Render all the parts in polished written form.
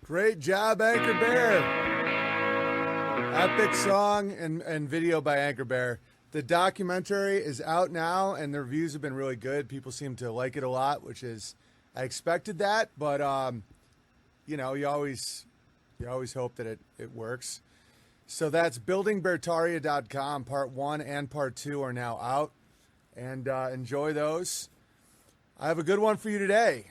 Great job, Anchor Bear. Epic song and video by Anchor Bear. The documentary is out now, and the reviews have been really good. People seem to like it a lot, which is, I expected that, but you always hope that it works. So that's buildingbertaria.com. Part 1 and Part 2 are now out, and enjoy those. I have a good one for you today.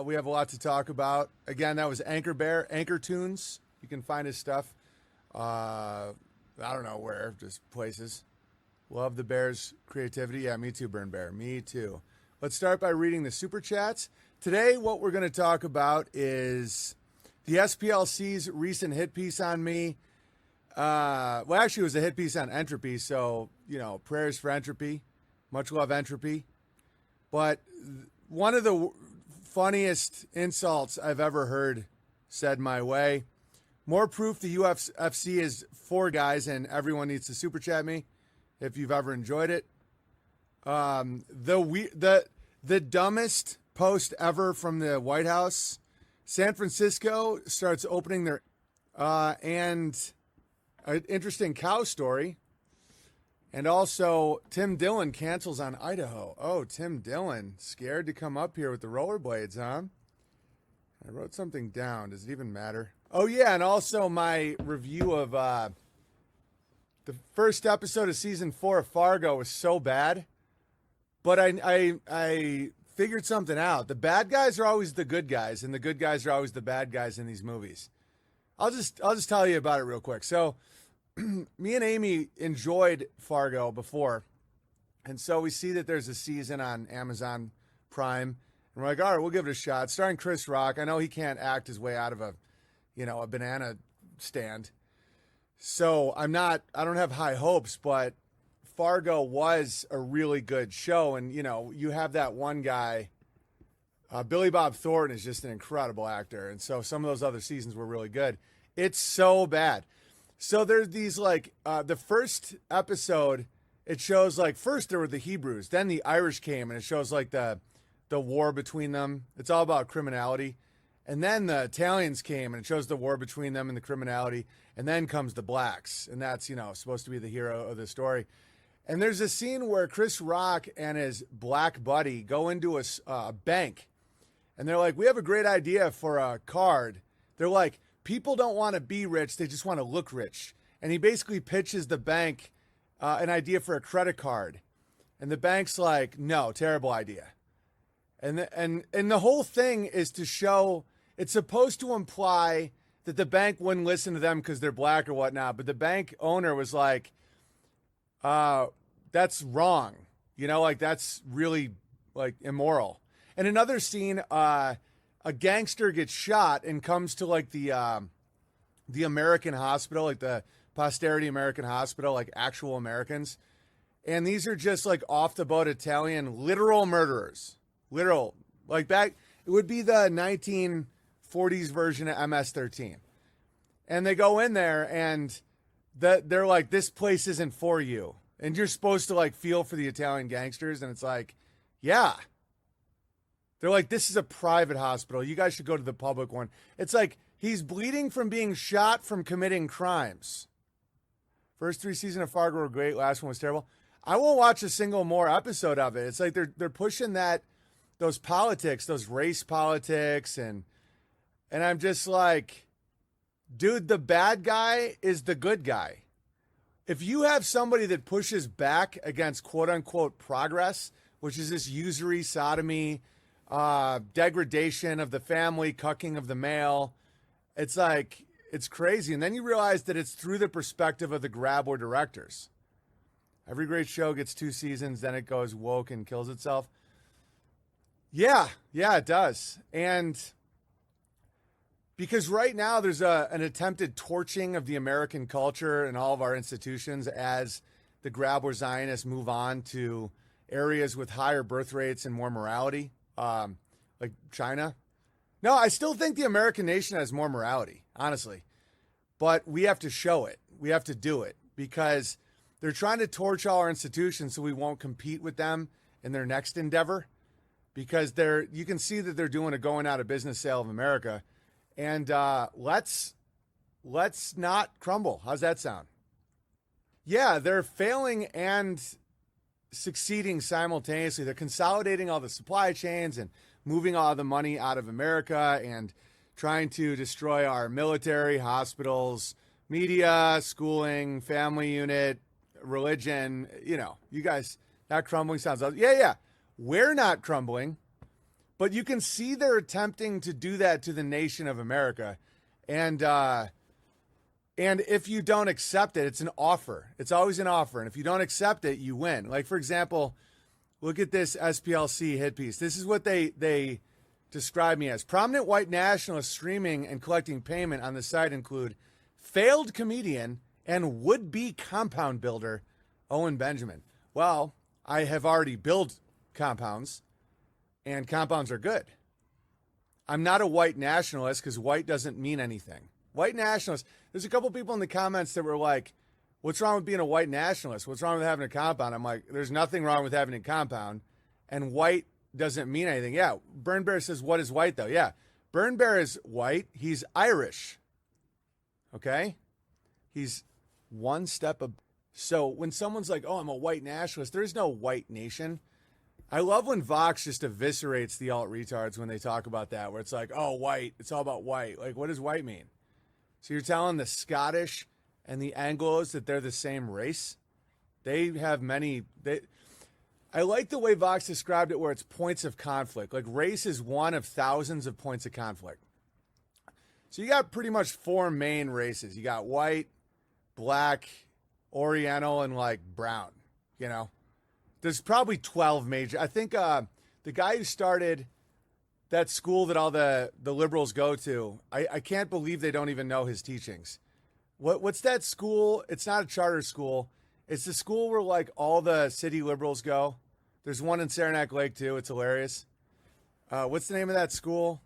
We have a lot to talk about. Again, that was Anchor Bear, Anchor Tunes. You can find his stuff. I don't know where, just places. Love the Bear's creativity. Yeah, me too, Burn Bear. Me too. Let's start by reading the Super Chats. Today, what we're going to talk about is the SPLC's recent hit piece on me. Well, actually, it was a hit piece on entropy, so, prayers for entropy. Much love, entropy. But one of the funniest insults I've ever heard said my way. More proof the UFC is for guys, and everyone needs to super chat me if you've ever enjoyed it. The dumbest post ever from the White House. San Francisco starts opening their and an interesting cow story. And also, Tim Dillon cancels on Idaho. Oh, Tim Dillon, scared to come up here with the rollerblades, huh? I wrote something down. Does it even matter? Oh, yeah, and also my review of the first episode of Season 4 of Fargo was so bad. But I figured something out. The bad guys are always the good guys, and the good guys are always the bad guys in these movies. I'll just tell you about it real quick. So, me and Amy enjoyed Fargo before, and so we see that there's a season on Amazon Prime, and we're like, all right, we'll give it a shot. Starring Chris Rock. I know he can't act his way out of a banana stand, so I don't have high hopes, but Fargo was a really good show, and you have that one guy, Billy Bob Thornton is just an incredible actor, and so some of those other seasons were really good. It's so bad. So there's these the first episode, it shows first there were the Hebrews, then the Irish came, and it shows the war between them. It's all about criminality. And then the Italians came, and it shows the war between them and the criminality. And then comes the blacks, and that's, supposed to be the hero of the story. And there's a scene where Chris Rock and his black buddy go into a bank, and they're like, we have a great idea for a card. They're like, people don't want to be rich. They just want to look rich. And he basically pitches the bank an idea for a credit card. And the bank's like, no, terrible idea. And the whole thing is to show, it's supposed to imply that the bank wouldn't listen to them because they're black or whatnot. But the bank owner was like, that's wrong. That's really immoral. And another scene, a gangster gets shot and comes to the American hospital, the Posterity American Hospital, actual Americans. And these are just off the boat Italian literal murderers. Literal. Back, it would be the 1940s version of MS-13. And they go in there and they're like, this place isn't for you. And you're supposed to feel for the Italian gangsters. And it's yeah. They're like, this is a private hospital. You guys should go to the public one. It's he's bleeding from being shot from committing crimes. First 3 seasons of Fargo were great. Last one was terrible. I won't watch a single more episode of it. It's they're pushing those politics, those race politics. And I'm just dude, the bad guy is the good guy. If you have somebody that pushes back against quote unquote progress, which is this usury, sodomy, degradation of the family, cucking of the male. It's it's crazy. And then you realize that it's through the perspective of the Grabber directors. Every great show gets 2 seasons, then it goes woke and kills itself. Yeah, it does. And because right now there's an attempted torching of the American culture and all of our institutions as the Grabber Zionists move on to areas with higher birth rates and more morality. Like China. No, I still think the American nation has more morality, honestly. But we have to show it. We have to do it because they're trying to torch all our institutions so we won't compete with them in their next endeavor because you can see that they're doing a going out of business sale of America. And let's not crumble. How's that sound? Yeah, they're failing and succeeding simultaneously. They're consolidating all the supply chains and moving all the money out of America and trying to destroy our military, hospitals, media, schooling, family unit, religion. You know, you guys, not crumbling sounds. Yeah. We're not crumbling, but you can see they're attempting to do that to the nation of America. And if you don't accept it, it's an offer. It's always an offer. And if you don't accept it, you win. Like, for example, look at this SPLC hit piece. This is what they describe me as. Prominent white nationalists streaming and collecting payment on the site include failed comedian and would-be compound builder Owen Benjamin. Well, I have already built compounds, and compounds are good. I'm not a white nationalist because white doesn't mean anything. White nationalists, there's a couple people in the comments that were like, what's wrong with being a white nationalist? What's wrong with having a compound? I'm like, there's nothing wrong with having a compound, and white doesn't mean anything. Yeah, Burn Bear says, what is white, though? Yeah, Burn Bear is white. He's Irish, okay? He's one step up. So when someone's like, oh, I'm a white nationalist, there's no white nation. I love when Vox just eviscerates the alt-retards when they talk about that, where it's like, oh, white, it's all about white. Like, what does white mean? So you're telling the Scottish and the Anglos that they're the same race? They have many... I like the way Vox described it where it's points of conflict. Like, race is one of thousands of points of conflict. So you got pretty much four main races. You got white, black, Oriental, and, like, brown, you know? There's probably 12 major. I think the guy who started that school that all the liberals go to, I can't believe they don't even know his teachings. What's that school? It's not a charter school. It's the school where, like, all the city liberals go. There's one in Saranac Lake, too. It's hilarious. What's the name of that school?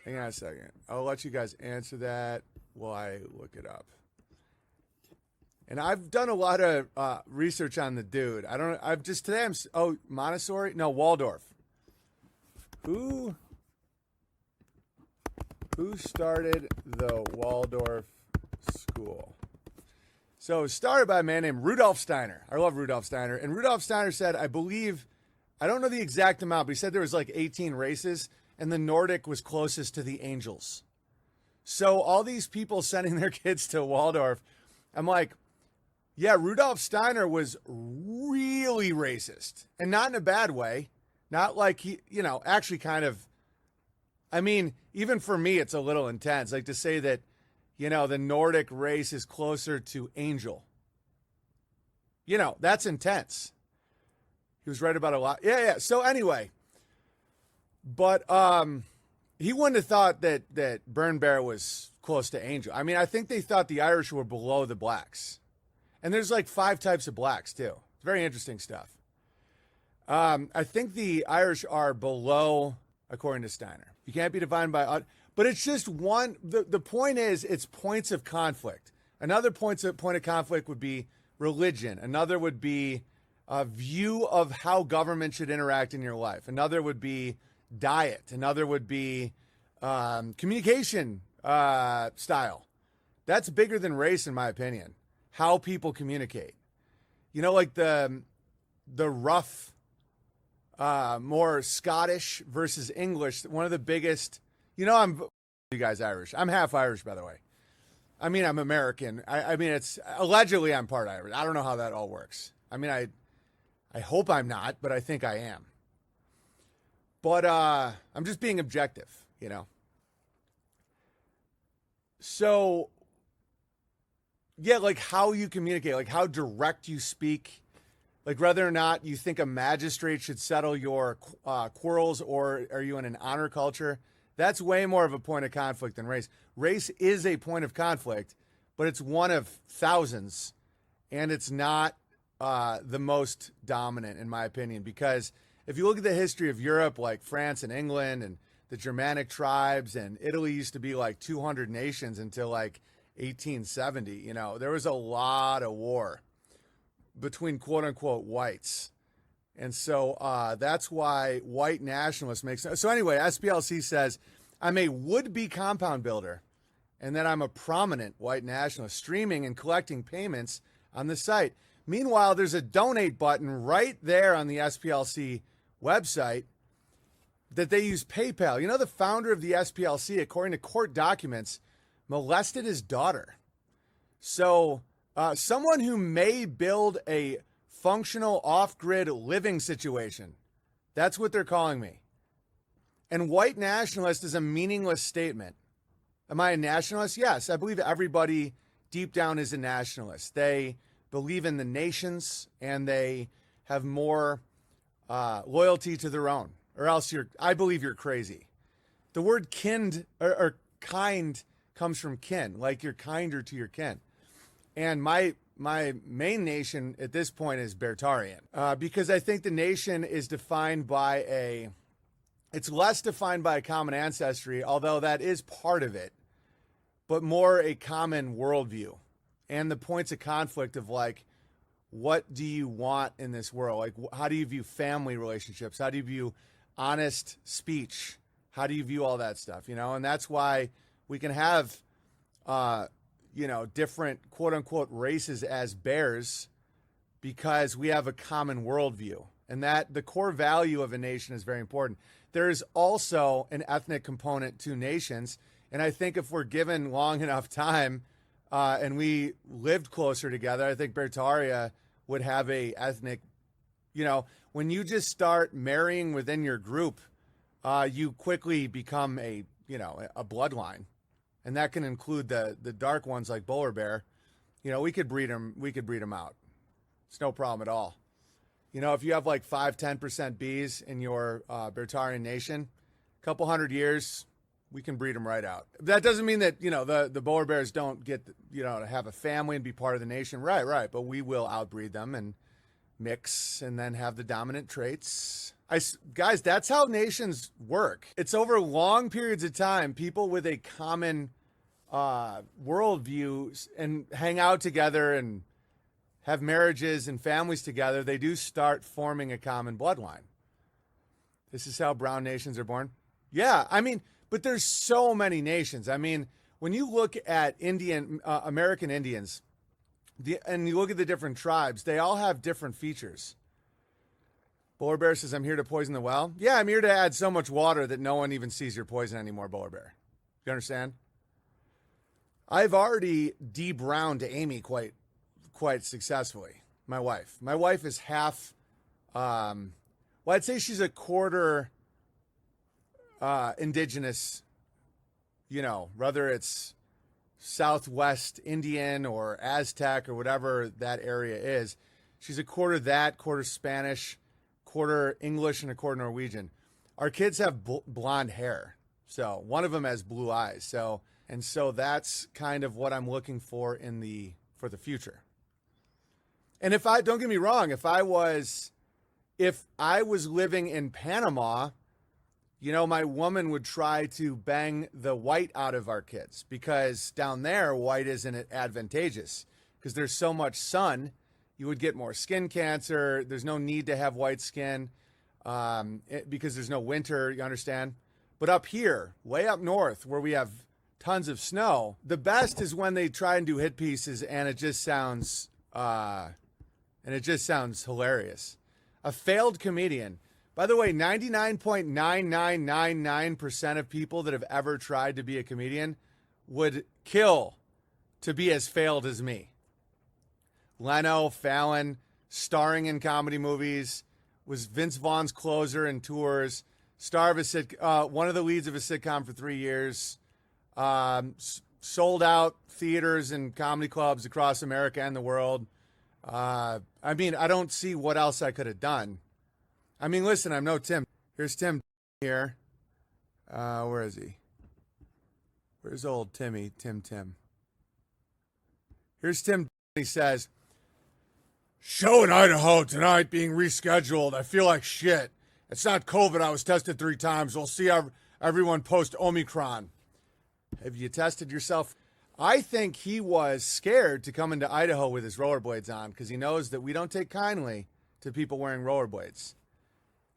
Hang on a second. I'll let you guys answer that while I look it up. And I've done a lot of research on the dude. Montessori? No, Waldorf. Who started the Waldorf school? So it was started by a man named Rudolf Steiner. I love Rudolf Steiner. And Rudolf Steiner said, I don't know the exact amount, but he said there was like 18 races, and the Nordic was closest to the angels. So all these people sending their kids to Waldorf, I'm like, yeah, Rudolf Steiner was really racist, and not in a bad way. Not like he, actually kind of, I mean, even for me, it's a little intense. Like to say that, the Nordic race is closer to angel. That's intense. He was right about a lot. Yeah. So anyway, but he wouldn't have thought that Burn Bear was close to angel. I mean, I think they thought the Irish were below the blacks. And there's like 5 types of blacks, too. It's very interesting stuff. I think the Irish are below, according to Steiner. You can't be defined by... But it's just one... The point is, it's points of conflict. Another point of conflict would be religion. Another would be a view of how government should interact in your life. Another would be diet. Another would be communication style. That's bigger than race, in my opinion. How people communicate. Like the rough, more Scottish versus English. One of the biggest, you guys Irish. I'm half Irish, by the way. I mean, I'm American. I mean, it's allegedly I'm part Irish. I don't know how that all works. I mean, I hope I'm not, but I think I am. But I'm just being objective, So... yeah, like how you communicate, like how direct you speak, like whether or not you think a magistrate should settle your quarrels or are you in an honor culture. That's way more of a point of conflict than race. Race is a point of conflict, but it's one of thousands, and it's not the most dominant, in my opinion, because if you look at the history of Europe, like France and England and the Germanic tribes, and Italy used to be like 200 nations until like 1870, there was a lot of war between quote unquote whites. And so that's why white nationalists make sense. So anyway, SPLC says, I'm a would-be compound builder, and that I'm a prominent white nationalist streaming and collecting payments on the site. Meanwhile, there's a donate button right there on the SPLC website that they use PayPal. You know, the founder of the SPLC, according to court documents, molested his daughter. So someone who may build a functional off-grid living situation, that's what they're calling me. And white nationalist is a meaningless statement. Am I a nationalist? Yes, I believe everybody deep down is a nationalist. They believe in the nations and they have more loyalty to their own, or else I believe you're crazy. The word kind or kind comes from kin, like you're kinder to your kin. And my main nation at this point is Bertarian, because I think the nation is defined by it's less defined by a common ancestry, although that is part of it, but more a common worldview and the points of conflict of like, what do you want in this world? Like, how do you view family relationships? How do you view honest speech? How do you view all that stuff? You know, and that's why we can have, different quote unquote races as bears, because we have a common worldview, and that the core value of a nation is very important. There is also an ethnic component to nations. And I think if we're given long enough time and we lived closer together, I think Bertaria would have a ethnic, when you just start marrying within your group, you quickly become a bloodline. And that can include the dark ones like Polar Bear. We could breed them out. It's no problem at all. If you have like 5-10% bees in your Bertarian nation, a couple hundred years, we can breed them right out. That doesn't mean that, the Polar Bears don't get, to have a family and be part of the nation. Right. But we will outbreed them and mix and then have the dominant traits. Guys, that's how nations work. It's over long periods of time, people with a common worldview and hang out together and have marriages and families together, they do start forming a common bloodline. This is how brown nations are born. Yeah, but there's so many nations. When you look at American Indians, and you look at the different tribes, they all have different features. Polar Bear says, I'm here to poison the well. Yeah, I'm here to add so much water that no one even sees your poison anymore, Polar Bear. You understand? I've already de-browned Amy quite successfully, my wife. My wife is half, I'd say she's a quarter indigenous, whether it's Southwest Indian or Aztec or whatever that area is. She's a quarter that, quarter Spanish, quarter English, and a quarter Norwegian. Our kids have blonde hair. So one of them has blue eyes. So that's kind of what I'm looking for for the future. And don't get me wrong, if I was living in Panama, my woman would try to bang the white out of our kids, because down there, white isn't advantageous because there's so much sun. You would get more skin cancer. There's no need to have white skin because there's no winter, you understand? But up here, way up north, where we have tons of snow, the best is when they try and do hit pieces and it just sounds hilarious. A failed comedian. By the way, 99.9999% of people that have ever tried to be a comedian would kill to be as failed as me. Leno, Fallon, starring in comedy movies, was Vince Vaughn's closer in tours, star of one of the leads of a sitcom for 3 years, sold out theaters and comedy clubs across America and the world. I don't see what else I could have done. Listen, I'm no Tim. Here's Tim here. Where is he? Where's old Timmy? Tim. Here's Tim. He says, show in Idaho tonight being rescheduled. I feel like shit. It's not COVID. I was tested 3 times. We'll see everyone post Omicron. Have you tested yourself? I think he was scared to come into Idaho with his rollerblades on because he knows that we don't take kindly to people wearing rollerblades.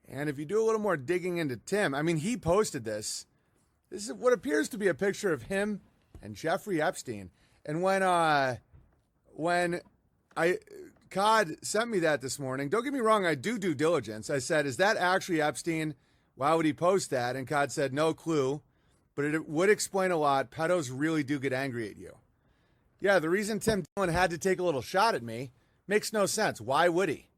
And if you do a little more digging into Tim, I mean, he posted this. This is what appears to be a picture of him and Jeffrey Epstein. And when Cod sent me that this morning, don't get me wrong, I do due diligence. I said, is that actually Epstein? Why would he post that? And Cod said, no clue, but it would explain a lot. Pedos really do get angry at you. Yeah, the reason Tim Dillon had to take a little shot at me makes no sense. Why would he?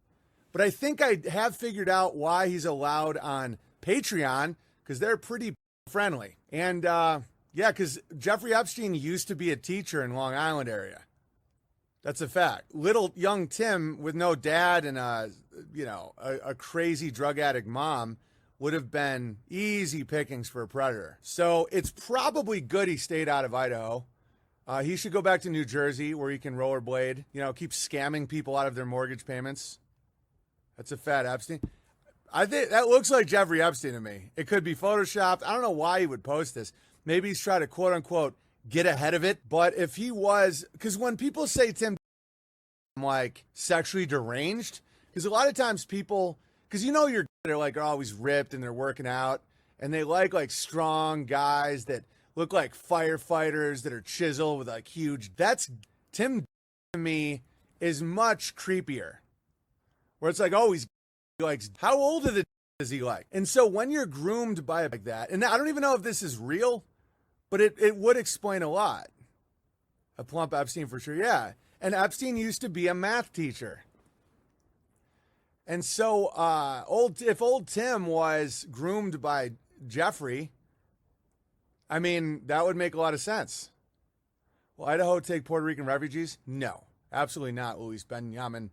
But I think I have figured out why he's allowed on Patreon, because they're pretty friendly. And yeah, because Jeffrey Epstein used to be a teacher in Long Island area. That's a fact. Little young Tim with no dad and a crazy drug addict mom would have been easy pickings for a predator. So it's probably good he stayed out of Idaho. He should go back to New Jersey where he can rollerblade, keep scamming people out of their mortgage payments. That's a fat Epstein. I think that looks like Jeffrey Epstein to me. It could be photoshopped. I don't know why he would post this. Maybe he's trying to quote unquote get ahead of it. But if he was, because when people say Tim, I'm like sexually deranged, because a lot of times people, because they're like always ripped and they're working out and they like strong guys that look like firefighters that are chiseled with like huge. That's Tim to me is much creepier. Where it's like, oh, he's like, how old of the is he like? And so when you're groomed by like that, and I don't even know if this is real, but it would explain a lot. A plump Epstein for sure, yeah. And Epstein used to be a math teacher. And so if old Tim was groomed by Jeffrey, I mean, that would make a lot of sense. Will Idaho take Puerto Rican refugees? No, absolutely not, Luis Benjamin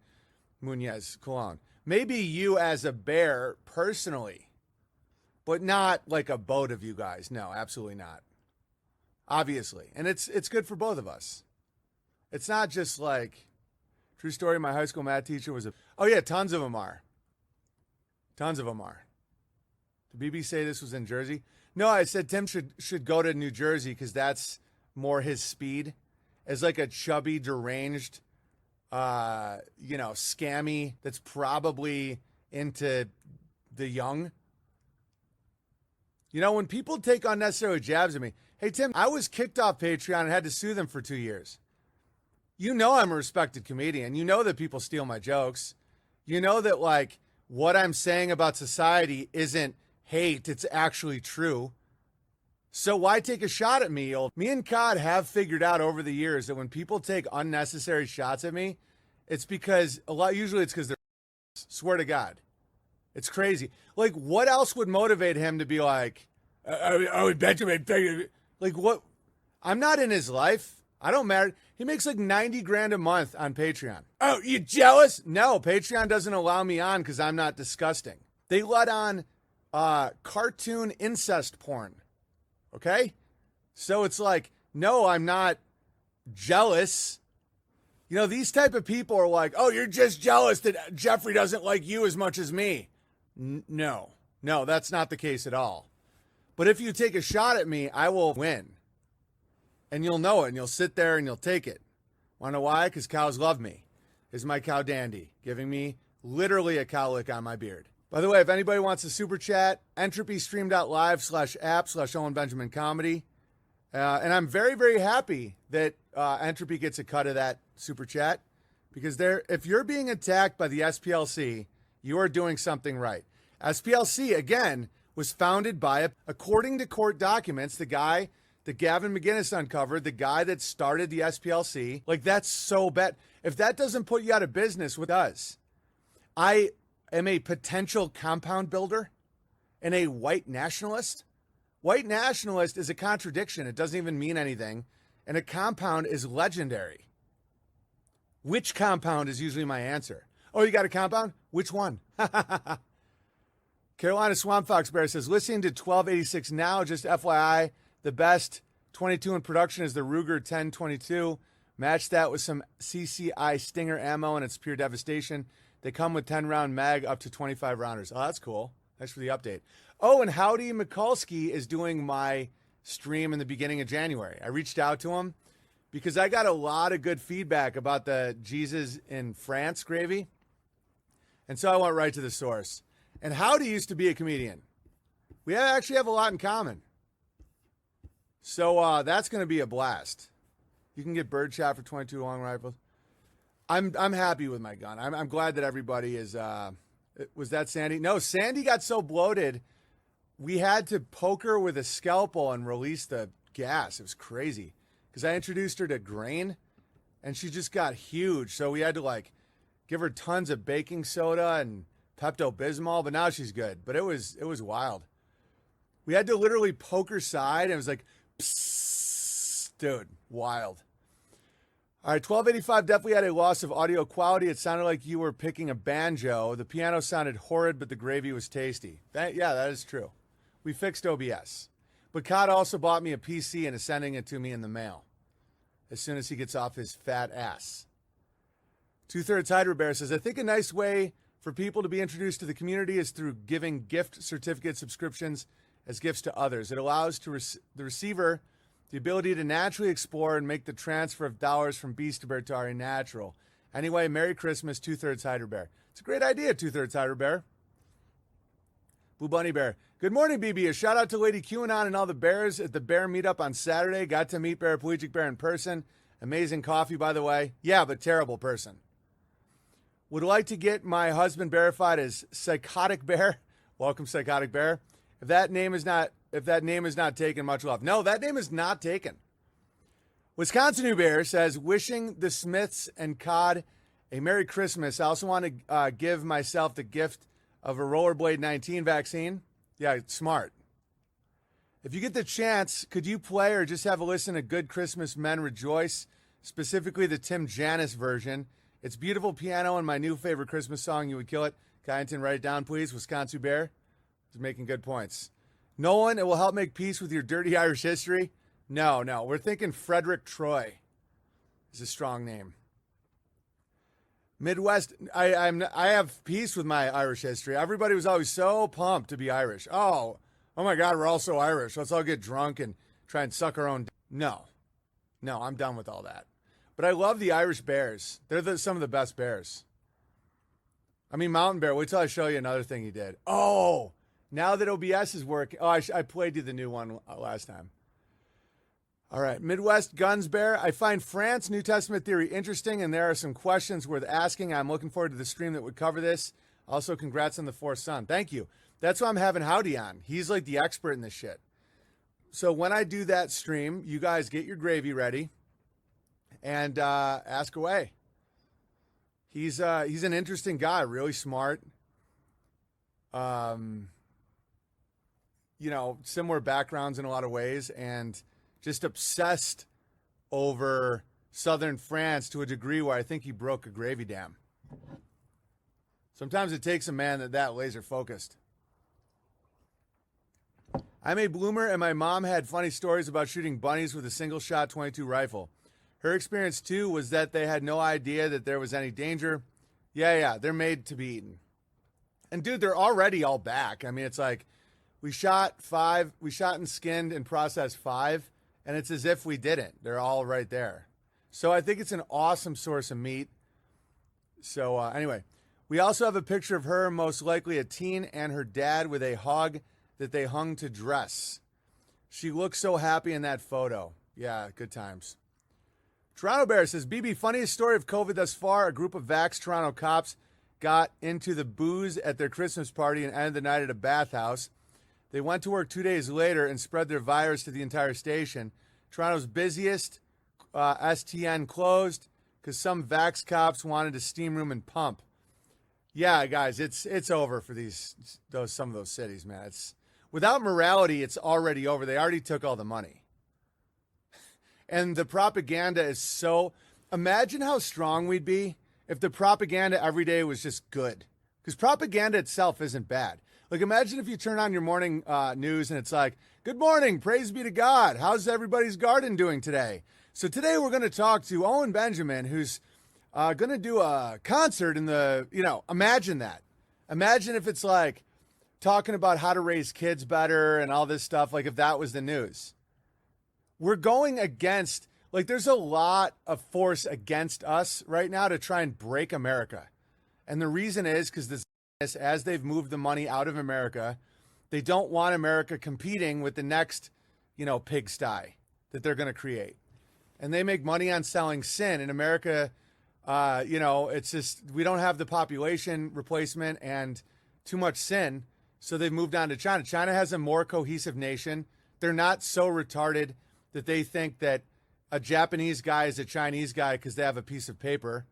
Munoz Colon. Maybe you as a bear personally, but not like a boat of you guys. No, absolutely not. Obviously. And it's good for both of us. It's not just like, true story, my high school math teacher was oh yeah, tons of them are. Tons of them are. Did BB say this was in Jersey? No, I said Tim should go to New Jersey because that's more his speed. As like a chubby, deranged, scammy that's probably into the young. When people take unnecessary jabs at me, hey, Tim, I was kicked off Patreon and had to sue them for 2 years. I'm a respected comedian. You know that people steal my jokes. You know that, like, what I'm saying about society isn't hate. It's actually true. So why take a shot at me? Me and Cod have figured out over the years that when people take unnecessary shots at me, it's because usually it's because they're swear to God. It's crazy. Like, what else would motivate him to be like, oh, Benjamin, like what? I'm not in his life. I don't matter. He makes like 90 grand a month on Patreon. Oh, you jealous? No, Patreon doesn't allow me on because I'm not disgusting. They let on cartoon incest porn. Okay? So it's like, no, I'm not jealous. These type of people are like, oh, you're just jealous that Jeffrey doesn't like you as much as me. No, that's not the case at all. But if you take a shot at me, I will win. And you'll know it, and you'll sit there and you'll take it. Want to know why? Because cows love me. Is my cow Dandy, giving me literally a cow lick on my beard. By the way, if anybody wants a super chat, entropystream.live/app/Owen Benjamin Comedy. And I'm very, very happy that Entropy gets a cut of that super chat. Because if you're being attacked by the SPLC, you are doing something right. SPLC, again, was founded by, according to court documents, the guy that Gavin McGinnis uncovered, the guy that started the SPLC. Like, that's so bad. If that doesn't put you out of business, what does? I am a potential compound builder and a white nationalist. White nationalist is a contradiction. It doesn't even mean anything. And a compound is legendary. Which compound is usually my answer? Oh, you got a compound? Which one? Carolina Swamp Fox Bear says, listening to 1286 now, just FYI, the best 22 in production is the Ruger 1022. Match that with some CCI Stinger ammo and it's pure devastation. They come with 10-round mag up to 25 rounders. Oh, that's cool. Thanks for the update. Oh, and Howdy Mikulski is doing my stream in the beginning of January. I reached out to him because I got a lot of good feedback about the Jesus in France gravy. And so I went right to the source. And Howdy used to be a comedian. We actually have a lot in common. So that's going to be a blast. You can get birdshot for 22 long rifles. I'm happy with my gun. I'm glad that everybody is. Was that Sandy? No, Sandy got so bloated, we had to poke her with a scalpel and release the gas. It was crazy because I introduced her to grain, and she just got huge. So we had to like give her tons of baking soda and Pepto-Bismol, but now she's good. But it was wild. We had to literally poke her side, and it was like, psst, dude, wild. All right, 1285 definitely had a loss of audio quality. It sounded like you were picking a banjo. The piano sounded horrid, but the gravy was tasty. Yeah, that is true. We fixed OBS. But Cod also bought me a PC and is sending it to me in the mail as soon as he gets off his fat ass. 2/3 Hydra Bear says, I think a nice way for people to be introduced to the community is through giving gift certificate subscriptions as gifts to others. It allows the receiver the ability to naturally explore and make the transfer of dollars from Beast to Bertari natural. Anyway, Merry Christmas, 2/3 Hydra Bear. It's a great idea, 2/3 Hydra Bear. Blue Bunny Bear. Good morning, BB. A shout out to Lady QAnon and all the bears at the bear meetup on Saturday. Got to meet Paraplegic Bear in person. Amazing coffee, by the way. Yeah, but terrible person. Would like to get my husband verified as Psychotic Bear. Welcome, Psychotic Bear. If that name is not taken, much love. No, that name is not taken. Wisconsin New Bear says, wishing the Smiths and Cod a Merry Christmas. I also want to give myself the gift of a Rollerblade 19 vaccine. Yeah, smart. If you get the chance, could you play or just have a listen to Good Christmas Men Rejoice, specifically the Tim Janis version? It's beautiful piano and my new favorite Christmas song. You would kill it. Kyneton, write it down, please. Wisconsin Bear is making good points. Nolan, it will help make peace with your dirty Irish history. No. We're thinking Frederick Troy is a strong name. Midwest, I have peace with my Irish history. Everybody was always so pumped to be Irish. Oh my God, we're all so Irish. Let's all get drunk and try and suck our own. No, I'm done with all that. But I love the Irish Bears. They're some of the best bears. I mean, Mountain Bear, wait till I show you another thing he did. Oh, now that OBS is working. Oh, I played you the new one last time. All right, Midwest Guns Bear. I find France New Testament theory interesting, and there are some questions worth asking. I'm looking forward to the stream that would cover this. Also, congrats on the fourth son. Thank you. That's why I'm having Howdy on. He's like the expert in this shit. So when I do that stream, you guys get your gravy ready and ask away. He's an interesting guy, really smart. Similar backgrounds in a lot of ways, and just obsessed over southern France to a degree where I think he broke a gravy dam. Sometimes it takes a man that laser focused. I'm a bloomer, and my mom had funny stories about shooting bunnies with a single-shot .22 rifle. Her experience, too, was that they had no idea that there was any danger. Yeah, they're made to be eaten. And, dude, they're already all back. I mean, it's like we shot and skinned and processed 5, and it's as if we didn't. They're all right there. So I think it's an awesome source of meat. So, anyway, we also have a picture of her, most likely a teen, and her dad with a hog that they hung to dress. She looks so happy in that photo. Yeah, good times. Toronto Bear says, BB, funniest story of COVID thus far. A group of vax Toronto cops got into the booze at their Christmas party and ended the night at a bathhouse. They went to work 2 days later and spread their virus to the entire station. Toronto's busiest, STN closed because some vax cops wanted to steam room and pump. Yeah, guys, it's over for some of those cities, man. It's without morality, it's already over. They already took all the money. And the propaganda is so... Imagine how strong we'd be if the propaganda every day was just good. Because propaganda itself isn't bad. Like, imagine if you turn on your morning news and it's like, good morning, praise be to God. How's everybody's garden doing today? So today we're going to talk to Owen Benjamin, who's going to do a concert in the, imagine that. Imagine if it's like talking about how to raise kids better and all this stuff, like if that was the news. We're going against, there's a lot of force against us right now to try and break America. And the reason is because as they've moved the money out of America, they don't want America competing with the next, pigsty that they're going to create. And they make money on selling sin. In America, it's just we don't have the population replacement and too much sin. So they've moved on to China. China has a more cohesive nation. They're not so retarded that they think that a Japanese guy is a Chinese guy because they have a piece of paper.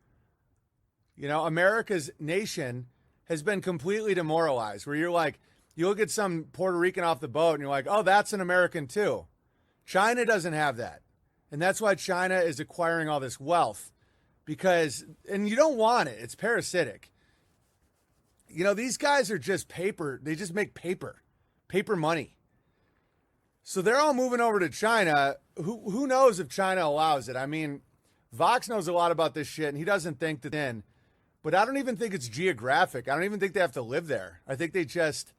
America's nation has been completely demoralized, where you're like, you look at some Puerto Rican off the boat and you're like, oh, that's an American too. China doesn't have that. And that's why China is acquiring all this wealth and you don't want it. It's parasitic. These guys are just paper. They just make paper money. So they're all moving over to China. Who knows if China allows it? I mean, Vox knows a lot about this shit, and he doesn't think that in. But I don't even think it's geographic. I don't even think they have to live there. I think they just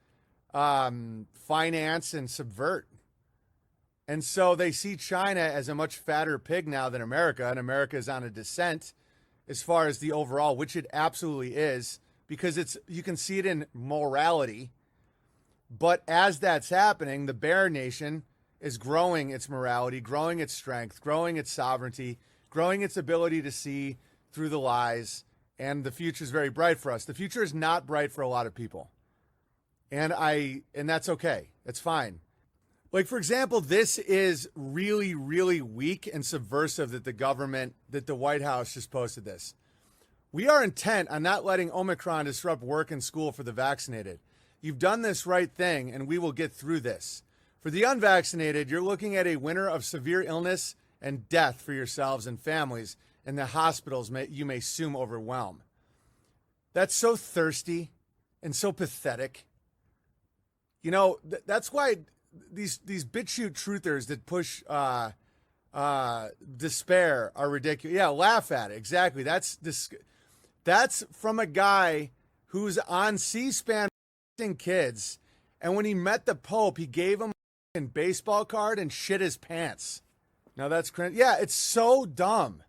finance and subvert. And so they see China as a much fatter pig now than America, and America is on a descent as far as the overall, which it absolutely is, because you can see it in morality. But as that's happening, the bear nation is growing its morality, growing its strength, growing its sovereignty, growing its ability to see through the lies. And the future is very bright for us. The future is not bright for a lot of people. And that's okay. That's fine. Like, for example, this is really, really weak and subversive that the White House just posted this. We are intent on not letting Omicron disrupt work and school for the vaccinated. You've done this right thing, and we will get through this. For the unvaccinated, you're looking at a winter of severe illness and death for yourselves and families, and the hospitals you may soon overwhelm. That's so thirsty and so pathetic. That's why these BitChute truthers that push despair are ridiculous. Yeah, laugh at it. Exactly. That's from a guy who's on C-SPAN kids, and when he met the Pope, he gave him a baseball card and shit his pants. Now that's crazy. Yeah, it's so dumb.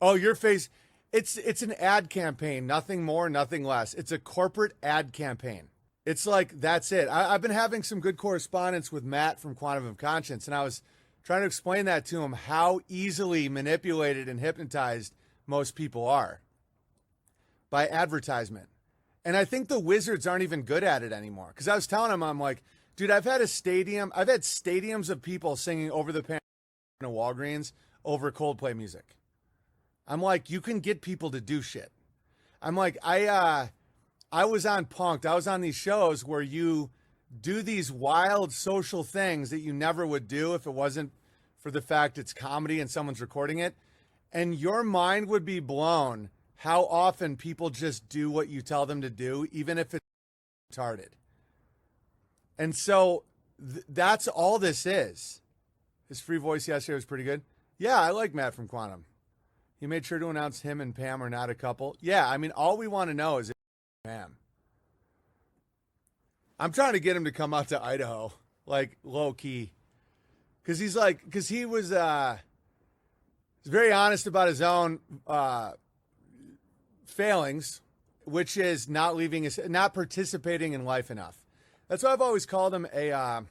Oh, your face. It's an ad campaign. Nothing more, nothing less. It's a corporate ad campaign. It's like, that's it. I've been having some good correspondence with Matt from Quantum of Conscience, and I was trying to explain that to him, how easily manipulated and hypnotized most people are by advertisement. And I think the wizards aren't even good at it anymore. Because I was telling him, I'm like, dude, I've had stadiums of people singing Over the Pan in a Walgreens over Coldplay music. I'm like, you can get people to do shit. I'm like, I was on Punk'd. I was on these shows where you do these wild social things that you never would do if it wasn't for the fact it's comedy and someone's recording it. And your mind would be blown how often people just do what you tell them to do, even if it's retarded. And so that's all this is. His free voice yesterday was pretty good. Yeah, I like Matt from Quantum. He made sure to announce him and Pam are not a couple. Yeah, I mean, all we want to know is Pam. I'm trying to get him to come out to Idaho, like low key. Because he was very honest about his own failings, which is not participating in life enough. That's why I've always called him a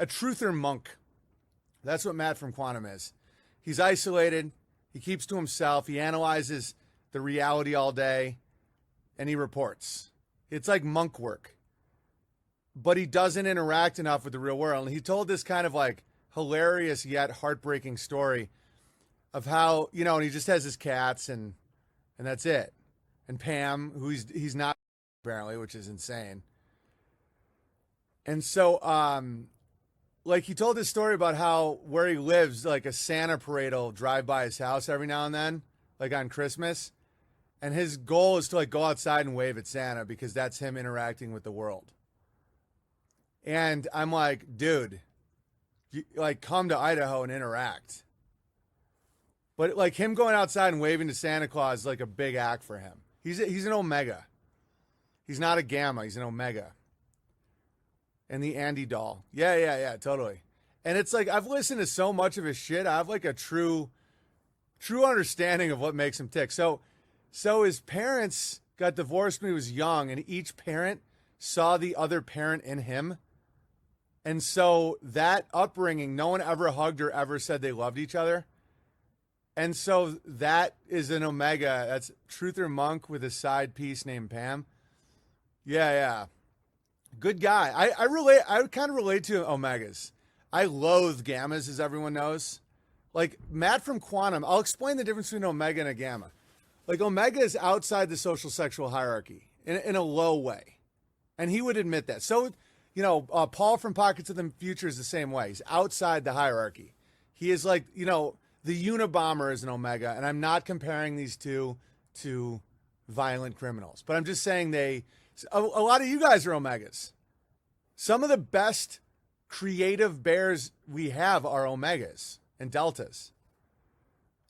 truther monk. That's what Matt from Quantum is. He's isolated. He keeps to himself. He analyzes the reality all day, and he reports. It's like monk work. But he doesn't interact enough with the real world. And he told this kind of like hilarious yet heartbreaking story of how, and he just has his cats and that's it. And Pam, who he's not apparently, which is insane. And so, like he told this story about how where he lives, like a Santa parade will drive by his house every now and then, like on Christmas. And his goal is to like go outside and wave at Santa because that's him interacting with the world. And I'm like, dude, come to Idaho and interact. But like him going outside and waving to Santa Claus is like a big act for him. He's an Omega. He's not a Gamma. He's an Omega. And the Andy doll. Yeah, totally. And it's like, I've listened to so much of his shit. I have like a true true understanding of what makes him tick. So his parents got divorced when he was young, and each parent saw the other parent in him. And so that upbringing, no one ever hugged or ever said they loved each other. And so that is an Omega. That's Truther Monk with a side piece named Pam. Yeah. Good guy. I kind of relate to Omegas. I loathe Gammas, as everyone knows. Like Matt from Quantum, I'll explain the difference between Omega and a Gamma. Like Omega is outside the social sexual hierarchy in a low way. And he would admit that. So, Paul from Pockets of the Future is the same way. He's outside the hierarchy. He is like, the Unabomber is an Omega. And I'm not comparing these two to violent criminals. But I'm just saying a lot of you guys are Omegas. Some of the best creative bears we have are Omegas and Deltas.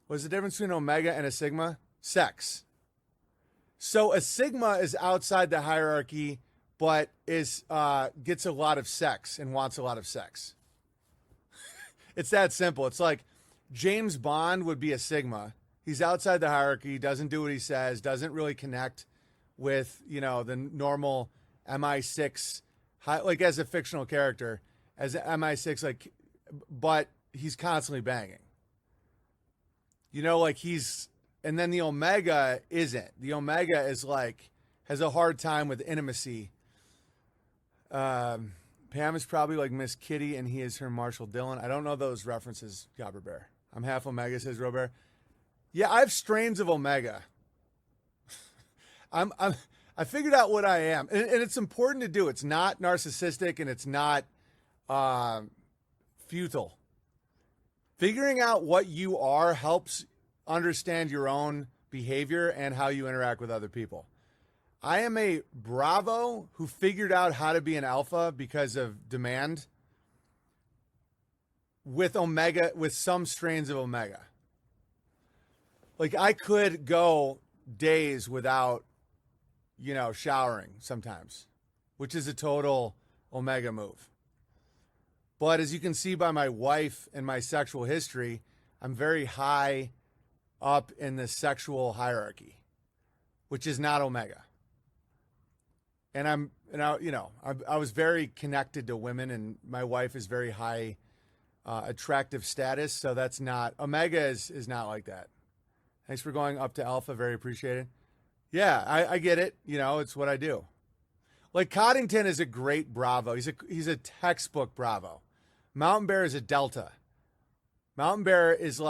What's the difference between Omega and a Sigma? Sex. So a Sigma is outside the hierarchy, but gets a lot of sex and wants a lot of sex. It's that simple. It's like James Bond would be a Sigma. He's outside the hierarchy, doesn't do what he says, doesn't really connect with, the normal MI6, like as a fictional character, as MI6, but he's constantly banging. And then the Omega isn't. The Omega is has a hard time with intimacy. Pam is probably like Miss Kitty, and he is her Marshall Dillon. I don't know those references, Gobber Bear. I'm half Omega, says Robert. Yeah, I have strains of Omega. I figured out what I am, and it's important to do. It's not narcissistic, and it's not futile. Figuring out what you are helps understand your own behavior and how you interact with other people. I am a Bravo who figured out how to be an alpha because of demand with Omega, with some strains of Omega. Like I could go days without, showering sometimes, which is a total Omega move. But as you can see by my wife and my sexual history, I'm very high up in the sexual hierarchy, which is not Omega. And I was very connected to women, and my wife is very high attractive status. So that's not, Omega is not like that. Thanks for going up to Alpha. Very appreciated. Yeah, I get it. It's what I do. Like Coddington is a great Bravo. He's a textbook Bravo. Mountain Bear is a Delta. Mountain Bear is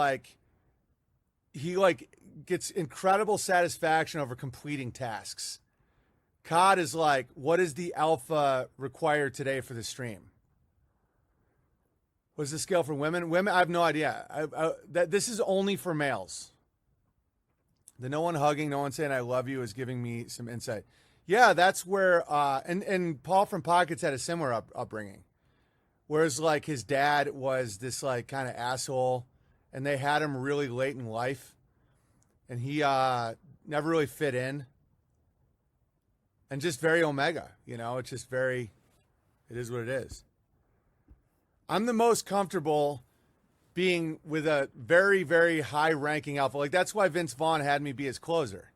he gets incredible satisfaction over completing tasks. Cod is what is the alpha required today for the stream? What's the scale for women? Women, I have no idea. This is only for males. The no one hugging, no one saying I love you is giving me some insight. Yeah, that's where, and Paul from Pockets had a similar upbringing. Whereas his dad was this kind of asshole, and they had him really late in life, and he never really fit in. And just very Omega, it's just it is what it is. I'm the most comfortable being with a very, very high ranking alpha. That's why Vince Vaughn had me be his closer.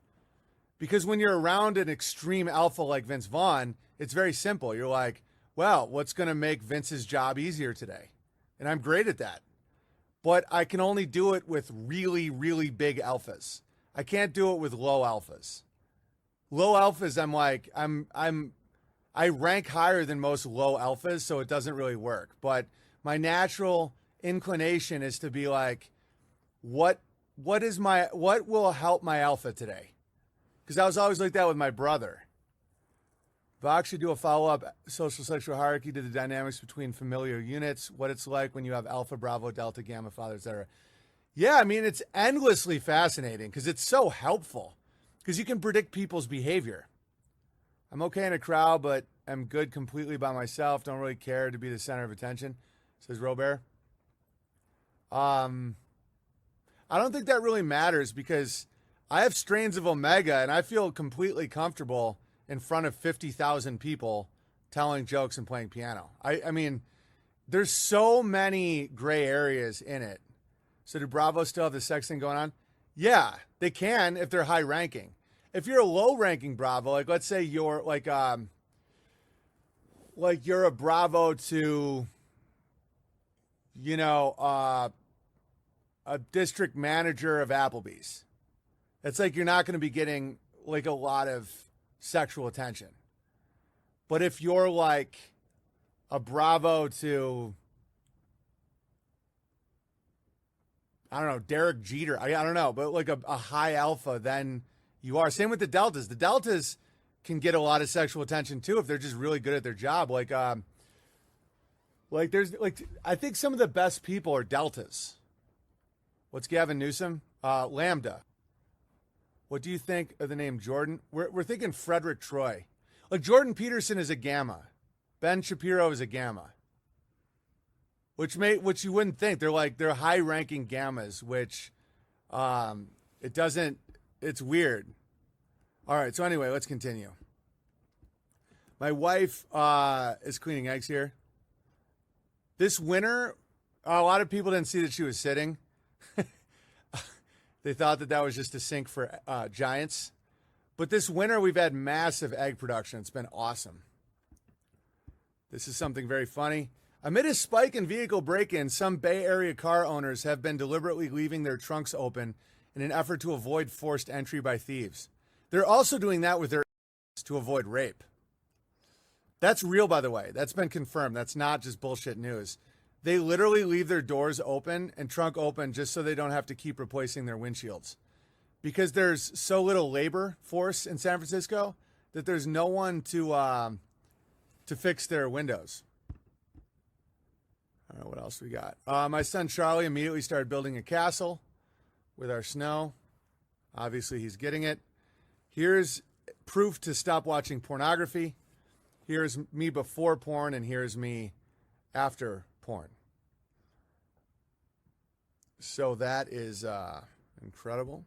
Because when you're around an extreme alpha like Vince Vaughn, it's very simple. You're like, well, what's going to make Vince's job easier today? And I'm great at that. But I can only do it with really, really big alphas. I can't do it with low alphas. Low alphas, I rank higher than most low alphas, so it doesn't really work. But my natural inclination is to be what will help my alpha today? Because I was always like that with my brother. Vox should do a follow-up social sexual hierarchy to the dynamics between familiar units, what it's like when you have alpha, bravo, delta, gamma, father, etc. Yeah, it's endlessly fascinating because it's so helpful. Because you can predict people's behavior. I'm okay in a crowd, but I'm good completely by myself. Don't really care to be the center of attention, says Robert. I don't think that really matters because I have strains of Omega, and I feel completely comfortable in front of 50,000 people telling jokes and playing piano. I mean, there's so many gray areas in it So do Bravo still have the sex thing going on? Yeah, they can if they're high ranking. If you're a low ranking Bravo, like let's say you're like you're a Bravo to, you know, a district manager of Applebee's. It's like you're not going to be getting like a lot of sexual attention. But if you're like a Bravo to, I don't know, Derek Jeter, I don't know, but like a high alpha, then you are. Same with the Deltas. The Deltas can get a lot of sexual attention too if they're just really good at their job. Like there's like, I think some of the best people are Deltas. What's Gavin Newsom? Lambda. What do you think of the name Jordan? We're thinking Frederick Troy. Like Jordan Peterson is a Gamma. Ben Shapiro is a Gamma. Which you wouldn't think. They're high ranking Gammas, which it's weird. All right, so anyway, let's continue. My wife is cleaning eggs here. This winter, a lot of people didn't see that she was sitting. They thought that was just a sink for giants. But this winter, we've had massive egg production. It's been awesome. This is something very funny. Amid a spike in vehicle break-ins, some Bay Area car owners have been deliberately leaving their trunks open in an effort to avoid forced entry by thieves. They're also doing that with their to avoid rape. That's real, by the way. That's been confirmed. That's not just bullshit news. They literally leave their doors open and trunk open just so they don't have to keep replacing their windshields. Because there's so little labor force in San Francisco that there's no one to fix their windows. All right, what else we got? My son Charlie immediately started building a castle with our snow. Obviously, he's getting it. Here's proof to stop watching pornography. Here's me before porn, and here's me after porn. So that is incredible.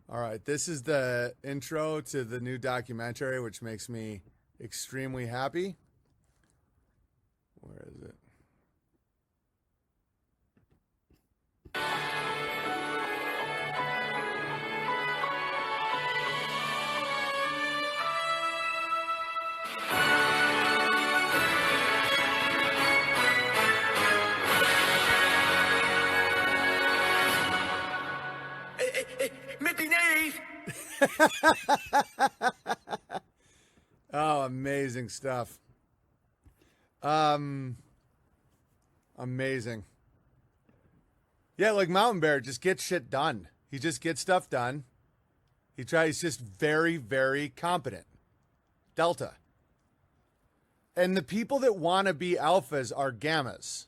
All right, this is the intro to the new documentary, which makes me extremely happy. Where is it? Oh, amazing stuff. Amazing. Yeah, like Mountain Bear just gets shit done. He just gets stuff done. He's just very, very competent. Delta. And the people that want to be alphas are gammas.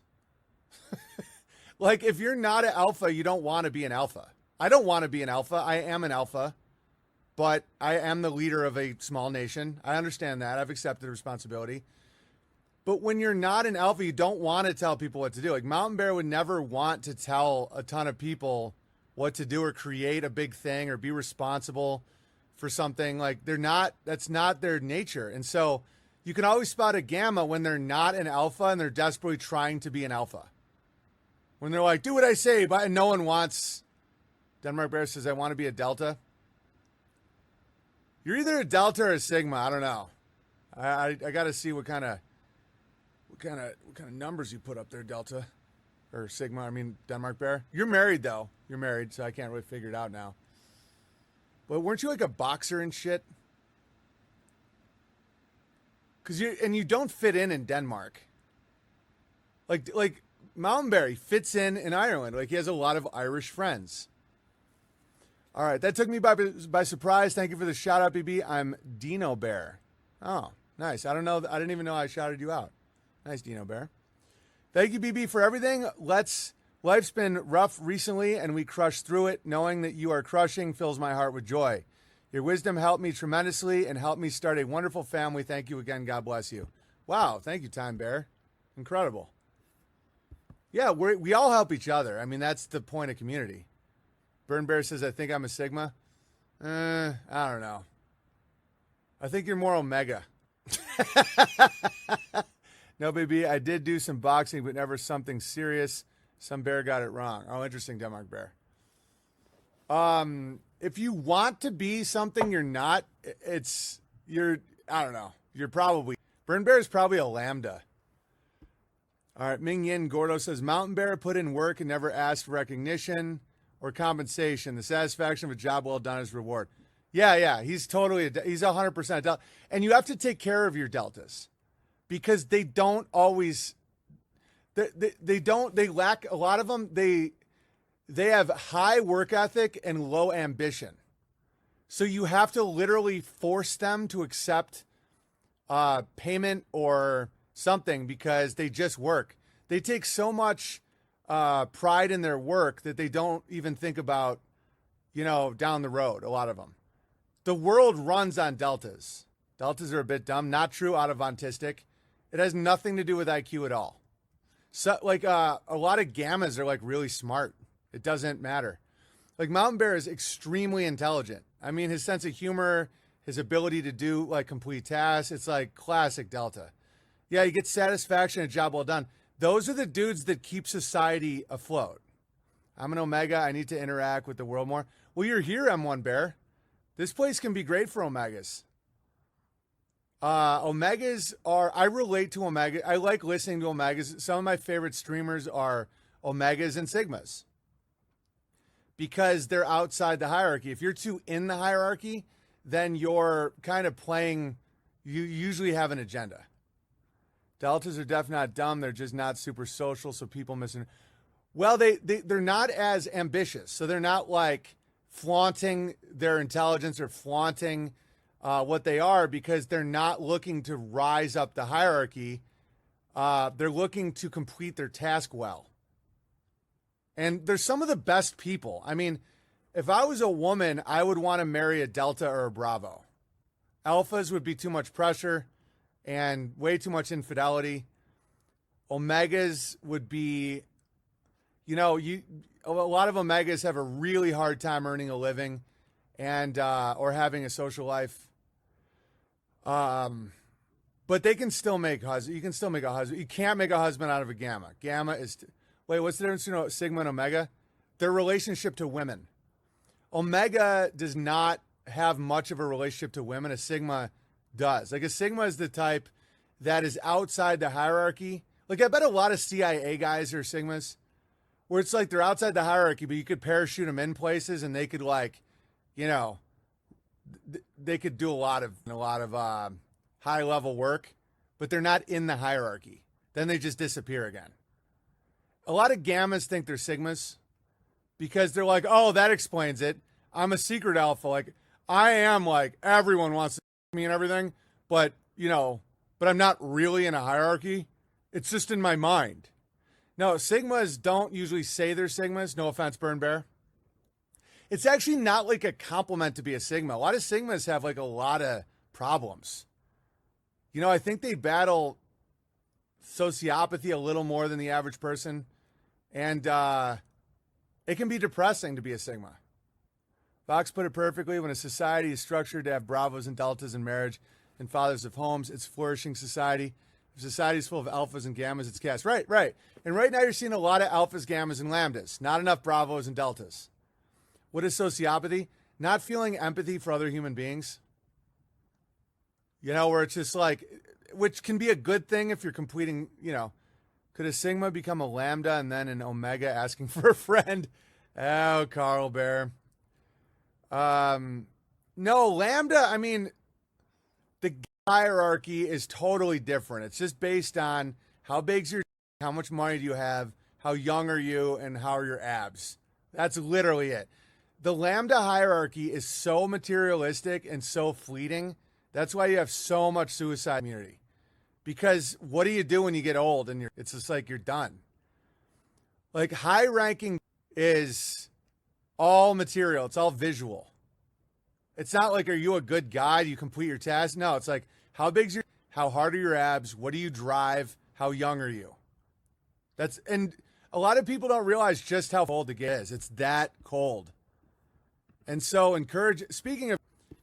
Like, if you're not an alpha, you don't want to be an alpha. I don't want to be an alpha. I am an alpha. But I am the leader of a small nation. I understand that. I've accepted responsibility. But when you're not an alpha, you don't want to tell people what to do. Like Mountain Bear would never want to tell a ton of people what to do or create a big thing or be responsible for something. Like that's not their nature. And so you can always spot a gamma when they're not an alpha and they're desperately trying to be an alpha. When they're like, do what I say, but no one wants. Denmark Bear says, I want to be a delta. You're either a delta or a sigma. I don't know. I got to see what kind of numbers you put up there, delta or sigma. I mean, Denmark Bear. You're married though. You're married, so I can't really figure it out now. But weren't you like a boxer and shit? Because you don't fit in Denmark. Like Mountain Bear fits in Ireland. Like he has a lot of Irish friends. All right, that took me by surprise. Thank you for the shout out, BB. I'm Dino Bear. Oh, nice. I didn't even know I shouted you out. Nice, Dino Bear. Thank you, BB, for everything. Life's been rough recently, and we crushed through it. Knowing that you are crushing fills my heart with joy. Your wisdom helped me tremendously and helped me start a wonderful family. Thank you again. God bless you. Wow, thank you, Time Bear. Incredible. Yeah, we all help each other. I mean, that's the point of community. Burn Bear says, I think I'm a Sigma. I don't know. I think you're more Omega. No, baby, I did do some boxing, but never something serious. Some bear got it wrong. Oh, interesting, Denmark bear. If you want to be something you're not, I don't know. You're probably, Burn Bear is probably a lambda. All right, Ming Yin Gordo says, Mountain Bear put in work and never asked for recognition or compensation. The satisfaction of a job well done is reward. Yeah, he's totally, he's 100% delta. And you have to take care of your deltas because they don't always, they lack, a lot of them, they have high work ethic and low ambition. So you have to literally force them to accept payment or something because they just work. They take so much pride in their work that they don't even think about, down the road, a lot of them. The world runs on deltas. Deltas are a bit dumb. Not true out of autistic. It has nothing to do with IQ at all. So, a lot of gammas are, really smart. It doesn't matter. Mountain Bear is extremely intelligent. I mean, his sense of humor, his ability to do, complete tasks, it's classic delta. Yeah, you get satisfaction, a job well done. Those are the dudes that keep society afloat. I'm an Omega. I need to interact with the world more. Well, you're here, M1 Bear. This place can be great for Omegas. Omegas I relate to Omega. I like listening to Omegas. Some of my favorite streamers are Omegas and Sigmas because they're outside the hierarchy. If you're too in the hierarchy, then you're kind of playing, you usually have an agenda. Deltas are definitely not dumb. They're just not super social, so people missing. Well, they're not as ambitious, so they're not flaunting their intelligence or flaunting what they are because they're not looking to rise up the hierarchy. They're looking to complete their task well. And they're some of the best people. I mean, if I was a woman, I would want to marry a Delta or a Bravo. Alphas would be too much pressure and way too much infidelity. Omegas would be, a lot of Omegas have a really hard time earning a living and or having a social life. But they can still make husband. You can still make a husband. You can't make a husband out of a Gamma. Gamma is wait, what's the difference between Sigma and Omega? Their relationship to women. Omega does not have much of a relationship to women. A Sigma does. A Sigma is the type that is outside the hierarchy. I bet a lot of CIA guys are Sigmas, where it's they're outside the hierarchy, but you could parachute them in places, and they could they could do a lot of high level work, but they're not in the hierarchy. Then they just disappear again. A lot of Gammas think they're Sigmas because they're oh, that explains it. I'm a secret alpha. I am everyone wants to me and everything, but but I'm not really in a hierarchy. It's just in my mind. No, Sigmas don't usually say they're Sigmas. No offense, Burn Bear. It's actually not a compliment to be a Sigma. A lot of Sigmas have a lot of problems. I think they battle sociopathy a little more than the average person. And it can be depressing to be a Sigma. Fox put it perfectly. When a society is structured to have Bravos and Deltas in marriage and fathers of homes, it's a flourishing society. If society is full of alphas and gammas, it's chaos. Right. And right now you're seeing a lot of alphas, gammas, and lambdas. Not enough Bravos and Deltas. What is sociopathy? Not feeling empathy for other human beings. Where it's just which can be a good thing if you're completing, could a Sigma become a Lambda and then an Omega asking for a friend? Oh, Carl Bear. No, Lambda, the hierarchy is totally different. It's just based on how big's your, how much money do you have, how young are you, and how are your abs. That's literally it. The Lambda hierarchy is so materialistic and so fleeting. That's why you have so much suicide immunity. Because what do you do when you get old and it's just you're done? High ranking is all material. It's all visual. It's not are you a good guy? Do you complete your task? No, it's how big's your, how hard are your abs? What do you drive? How young are you? And a lot of people don't realize just how cold it is. It's that cold. And so speaking of,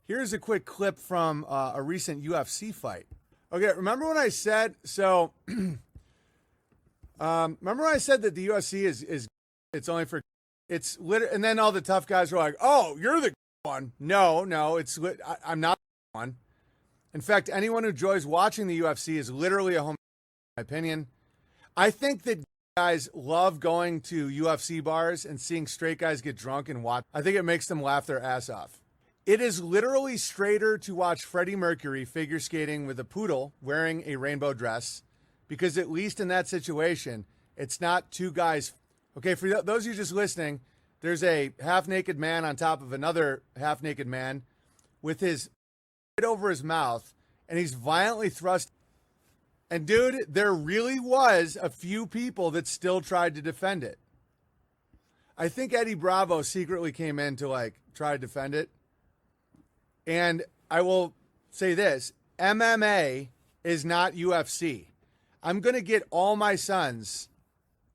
here's a quick clip from a recent UFC fight. Okay, remember when I said, so Remember I said that the UFC is it's only for it's and then all the tough guys were like, "Oh, you're the one." No, I'm not the one. In fact, anyone who enjoys watching the UFC is literally a home. In my opinion, I think that guys love going to UFC bars and seeing straight guys get drunk and watch. I think it makes them laugh their ass off. It is literally straighter to watch Freddie Mercury figure skating with a poodle wearing a rainbow dress, because at least in that situation, it's not two guys. Okay, for those of you just listening, there's a half-naked man on top of another half-naked man with his right over his mouth, and he's violently thrust. And dude, there really was a few people that still tried to defend it. I think Eddie Bravo secretly came in to like try to defend it. And I will say this, MMA is not UFC. I'm going to get all my sons,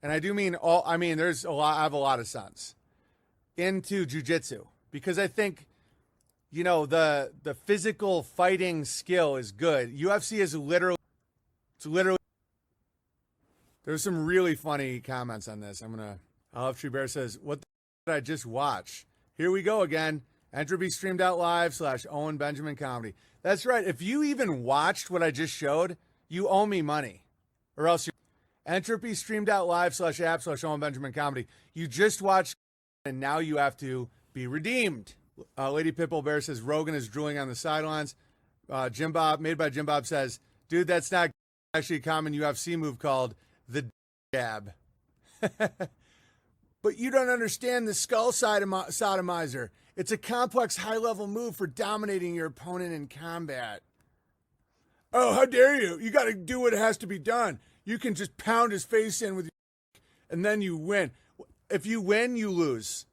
and I do mean all, I mean, there's a lot, I have a lot of sons, into jiu-jitsu, because I think, you know, the physical fighting skill is good. UFC is literally, there's some really funny comments on this. Olive Tree Bear says, what the did I just watch? Here we go again. Entropy streamed out live / Owen Benjamin comedy. That's right. If you even watched what I just showed, you owe me money, or else you. Entropy streamed out live / app / Owen Benjamin comedy. You just watched, and now you have to be redeemed. Lady Pitbull Bear says Rogan is drooling on the sidelines. Jim Bob, made by Jim Bob, says, dude, that's not actually a common UFC move called the jab. But you don't understand the skull sodomizer. It's a complex, high-level move for dominating your opponent in combat. Oh, how dare you? You got to do what has to be done. You can just pound his face in with your and then you win. If you win, you lose.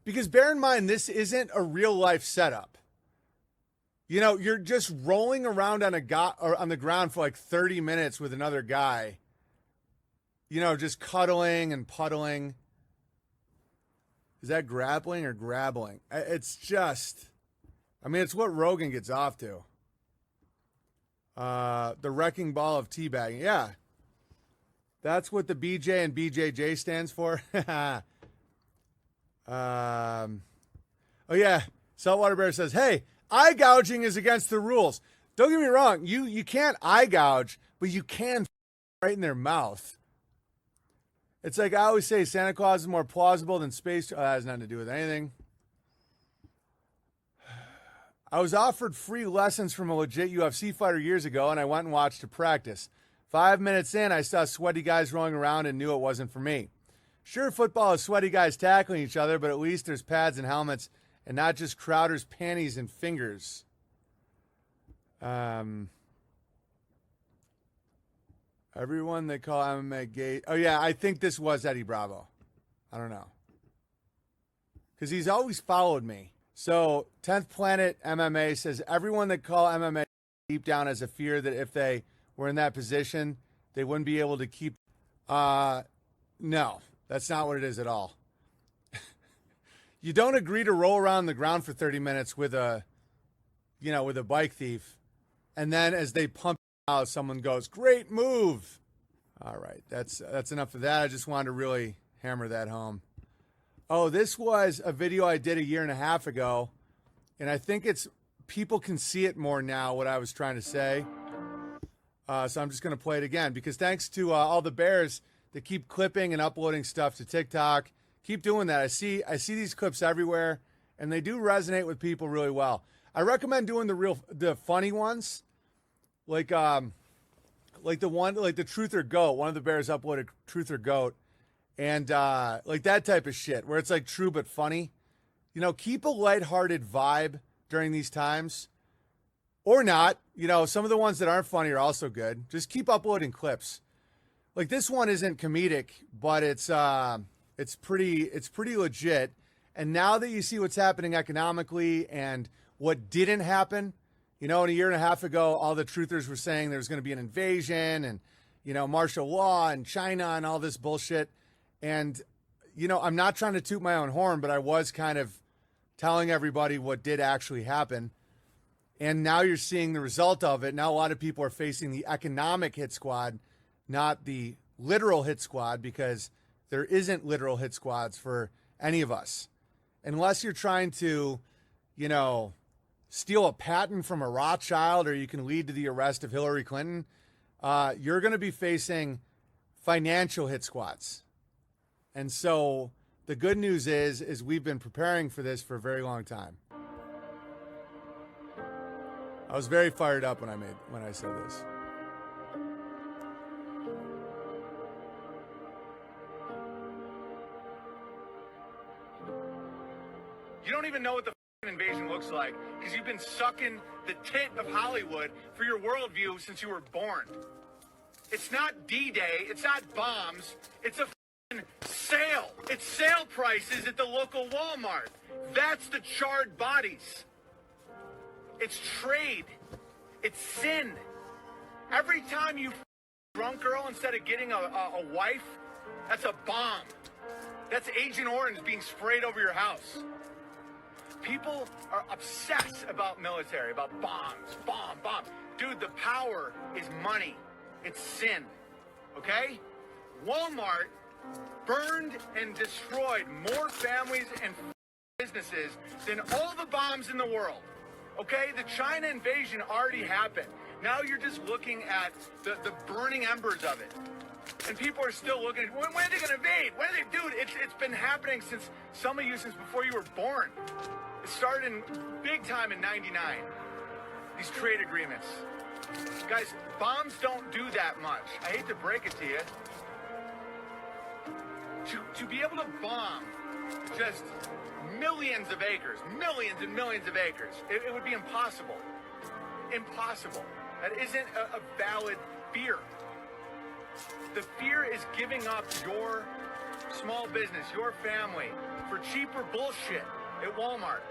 Because bear in mind, this isn't a real-life setup. You know, you're just rolling around on the ground for like 30 minutes with another guy. You know, just cuddling and puddling. Is that grappling or grabbling? It's just, I mean, it's what Rogan gets off to. The wrecking ball of teabagging. Yeah. That's what the BJ and BJJ stands for. Oh, yeah. Saltwater Bear says, hey, eye gouging is against the rules. Don't get me wrong. You can't eye gouge, but you can right in their mouth. It's like I always say, Santa Claus is more plausible than space. Oh, that has nothing to do with anything. I was offered free lessons from a legit UFC fighter years ago, and I went and watched to practice. 5 minutes in, I saw sweaty guys rolling around and knew it wasn't for me. Sure, football is sweaty guys tackling each other, but at least there's pads and helmets and not just Crowder's panties and fingers. Everyone they call MMA gay. Oh, yeah, I think this was Eddie Bravo. I don't know. Because he's always followed me. So, 10th Planet MMA says, everyone that call MMA deep down has a fear that if they were in that position, they wouldn't be able to keep. No, that's not what it is at all. You don't agree to roll around the ground for 30 minutes with a bike thief. And then as they pump out, someone goes, great move. All right, that's enough of that. I just wanted to really hammer that home. Oh, this was a video I did a year and a half ago, and I think people can see it more now, what I was trying to say. So I'm just going to play it again, because thanks to all the bears that keep clipping and uploading stuff to TikTok, keep doing that. I see these clips everywhere, and they do resonate with people really well. I recommend doing the funny ones, like the Truth or Goat. One of the bears uploaded Truth or Goat. And like that type of shit where it's like true but funny. You know, keep a lighthearted vibe during these times. Or not. You know, some of the ones that aren't funny are also good. Just keep uploading clips. Like this one isn't comedic, but it's pretty legit. And now that you see what's happening economically and what didn't happen, you know, in a year and a half ago, all the truthers were saying there was going to be an invasion and, you know, martial law and China and all this bullshit. And, you know, I'm not trying to toot my own horn, but I was kind of telling everybody what did actually happen. And now you're seeing the result of it. Now a lot of people are facing the economic hit squad, not the literal hit squad, because there isn't literal hit squads for any of us. Unless you're trying to, steal a patent from a Rothschild, or you can lead to the arrest of Hillary Clinton, you're going to be facing financial hit squads. And so the good news is we've been preparing for this for a very long time. I was very fired up when I said this. You don't even know what the invasion looks like because you've been sucking the tit of Hollywood for your worldview since you were born. It's not D-Day, it's not bombs, it's a sale. It's sale prices at the local Walmart. That's the charred bodies. It's trade. It's sin. Every time you drunk girl instead of getting a wife, that's a bomb. That's Agent Orange being sprayed over your house. People are obsessed about military, about bombs, bomb. Dude, the power is money. It's sin, okay? Walmart burned and destroyed more families and businesses than all the bombs in the world, okay? The China invasion already happened. Now you're just looking at the burning embers of it. And people are still looking at, when are they going to invade? When are they, dude, it's been happening since before you were born. It started in big time in 99, these trade agreements. Guys, bombs don't do that much. I hate to break it to you. To be able to bomb just millions of acres, millions and millions of acres, it would be impossible. Impossible. That isn't a valid fear. The fear is giving up your small business, your family, for cheaper bullshit at Walmart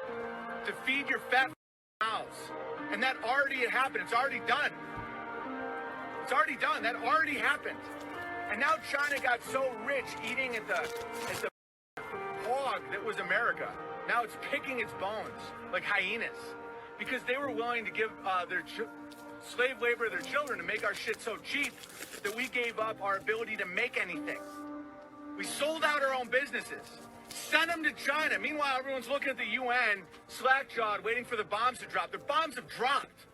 to feed your fat mouths. And that already had happened. It's already done. It's already done. That already happened. And now China got so rich eating at the hog that was America. Now it's picking its bones like hyenas because they were willing to give their slave labor to their children to make our shit so cheap that we gave up our ability to make anything. We sold out our own businesses. Send them to China. Meanwhile, everyone's looking at the UN, slack-jawed, waiting for the bombs to drop. The bombs have dropped.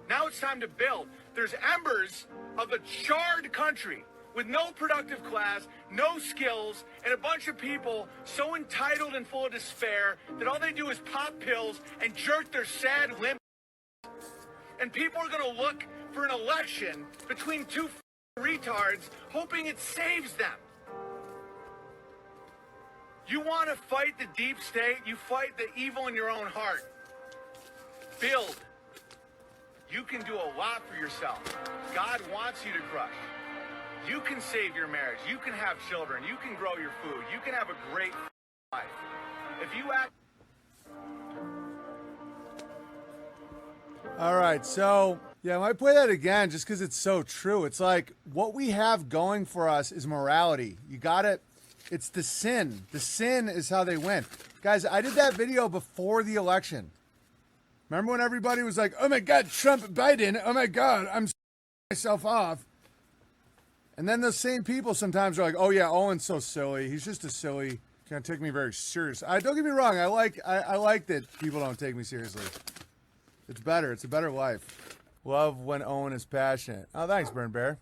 Now it's time to build. There's embers of a charred country with no productive class, no skills, and a bunch of people so entitled and full of despair that all they do is pop pills and jerk their sad limp. And people are going to look for an election between two retards, hoping it saves them. You want to fight the deep state, you fight the evil in your own heart. Build. You can do a lot for yourself. God wants you to crush. You can save your marriage. You can have children. You can grow your food. You can have a great life. If you act... All right, so, I might play that again just because it's so true. It's like what we have going for us is morality. You got it. It's the sin. The sin is how they win. Guys, I did that video before the election. Remember when everybody was like, oh my God, Trump, Biden, oh my God, I'm myself off. And then those same people sometimes are like, oh yeah, Owen's so silly. He's just a silly, can't take me very serious. Don't get me wrong. I like that people don't take me seriously. It's better. It's a better life. Love when Owen is passionate. Oh, thanks, Burn Bear.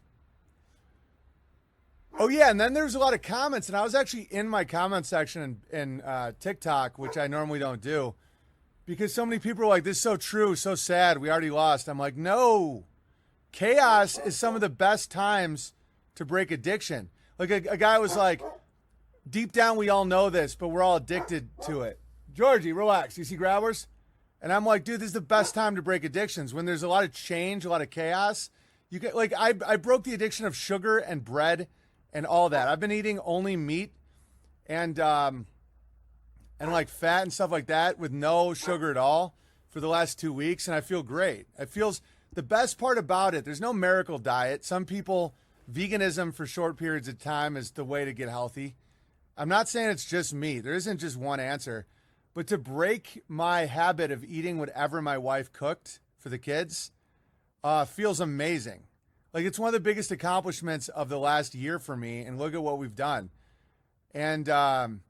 Oh, yeah, and then there's a lot of comments, and I was actually in my comment section in TikTok, which I normally don't do, because so many people are like, this is so true, so sad, we already lost. I'm like, no. Chaos is some of the best times to break addiction. Like a guy was like, deep down we all know this, but we're all addicted to it. Georgie, relax. You see grabbers? And I'm like, dude, this is the best time to break addictions. When there's a lot of change, a lot of chaos. You get like I broke the addiction of sugar and bread and all that. I've been eating only meat and like fat and stuff like that with no sugar at all for the last 2 weeks, and I feel great. It feels the best part about it. There's no miracle diet. Some people, veganism for short periods of time is the way to get healthy. I'm not saying it's just me. There isn't just one answer. But to break my habit of eating whatever my wife cooked for the kids feels amazing. Like, it's one of the biggest accomplishments of the last year for me, and look at what we've done. And one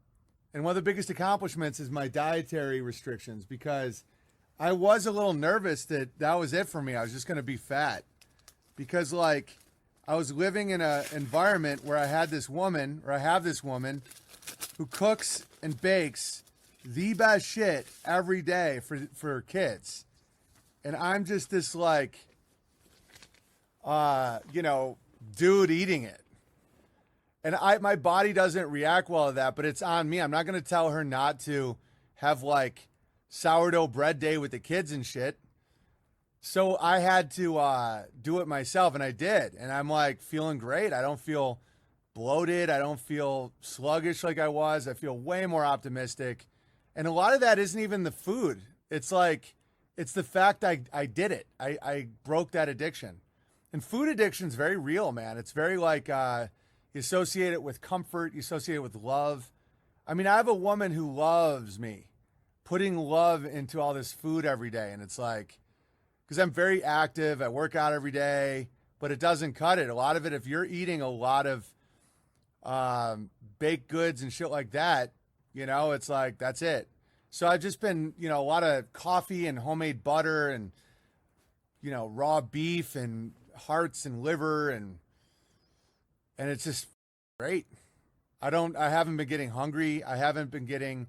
of the biggest accomplishments is my dietary restrictions, because I was a little nervous that that was it for me. I was just going to be fat, because like I was living in an environment where I have this woman who cooks and bakes the best shit every day for kids. And I'm just this like, dude eating it. And my body doesn't react well to that, but it's on me. I'm not going to tell her not to have like sourdough bread day with the kids and shit. So I had to do it myself, and I did. And I'm like feeling great. I don't feel bloated. I don't feel sluggish like I was. I feel way more optimistic. And a lot of that isn't even the food. It's like, it's the fact I did it. I broke that addiction. And food addiction is very real, man. It's very like, you associate it with comfort. You associate it with love. I mean, I have a woman who loves me, putting love into all this food every day. And it's like, because I'm very active, I work out every day, but it doesn't cut it. A lot of it, if you're eating a lot of baked goods and shit like that, it's like, that's it. So I've just been, a lot of coffee and homemade butter and, raw beef and hearts and liver, and it's just great. I haven't been getting hungry. I haven't been getting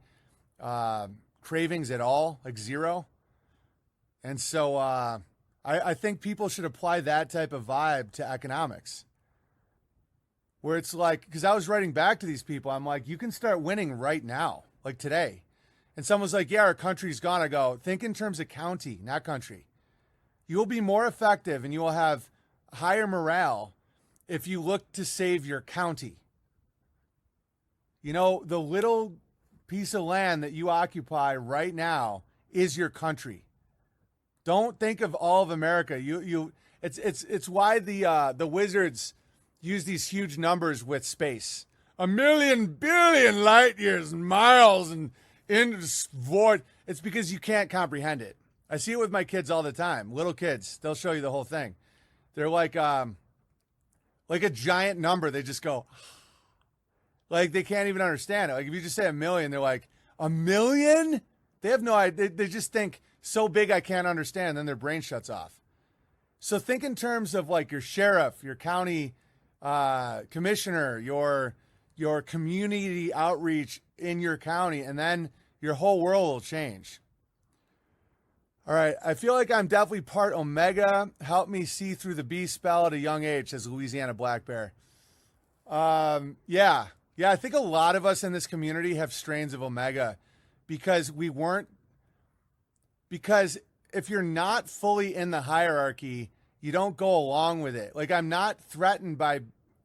cravings at all, like zero. And so I think people should apply that type of vibe to economics, where it's like, because I was writing back to these people, I'm like, you can start winning right now, like today. And someone's like, yeah, our country's gone. I go, think in terms of county, not country. You will be more effective and you will have higher morale if you look to save your county. The little piece of land that you occupy right now is your country. Don't think of all of America. It's why the wizards use these huge numbers with space. 1,000,000 billion light years and miles and into the void. It's because you can't comprehend it. I see it with my kids all the time. Little kids, they'll show you the whole thing. They're like a giant number. They just go, like they can't even understand it. Like if you just say 1,000,000, they're like, 1,000,000? They have no idea. They just think so big I can't understand. Then their brain shuts off. So think in terms of like your sheriff, your county commissioner, your community outreach in your county, and then your whole world will change. All right, I feel like I'm definitely part Omega. Help me see through the B spell at a young age, says Louisiana Black Bear. Yeah, I think a lot of us in this community have strains of Omega because if you're not fully in the hierarchy, you don't go along with it. Like I'm not threatened by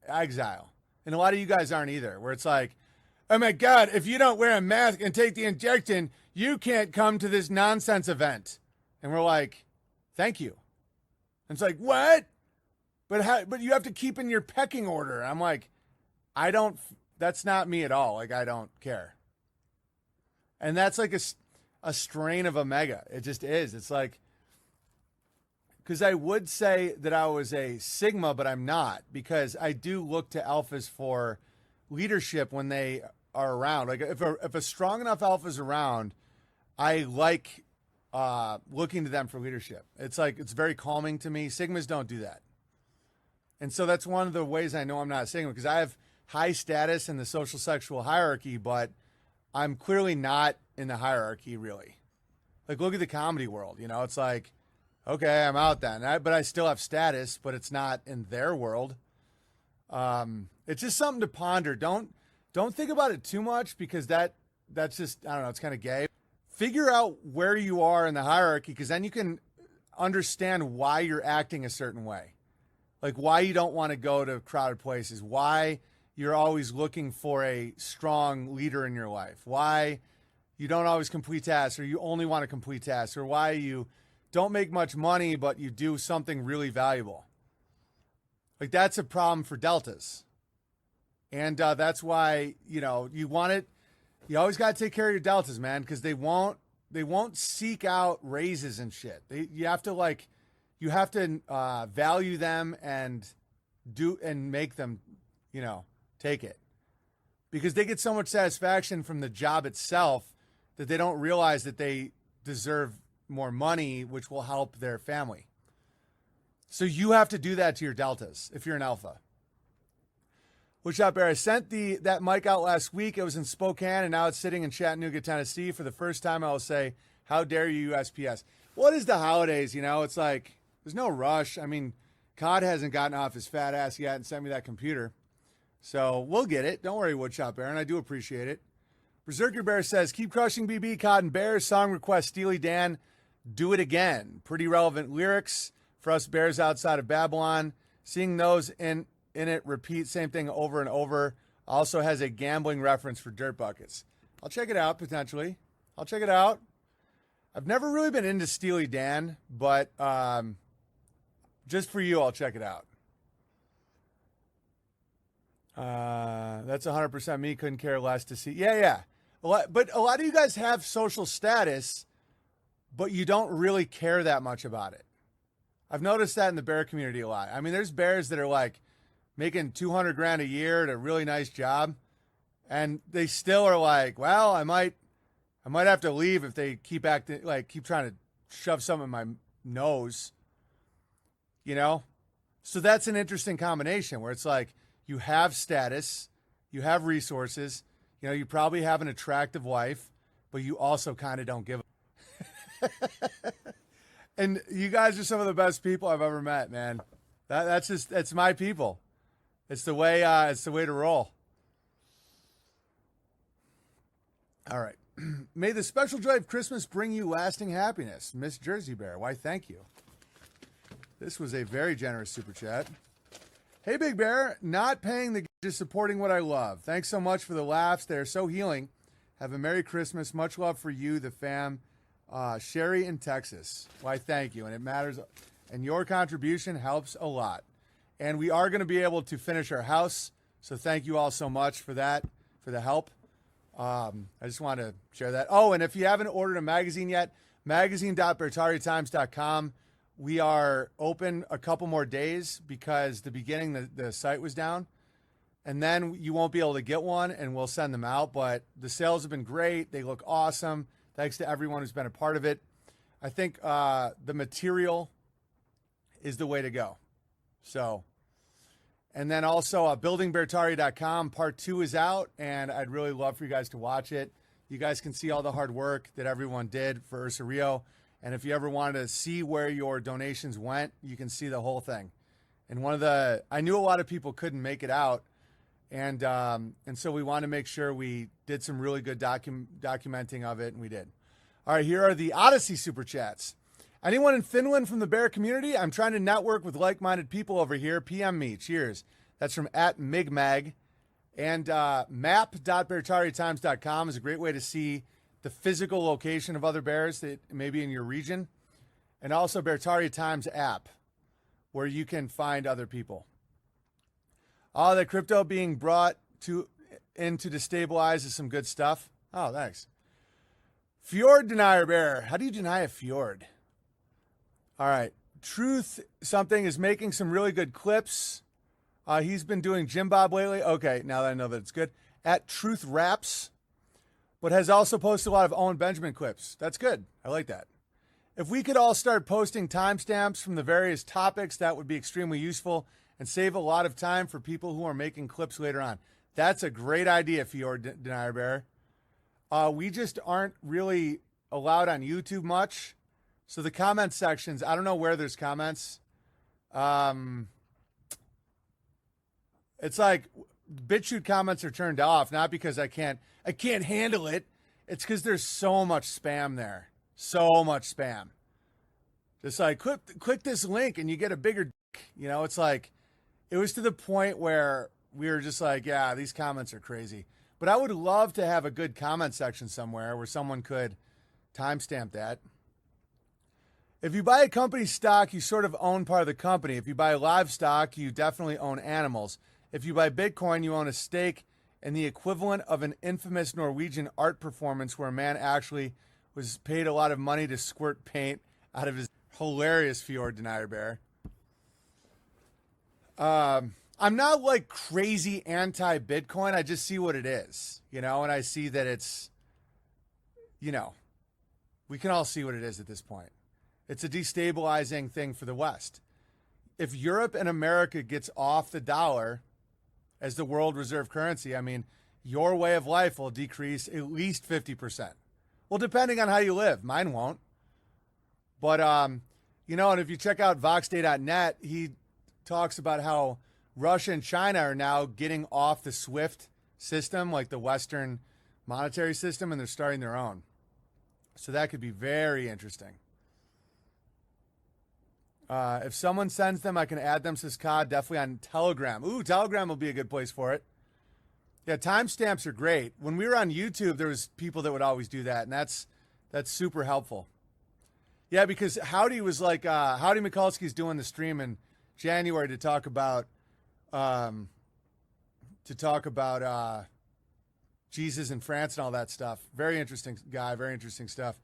exile. And a lot of you guys aren't either, where it's like, oh my God, if you don't wear a mask and take the injection, you can't come to this nonsense event. And we're like, thank you. And it's like, what? But you have to keep in your pecking order. I'm like, that's not me at all. Like, I don't care. And that's like a strain of Omega. It just is. It's like, because I would say that I was a Sigma, but I'm not, because I do look to alphas for leadership when they are around. Like if a strong enough alpha is around, I like looking to them for leadership. It's like, it's very calming to me. Sigmas don't do that. And so that's one of the ways I know I'm not a Sigma, because I have high status in the social sexual hierarchy, but I'm clearly not in the hierarchy really. Like look at the comedy world, it's like, okay, I'm out then. But I still have status, but it's not in their world. It's just something to ponder. Don't think about it too much, because that's just, I don't know, it's kind of gay. Figure out where you are in the hierarchy, because then you can understand why you're acting a certain way. Like why you don't want to go to crowded places, why you're always looking for a strong leader in your life, why you don't always complete tasks, or you only want to complete tasks, or why you don't make much money, but you do something really valuable. Like that's a problem for deltas. And that's why, you want it. You always got to take care of your deltas, man, because they won't seek out raises and shit. You have to you have to value them and make them, take it, because they get so much satisfaction from the job itself that they don't realize that they deserve more money, which will help their family. So you have to do that to your deltas if you're an alpha. What's up, Bear? I sent that mic out last week. It was in Spokane, and now it's sitting in Chattanooga, Tennessee. For the first time, I will say, how dare you, USPS? What is the holidays? It's like there's no rush. I mean, Cod hasn't gotten off his fat ass yet and sent me that computer. So we'll get it. Don't worry, Woodshop Baron. I do appreciate it. Berserker Bear says, keep crushing BB, Cod, and Bears. Song request, Steely Dan, Do It Again. Pretty relevant lyrics for us Bears outside of Babylon. Seeing those in it repeat same thing over and over. Also has a gambling reference for dirt buckets. I'll check it out, potentially. I'll check it out. I've never really been into Steely Dan, but just for you, I'll check it out. That's 100% me. Couldn't care less to see. Yeah. But a lot of you guys have social status, but you don't really care that much about it. I've noticed that in the bear community a lot. I mean, there's bears that are like making $200,000 a year at a really nice job, and they still are like, well, I might have to leave if they keep keep trying to shove something in my nose, So that's an interesting combination where it's like you have status, you have resources, you probably have an attractive wife, but you also kind of don't give a And you guys are some of the best people I've ever met, man. That's my people. It's the way to roll. All right. May the special joy of Christmas bring you lasting happiness. Miss Jersey Bear. Why, thank you. This was a very generous super chat. Hey, Big Bear. Not paying the just supporting what I love. Thanks so much for the laughs. They're so healing. Have a Merry Christmas. Much love for you, the fam. Sherry in Texas. Why, thank you. And it matters. And your contribution helps a lot. And we are going to be able to finish our house. So thank you all so much for that, for the help. I just want to share that. Oh, and if you haven't ordered a magazine yet, magazine.bertariatimes.com. We are open a couple more days because the beginning, the site was down. And then you won't be able to get one, and we'll send them out. But the sales have been great. They look awesome. Thanks to everyone who's been a part of it. I think the material is the way to go. So, and then also buildingbertari.com. Part 2 is out, and I'd really love for you guys to watch it. You guys can see all the hard work that everyone did for Ursa Rio. And if you ever wanted to see where your donations went, you can see the whole thing. And I knew a lot of people couldn't make it out. And so we wanted to make sure we did some really good documenting of it, and we did. All right, here are the Odyssey Super Chats. Anyone in Finland from the bear community? I'm trying to network with like-minded people over here. PM me. Cheers. That's from @migmag. And map.bertariatimes.com is a great way to see the physical location of other bears that may be in your region. And also Bertari Times app, where you can find other people. Oh, the crypto being brought in to destabilize is some good stuff. Oh, thanks. Fjord Denier Bear. How do you deny a fjord? All right. Truth something is making some really good clips. He's been doing Jim Bob lately. Okay, now that I know that it's good. @Truth Raps, but has also posted a lot of Owen Benjamin clips. That's good. I like that. If we could all start posting timestamps from the various topics, that would be extremely useful and save a lot of time for people who are making clips later on. That's a great idea, Fjord Denier Bear. We just aren't really allowed on YouTube much. So the comment sections, I don't know where there's comments. It's like BitChute comments are turned off, not because I can't handle it. It's because there's so much spam there. So much spam. Just like click this link and you get a bigger dick. It's like, it was to the point where we were just like, yeah, these comments are crazy. But I would love to have a good comment section somewhere where someone could timestamp that. If you buy a company stock, you sort of own part of the company. If you buy livestock, you definitely own animals. If you buy Bitcoin, you own a stake in the equivalent of an infamous Norwegian art performance where a man actually was paid a lot of money to squirt paint out of his... Hilarious Fjord Denier Bear. I'm not like crazy anti-Bitcoin. I just see what it is, and I see that it's, we can all see what it is at this point. It's a destabilizing thing for the West. If Europe and America gets off the dollar as the world reserve currency, I mean, your way of life will decrease at least 50%. Well, depending on how you live. Mine won't. But, and if you check out voxday.net, he talks about how Russia and China are now getting off the SWIFT system, like the Western monetary system, and they're starting their own. So that could be very interesting. If someone sends them, I can add them, says Cod, definitely on Telegram. Ooh, Telegram will be a good place for it. Yeah, timestamps are great. When we were on YouTube, there was people that would always do that, and that's super helpful. Yeah, because Howdy was like, Howdy Mikulski's doing the stream in January to talk about Jesus in France and all that stuff. Very interesting guy, very interesting stuff.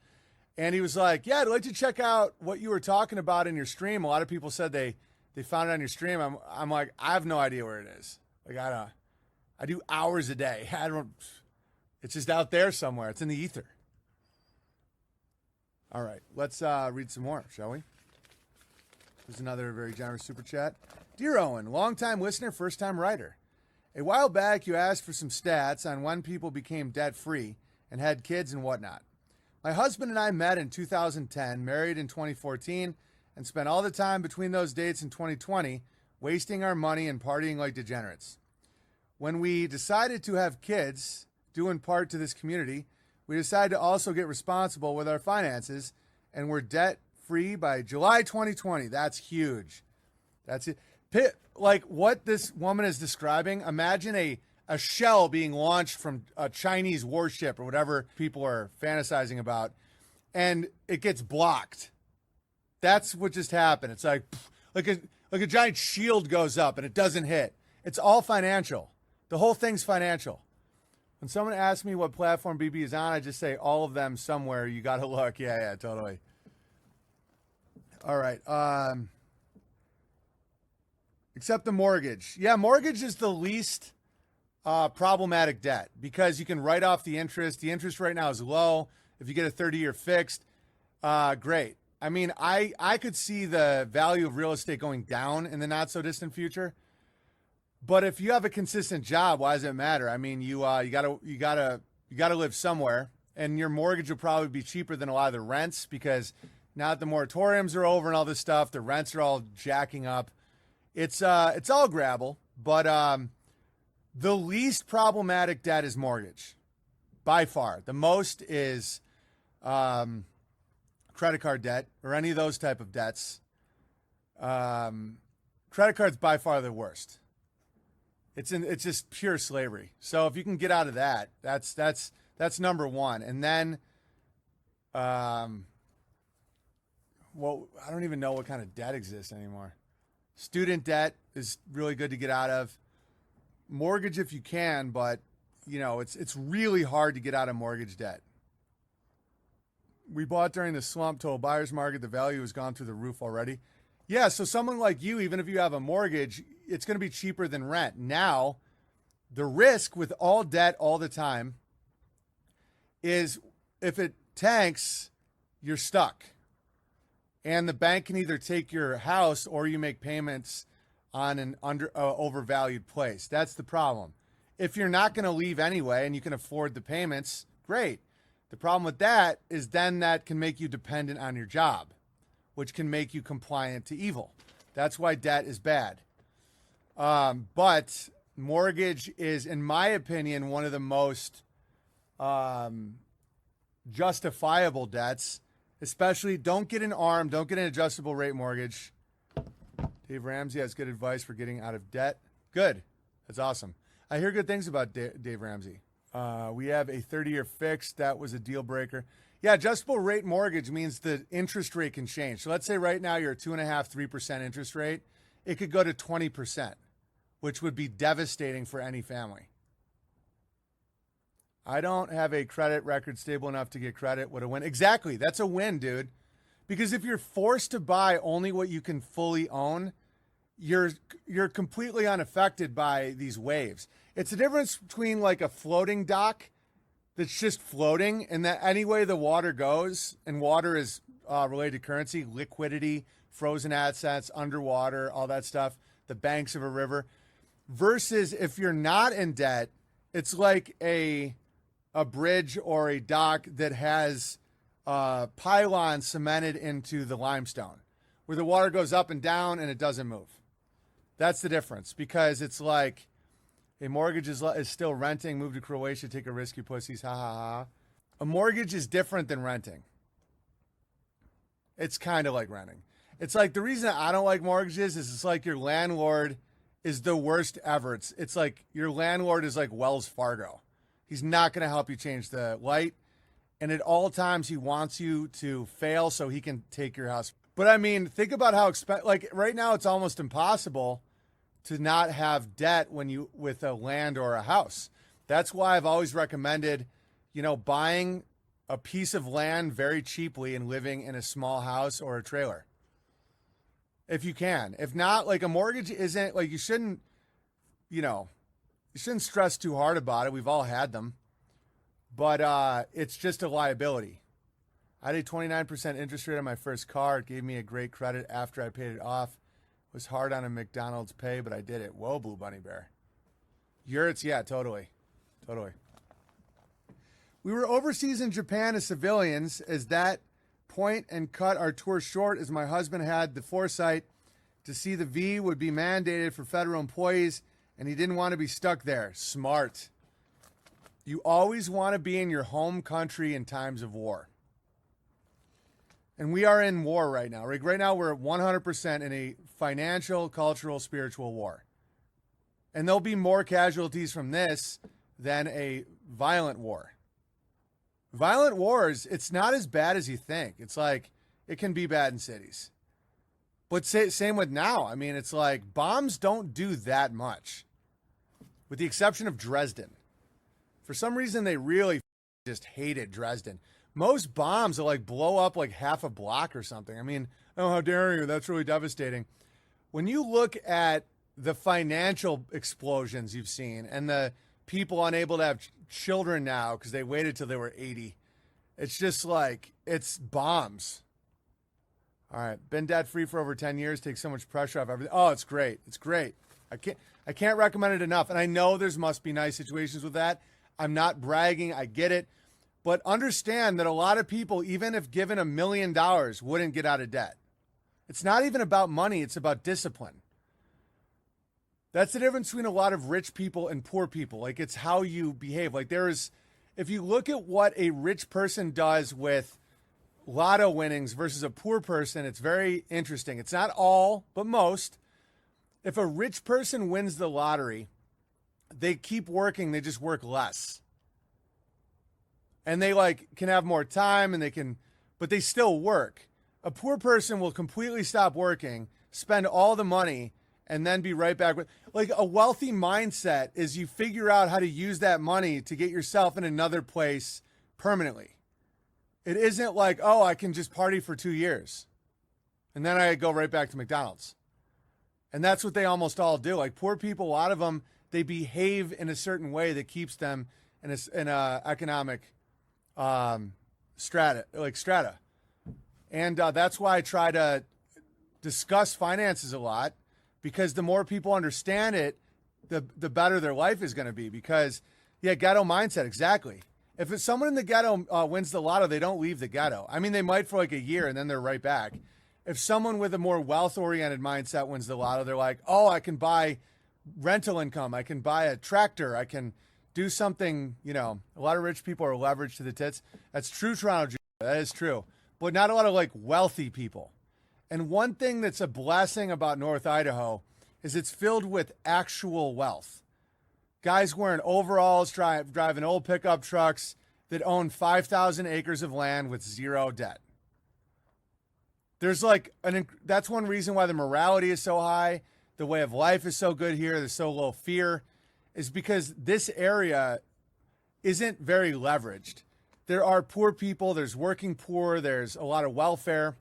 And he was like, yeah, I'd like to check out what you were talking about in your stream. A lot of people said they found it on your stream. I'm like, I have no idea where it is. Like, I do hours a day. It's just out there somewhere. It's in the ether. All right, let's read some more, shall we? Here's another very generous super chat. Dear Owen, longtime listener, first-time writer. A while back, you asked for some stats on when people became debt-free and had kids and whatnot. My husband and I met in 2010, married in 2014, and spent all the time between those dates in 2020 wasting our money and partying like degenerates. When we decided to have kids, due in part to this community, we decided to also get responsible with our finances, and we're debt-free by July 2020. That's huge. That's it. Like what this woman is describing, imagine a shell being launched from a Chinese warship or whatever people are fantasizing about, and it gets blocked. That's what just happened. It's like a giant shield goes up and it doesn't hit. It's all financial. The whole thing's financial. When someone asks me what platform BB is on, I just say all of them somewhere. You got to look. Yeah, totally. All right. Except the mortgage. Yeah, mortgage is the least problematic debt because you can write off the interest. The interest right now is low. If you get a 30-year fixed, great. I mean, I could see the value of real estate going down in the not so distant future. But if you have a consistent job, why does it matter? I mean, you gotta live somewhere, and your mortgage will probably be cheaper than a lot of the rents because now that the moratoriums are over and all this stuff, the rents are all jacking up. It's all grabble, but the least problematic debt is mortgage, by far. The most is credit card debt or any of those type of debts. Credit cards by far the worst. It's just pure slavery. So if you can get out of that, that's number one. And then, well, I don't even know what kind of debt exists anymore. Student debt is really good to get out of. Mortgage if you can, but it's really hard to get out of mortgage debt. We bought during the slump, total buyer's market. The value has gone through the roof already. Yeah, so someone like you, even if you have a mortgage, it's going to be cheaper than rent. Now, the risk with all debt all the time is if it tanks, you're stuck. And the bank can either take your house or you make payments on an overvalued place. That's the problem. If you're not going to leave anyway and you can afford the payments, great. The problem with that is then that can make you dependent on your job, which can make you compliant to evil. That's why debt is bad. But mortgage is, in my opinion, one of the most justifiable debts. Especially, don't get an ARM, don't get an adjustable rate mortgage. Dave Ramsey has good advice for getting out of debt. Good. That's awesome. I hear good things about Dave Ramsey. We have a 30-year fixed. That was a deal breaker. Yeah, adjustable rate mortgage means the interest rate can change. So let's say right now you're at 2.5%, 3% interest rate. It could go to 20%, which would be devastating for any family. I don't have a credit record stable enough to get credit. What a win. Exactly. That's a win, dude. Because if you're forced to buy only what you can fully own, you're completely unaffected by these waves. It's the difference between like a floating dock that's just floating, and that any way the water goes, and water is related to currency, liquidity, frozen assets, underwater, all that stuff, the banks of a river, versus if you're not in debt, it's like a bridge or a dock that has pylons cemented into the limestone, where the water goes up and down and it doesn't move. That's the difference, because it's like a mortgage is still renting, move to Croatia, take a risk, you pussies, ha ha ha. A mortgage is different than renting. It's kind of like renting. It's like the reason I don't like mortgages is it's like your landlord is the worst ever. It's like your landlord is like Wells Fargo. He's not going to help you change the light. And at all times, he wants you to fail so he can take your house. But I mean, think about how like right now, it's almost impossible to not have debt with a land or a house. That's why I've always recommended, buying a piece of land very cheaply and living in a small house or a trailer. If you can. If not, like a mortgage isn't like you shouldn't stress too hard about it. We've all had them. But it's just a liability. I had a 29% interest rate on my first car. It gave me a great credit after I paid it off. It was hard on a McDonald's pay, but I did it. Whoa, Blue Bunny Bear. Yurts, yeah, totally. Totally. We were overseas in Japan as civilians. As that point and cut our tour short, as my husband had the foresight to see the V would be mandated for federal employees, and he didn't want to be stuck there. Smart. You always want to be in your home country in times of war. And we are in war right now. Right now, we're 100% in a financial, cultural, spiritual war. And there'll be more casualties from this than a violent war. Violent wars, it's not as bad as you think. It's like, it can be bad in cities. But same with now. I mean, it's like bombs don't do that much, with the exception of Dresden. For some reason, they really just hated Dresden. Most bombs will like blow up like half a block or something. I mean, oh, how dare you? That's really devastating. When you look at the financial explosions you've seen and the people unable to have children now because they waited till they were 80, it's just like, it's bombs. All right. Been debt free for over 10 years. Takes so much pressure off everything. Oh, it's great. It's great. I can't recommend it enough. And I know there's must be nice situations with that. I'm not bragging. I get it. But understand that a lot of people, even if given $1 million, wouldn't get out of debt. It's not even about money. It's about discipline. That's the difference between a lot of rich people and poor people. Like, it's how you behave. Like, if you look at what a rich person does with lotto winnings versus a poor person, it's very interesting. It's not all, but most. If a rich person wins the lottery, they keep working. They just work less. And they can have more time but they still work. A poor person will completely stop working, spend all the money, and then be right back with, a wealthy mindset is you figure out how to use that money to get yourself in another place permanently. It isn't like, oh, I can just party for 2 years and then I go right back to McDonald's. And that's what they almost all do. Like poor people, a lot of them, they behave in a certain way that keeps them in a economic strata. And that's why I try to discuss finances a lot, because the more people understand it, the better their life is going to be. Because, ghetto mindset, exactly. If it's someone in the ghetto wins the lotto, they don't leave the ghetto. I mean, they might for a year and then they're right back. If someone with a more wealth-oriented mindset wins the lotto, they're like, oh, I can buy rental income. I can buy a tractor. I can do something, a lot of rich people are leveraged to the tits. That's true, Toronto. That is true. But not a lot of wealthy people. And one thing that's a blessing about North Idaho is it's filled with actual wealth. Guys wearing overalls, driving old pickup trucks that own 5,000 acres of land with zero debt. There's that's one reason why the morality is so high. The way of life is so good here. There's so low fear, is because this area isn't very leveraged. There are poor people. There's working poor. There's a lot of welfare.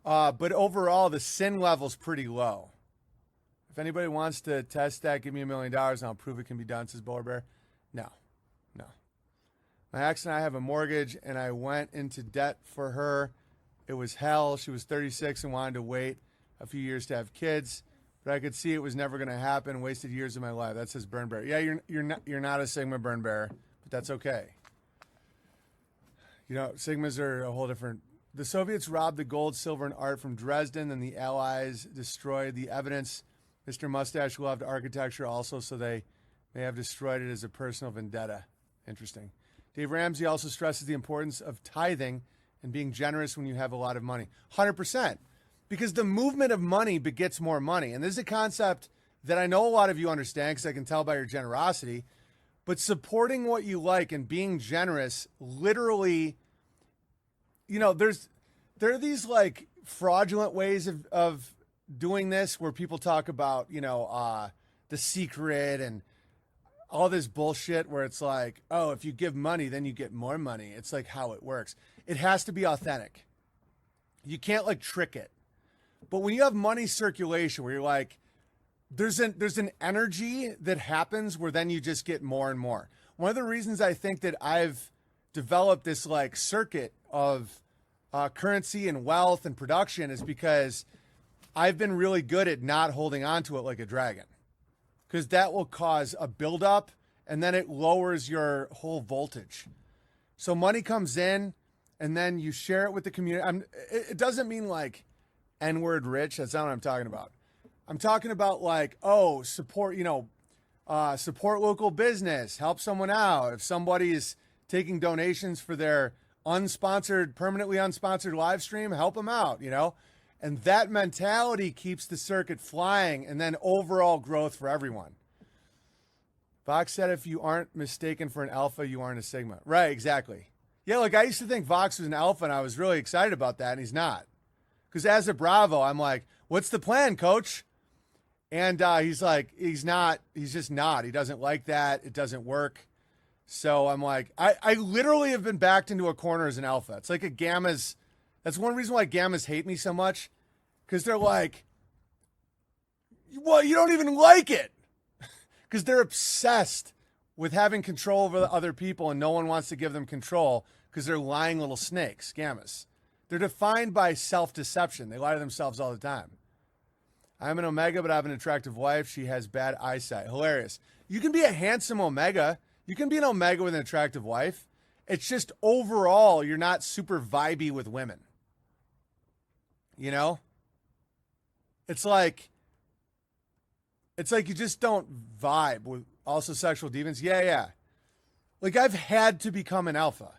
But overall, the sin level's pretty low. If anybody wants to test that, give me $1 million and I'll prove it can be done, says Bowler Bear. No. My ex and I have a mortgage, and I went into debt for her. It was hell. She was 36 and wanted to wait a few years to have kids, but I could see it was never going to happen. Wasted years of my life. That says Burn Bear. Yeah, you're not a Sigma Burn Bear, but that's okay. You know, Sigmas are a whole different. The Soviets robbed the gold, silver, and art from Dresden, and the Allies destroyed the evidence. Mr. Mustache loved architecture also, so they may have destroyed it as a personal vendetta. Interesting. Dave Ramsey also stresses the importance of tithing and being generous when you have a lot of money. 100%. Because the movement of money begets more money. And this is a concept that I know a lot of you understand because I can tell by your generosity. But supporting what you like and being generous literally, you know, there are these like fraudulent ways of doing this where people talk about, you know, The Secret and all this bullshit where it's like, oh, if you give money, then you get more money. It's like how it works. It has to be authentic. You can't like trick it. But when you have money circulation where you're like, there's an energy that happens where then you just get more and more. One of the reasons I think that I've developed this like circuit of currency and wealth and production is because I've been really good at not holding on to it like a dragon. Because that will cause a buildup, and then it lowers your whole voltage. So money comes in, and then you share it with the community. It doesn't mean like N-word rich. That's not what I'm talking about. I'm talking about like, oh, support, you know, support local business, help someone out. If somebody is taking donations for their permanently unsponsored live stream, help them out, you know. And that mentality keeps the circuit flying and then overall growth for everyone. Vox said if you aren't mistaken for an alpha, you aren't a sigma. Right, exactly. Yeah, like I used to think Vox was an alpha, and I was really excited about that, and he's not. Because as a Bravo, I'm like, what's the plan, coach? And he's like, he's not. He's just not. He doesn't like that. It doesn't work. So I'm like, I literally have been backed into a corner as an alpha. It's like a gamma's. That's one reason why gammas hate me so much, because they're like, well, you don't even like it. Because they're obsessed with having control over the other people, and no one wants to give them control because they're lying little snakes, gammas. They're defined by self-deception. They lie to themselves all the time. I'm an Omega, but I have an attractive wife. She has bad eyesight. Hilarious. You can be a handsome Omega. You can be an Omega with an attractive wife. It's just overall, you're not super vibey with women. You know? It's like you just don't vibe with also sexual deviants. Yeah. Like I've had to become an alpha.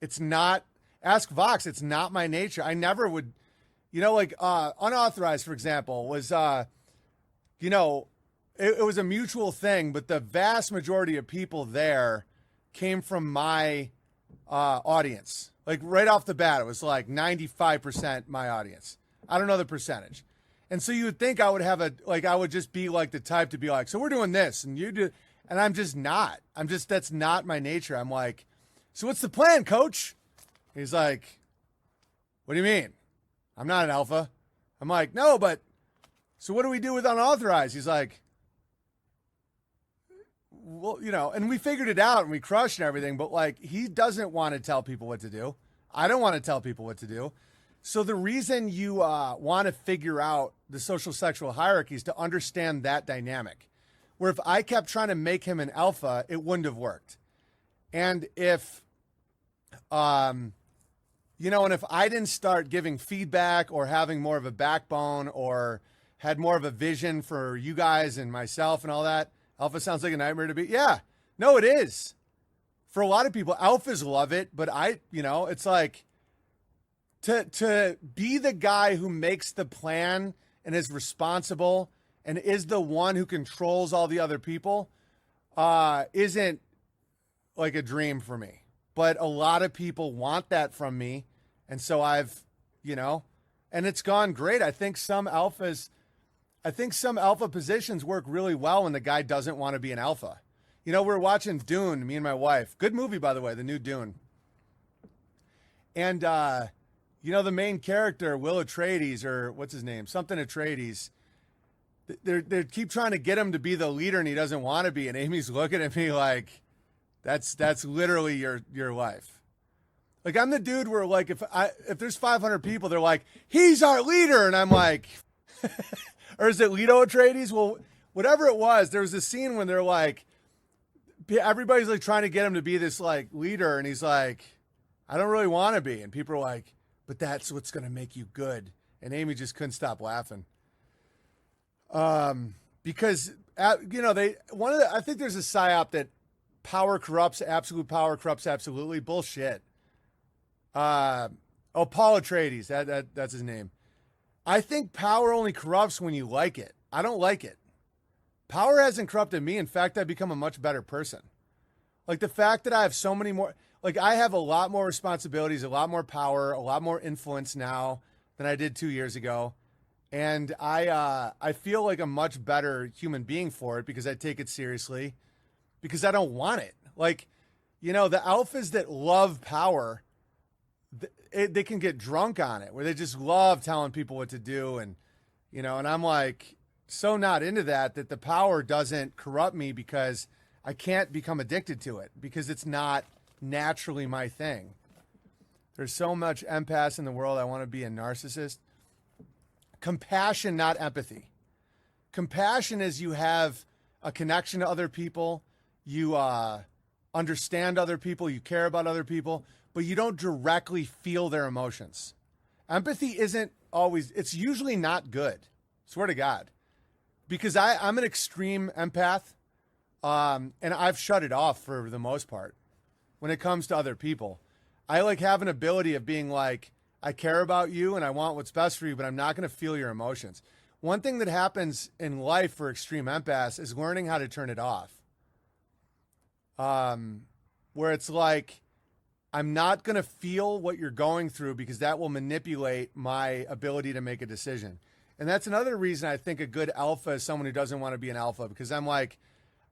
It's not, ask Vox, it's not my nature. I never would, you know, like unauthorized, for example, was, you know, it was a mutual thing, but the vast majority of people there came from my audience. Like right off the bat, it was like 95% my audience. I don't know the percentage. And so you would think I would have I would just be like the type to be like, so we're doing this and you do. And I'm just not. That's not my nature. I'm like, so what's the plan, coach? He's like, what do you mean? I'm not an alpha. I'm like, no, but so what do we do with unauthorized? He's like, well, you know, and we figured it out and we crushed and everything, but like he doesn't want to tell people what to do. I don't want to tell people what to do. So the reason you want to figure out the social sexual hierarchy is to understand that dynamic. Where if I kept trying to make him an alpha, it wouldn't have worked. And if, you know, and if I didn't start giving feedback or having more of a backbone or had more of a vision for you guys and myself and all that, alpha sounds like a nightmare to be. Yeah, no, it is. For a lot of people, alphas love it, but it's like to be the guy who makes the plan and is responsible and is the one who controls all the other people isn't like a dream for me. But a lot of people want that from me. And so I've, and it's gone great. I think some alpha positions work really well when the guy doesn't want to be an alpha. We're watching Dune, me and my wife. Good movie, by the way, the new Dune. And You know, the main character, Will Atreides, or what's his name? Something Atreides. They keep trying to get him to be the leader and he doesn't want to be. And Amy's looking at me like, that's literally your life. Like, I'm the dude where, like, if there's 500 people, they're like, he's our leader. And I'm like, or is it Leto Atreides? Well, whatever it was, there was this scene when they're like, everybody's like trying to get him to be this like leader. And he's like, I don't really want to be. And people are like, but that's what's going to make you good. And Amy just couldn't stop laughing. Because, you know, I think there's a psyop that power corrupts, absolute power corrupts absolutely. Bullshit. Paul Atreides, that's his name. I think power only corrupts when you like it. I don't like it. Power hasn't corrupted me. In fact, I've become a much better person. Like the fact that I have so many more, like I have a lot more responsibilities, a lot more power, a lot more influence now than I did 2 years ago. And I feel like a much better human being for it because I take it seriously because I don't want it. Like, you know, the alphas that love power, they can get drunk on it where they just love telling people what to do. And, you know, and I'm like so not into that the power doesn't corrupt me because I can't become addicted to it because it's not naturally my thing. There's so much empaths in the world. I want to be a narcissist. Compassion, not empathy. Compassion is you have a connection to other people. You understand other people. You care about other people, but you don't directly feel their emotions. Empathy isn't always, it's usually not good. Swear to God. Because I'm an extreme empath, and I've shut it off for the most part when it comes to other people. I like have an ability of being like, I care about you and I want what's best for you, but I'm not going to feel your emotions. One thing that happens in life for extreme empaths is learning how to turn it off. Where it's like, I'm not going to feel what you're going through because that will manipulate my ability to make a decision. And that's another reason I think a good alpha is someone who doesn't want to be an alpha because I'm like,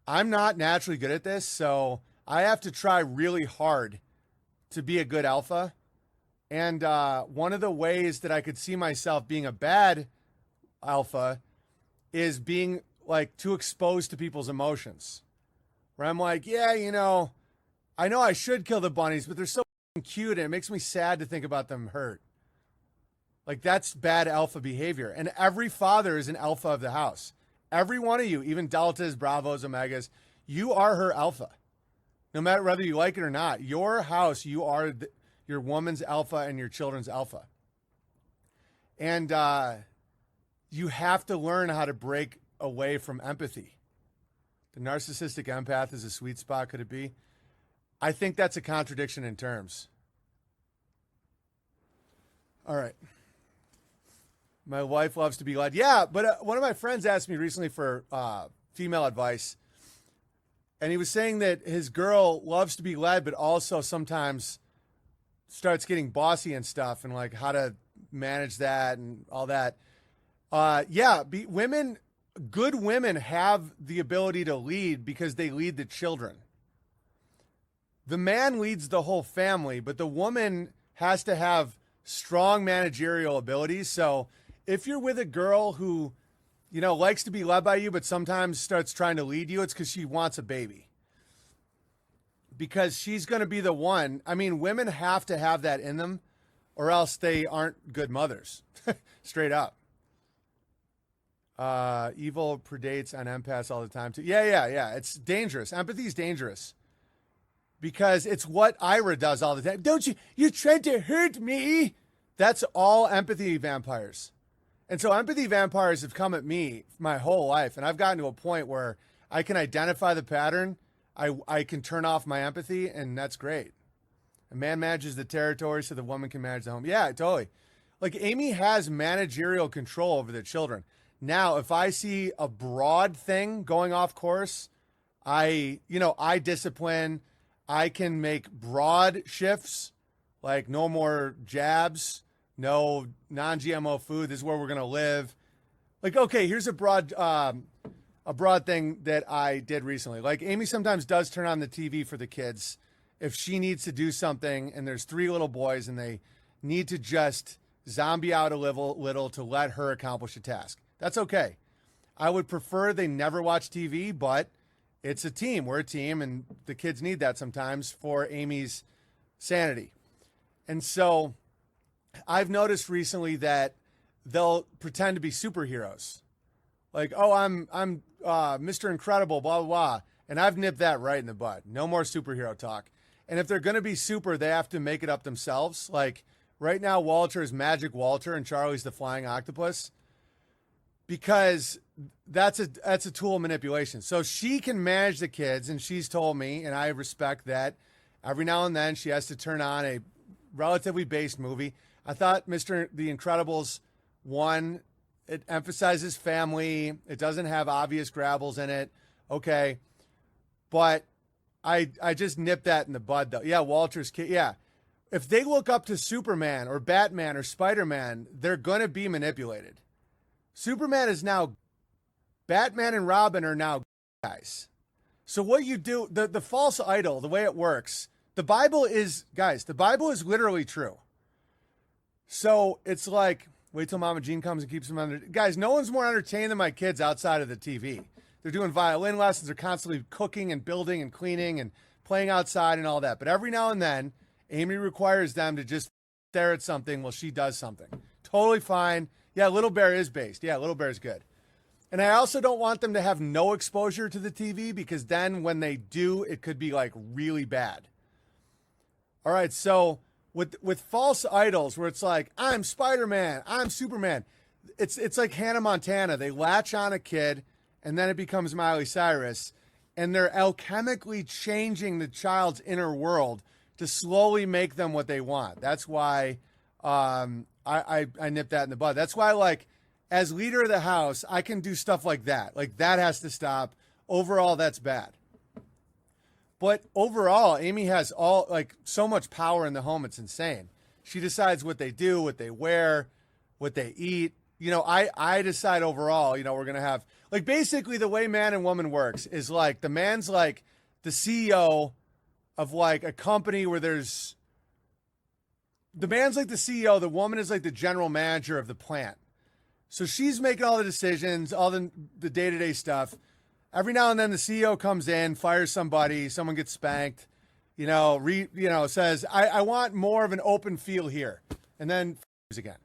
I'm not naturally good at this. So I have to try really hard to be a good alpha. And one of the ways that I could see myself being a bad alpha is being like too exposed to people's emotions. Where I'm like, yeah, you know I should kill the bunnies, but they're so cute and it makes me sad to think about them hurt. Like that's bad alpha behavior. And every father is an alpha of the house. Every one of you, even deltas, bravos, omegas, you are her alpha. No matter whether you like it or not, your house, you are your woman's alpha and your children's alpha. And you have to learn how to break away from empathy. The narcissistic empath is a sweet spot, could it be? I think that's a contradiction in terms. All right. My wife loves to be led. Yeah, but one of my friends asked me recently for female advice. And he was saying that his girl loves to be led, but also sometimes starts getting bossy and stuff and like how to manage that and all that. Good women have the ability to lead because they lead the children. The man leads the whole family, but the woman has to have strong managerial abilities. So if you're with a girl who, you know, likes to be led by you, but sometimes starts trying to lead you, it's because she wants a baby. Because she's going to be the one. I mean, women have to have that in them or else they aren't good mothers. Straight up. Evil predates on empaths all the time too. Yeah. It's dangerous. Empathy is dangerous. Because it's what Ira does all the time. Don't you? You're trying to hurt me. That's all empathy vampires. And so empathy vampires have come at me my whole life. And I've gotten to a point where I can identify the pattern. I can turn off my empathy, and that's great. A man manages the territory so the woman can manage the home. Yeah, totally. Like Amy has managerial control over the children. Now, if I see a broad thing going off course, I discipline. I can make broad shifts, like no more jabs, no non-GMO food. This is where we're going to live. Like, okay, here's a broad thing that I did recently. Like Amy sometimes does turn on the TV for the kids if she needs to do something and there's 3 little boys and they need to just zombie out a little to let her accomplish a task. That's okay. I would prefer they never watch TV, but it's a team. We're a team, and the kids need that sometimes for Amy's sanity. And so I've noticed recently that they'll pretend to be superheroes. Like, oh, I'm Mr. Incredible, blah, blah, blah. And I've nipped that right in the bud. No more superhero talk. And if they're going to be super, they have to make it up themselves. Like right now, Walter is Magic Walter and Charlie's the Flying Octopus, because that's a tool of manipulation. So she can manage the kids, and she's told me, and I respect that, every now and then she has to turn on a relatively based movie. I thought The Incredibles 1, it emphasizes family. It doesn't have obvious grabbles in it. Okay. But I just nipped that in the bud, though. Yeah, Walter's kid. Yeah. If they look up to Superman or Batman or Spider-Man, they're going to be manipulated. Superman is now, Batman and Robin are now guys. So what you do, the false idol, the way it works, the Bible is literally true. So it's like, wait till Mama Jean comes and keeps them under. Guys, no one's more entertained than my kids outside of the TV. They're doing violin lessons. They're constantly cooking and building and cleaning and playing outside and all that. But every now and then, Amy requires them to just stare at something while she does something. Totally fine. Yeah, Little Bear is based. Yeah, Little Bear's good. And I also don't want them to have no exposure to the TV, because then when they do, it could be like really bad. All right, so with false idols where it's like, I'm Spider-Man, I'm Superman, it's like Hannah Montana. They latch on a kid, and then it becomes Miley Cyrus, and they're alchemically changing the child's inner world to slowly make them what they want. That's why I nipped that in the bud. That's why, like, as leader of the house, I can do stuff like that. Like, that has to stop. Overall, that's bad. But overall, Amy has so much power in the home. It's insane. She decides what they do, what they wear, what they eat. You know, I decide overall, you know, we're going to have, like, basically the way man and woman works is like the man's like the CEO of like a company where the man's like the CEO, the woman is like the general manager of the plant. So she's making all the decisions, all the day-to-day stuff. Every now and then the CEO comes in, fires somebody, someone gets spanked, says, I want more of an open field here. And then again,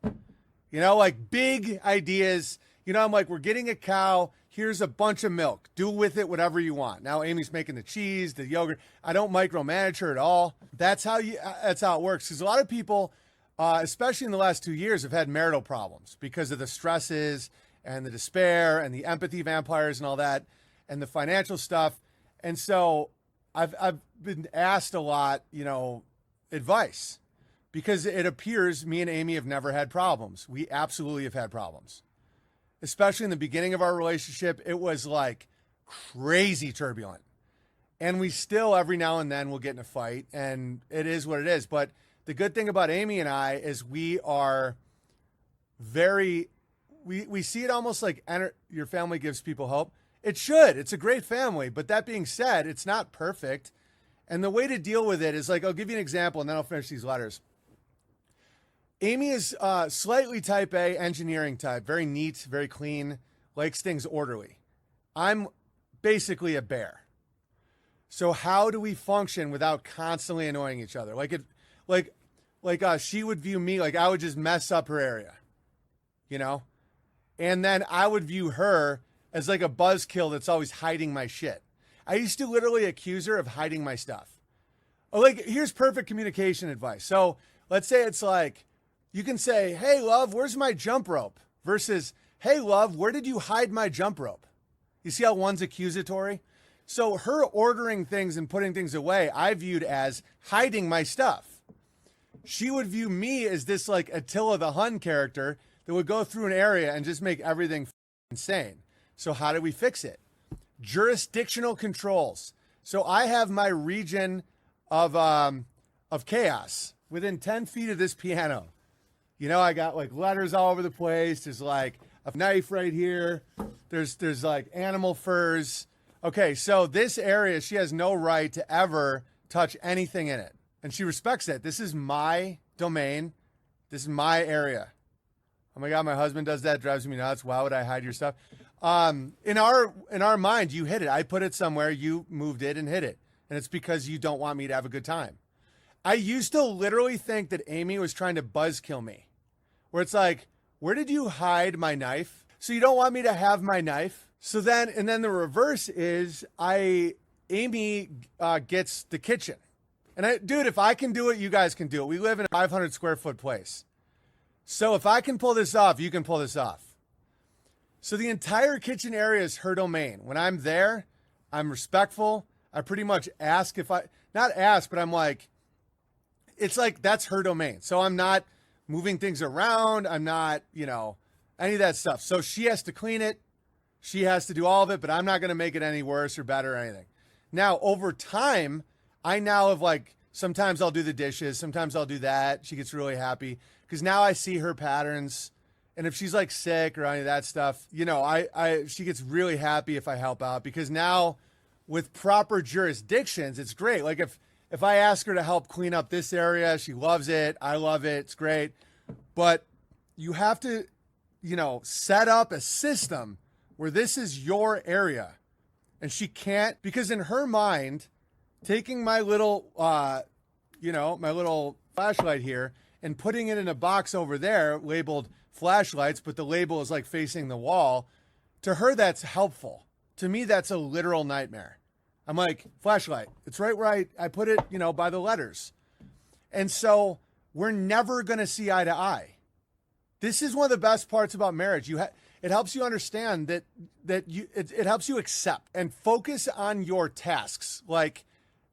like big ideas. I'm like, we're getting a cow. Here's a bunch of milk. Do with it whatever you want. Now Amy's making the cheese, the yogurt. I don't micromanage her at all. That's how it works. Because a lot of people, especially in the last 2 years, have had marital problems because of the stresses and the despair and the empathy vampires and all that and the financial stuff. And so I've been asked a lot, advice, because it appears me and Amy have never had problems. We absolutely have had problems. Especially in the beginning of our relationship, it was like crazy turbulent. And we still, every now and then, will get in a fight, and it is what it is. But the good thing about Amy and I is we are we see it almost like your family gives people hope. It should. It's a great family. But that being said, it's not perfect. And the way to deal with it is like, I'll give you an example, and then I'll finish these letters. Amy is slightly type A, engineering type, very neat, very clean, likes things orderly. I'm basically a bear. So how do we function without constantly annoying each other? She would view me like I would just mess up her area, and then I would view her as like a buzzkill that's always hiding my shit. I used to literally accuse her of hiding my stuff. Here's perfect communication advice. So let's say it's like, you can say, hey, love, where's my jump rope? Versus, hey, love, where did you hide my jump rope? You see how one's accusatory? So her ordering things and putting things away, I viewed as hiding my stuff. She would view me as this like Attila the Hun character that would go through an area and just make everything insane. So how do we fix it? Jurisdictional controls. So I have my region of chaos within 10 feet of this piano. I got like letters all over the place. There's like a knife right here. There's like animal furs. Okay, so this area, she has no right to ever touch anything in it. And she respects that. This is my domain. This is my area. Oh my God, my husband does that. Drives me nuts. Why would I hide your stuff? In our mind, you hid it. I put it somewhere. You moved it and hid it. And it's because you don't want me to have a good time. I used to literally think that Amy was trying to buzzkill me. Where it's like, where did you hide my knife? So you don't want me to have my knife? So then, and then the reverse is Amy gets the kitchen. And dude, if I can do it, you guys can do it. We live in a 500 square foot place. So if I can pull this off, you can pull this off. So the entire kitchen area is her domain. When I'm there, I'm respectful. I pretty much ask not ask, but I'm like, it's like, that's her domain. So I'm not moving things around. I'm not, any of that stuff. So she has to clean it. She has to do all of it, but I'm not going to make it any worse or better or anything. Now, over time, I now have sometimes I'll do the dishes. Sometimes I'll do that. She gets really happy because now I see her patterns. And if she's sick or any of that stuff, she gets really happy if I help out because now with proper jurisdictions, it's great. Like if I ask her to help clean up this area, she loves it. I love it. It's great. But you have to, set up a system where this is your area. And she can't, because in her mind, taking my little, my little flashlight here and putting it in a box over there labeled flashlights, but the label is facing the wall. To her, that's helpful. To me, that's a literal nightmare. I'm like, flashlight. It's right where I put it, by the letters. And so we're never going to see eye to eye. This is one of the best parts about marriage. It helps you understand that it helps you accept and focus on your tasks. Like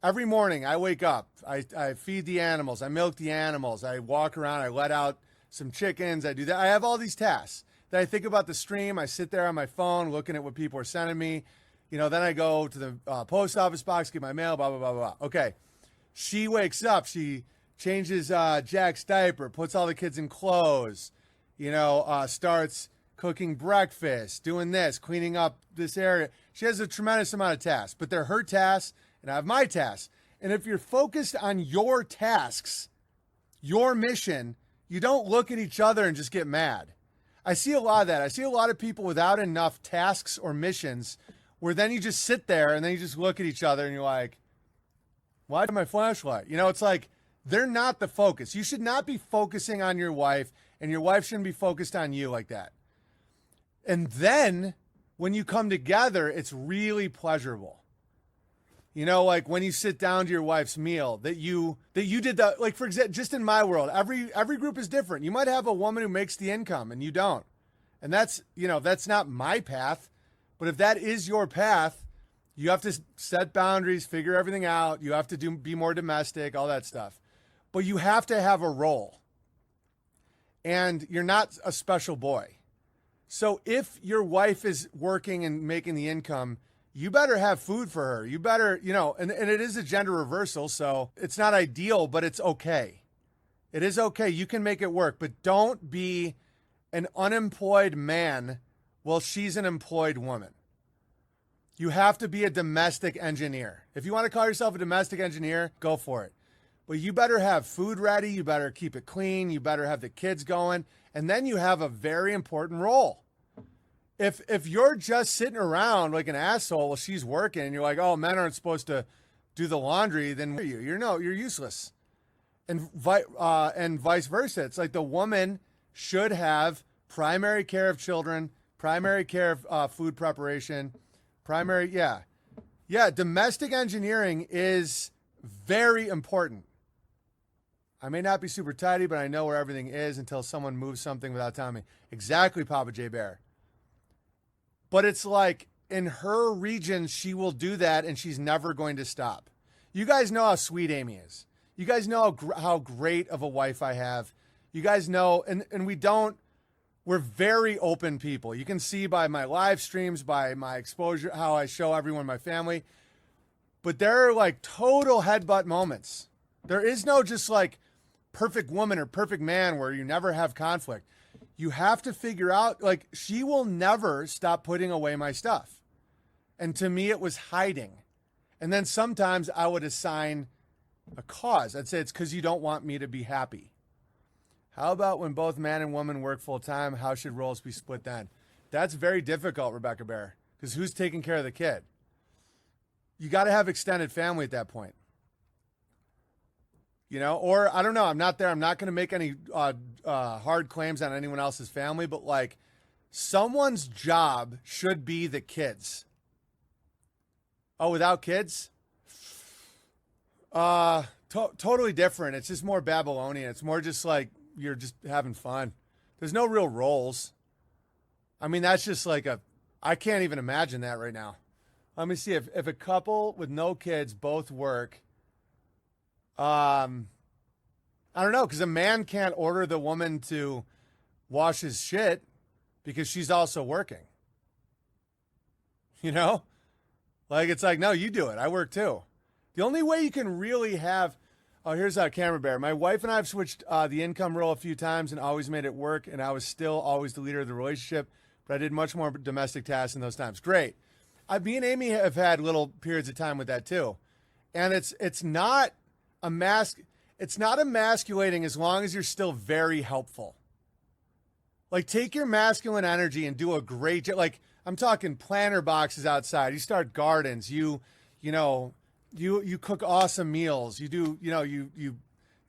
every morning I wake up, I feed the animals, I milk the animals, I walk around, I let out some chickens, I do that. I have all these tasks. Then I think about the stream. I sit there on my phone looking at what people are sending me. Then I go to the post office box, get my mail, blah, blah, blah, blah. Okay. She wakes up. She changes Jack's diaper, puts all the kids in clothes, starts cooking breakfast, doing this, cleaning up this area. She has a tremendous amount of tasks, but they're her tasks and I have my tasks. And if you're focused on your tasks, your mission, you don't look at each other and just get mad. I see a lot of that. I see a lot of people without enough tasks or missions where then you just sit there and then you just look at each other and you're like, why did my flashlight? It's like they're not the focus. You should not be focusing on your wife and your wife shouldn't be focused on you like that. And then when you come together, it's really pleasurable. When you sit down to your wife's meal that you did the, for example, just in my world, every group is different. You might have a woman who makes the income and you don't. And that's not my path. But if that is your path, you have to set boundaries, figure everything out. You have to be more domestic, all that stuff. But you have to have a role. And you're not a special boy. So if your wife is working and making the income, you better have food for her. You better, and it is a gender reversal, so it's not ideal, but it's okay. It is okay. You can make it work, but don't be an unemployed man while she's an employed woman. You have to be a domestic engineer. If you want to call yourself a domestic engineer, go for it. But you better have food ready. You better keep it clean. You better have the kids going. And then you have a very important role. If you're just sitting around like an asshole while she's working and you're like, oh, men aren't supposed to do the laundry, then you're useless. And vice versa. It's like the woman should have primary care of children, primary care of food preparation, domestic engineering is very important. I may not be super tidy, but I know where everything is until someone moves something without telling me. Exactly, Papa J. Bear. But it's like in her region, she will do that and she's never going to stop. You guys know how sweet Amy is. You guys know how great of a wife I have. You guys know, and we're very open people. You can see by my live streams, by my exposure, how I show everyone my family. But there are total headbutt moments. There is no just perfect woman or perfect man where you never have conflict. You have to figure out, she will never stop putting away my stuff. And to me, it was hiding. And then sometimes I would assign a cause. I'd say it's because you don't want me to be happy. How about when both man and woman work full time? How should roles be split then? That's very difficult, Rebecca Bear, because who's taking care of the kid? You got to have extended family at that point. You know, or I don't know. I'm not there. I'm not going to make any hard claims on anyone else's family, but like someone's job should be the kids. Oh, without kids? Totally different. It's just more Babylonian. It's more just like you're just having fun. There's no real roles. I mean, that's just like I can't even imagine that right now. Let me see if a couple with no kids both work. I don't know, because a man can't order the woman to wash his shit because she's also working. You know? Like, it's like, no, you do it. I work too. The only way you can really have, oh, here's a camera bear. My wife and I have switched the income role a few times and always made it work, and I was still always the leader of the relationship, but I did much more domestic tasks in those times. Great. Me and Amy have had little periods of time with that too. And it's not emasculating as long as you're still very helpful. Like, take your masculine energy and do a great job. Like, I'm talking planter boxes outside. You start gardens. You cook awesome meals. You do, you're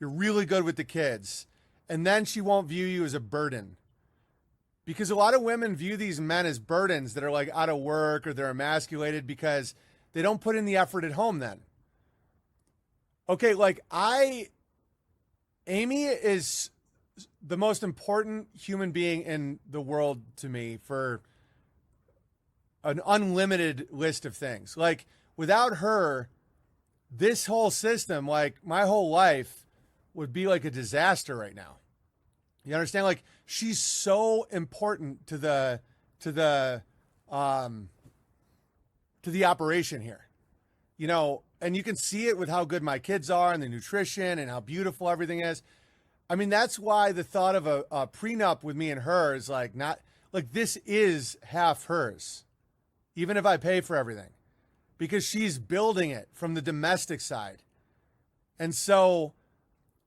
really good with the kids. And then she won't view you as a burden. Because a lot of women view these men as burdens that are like out of work or they're emasculated because they don't put in the effort at home then. Okay, like Amy is the most important human being in the world to me for an unlimited list of things. Like, without her, this whole system, like my whole life would be like a disaster right now. You understand? Like, she's so important to the operation here, you know, and you can see it with how good my kids are and the nutrition and how beautiful everything is. I mean, that's why the thought of a prenup with me and her is like, not like, this is half hers, even if I pay for everything, because she's building it from the domestic side. And so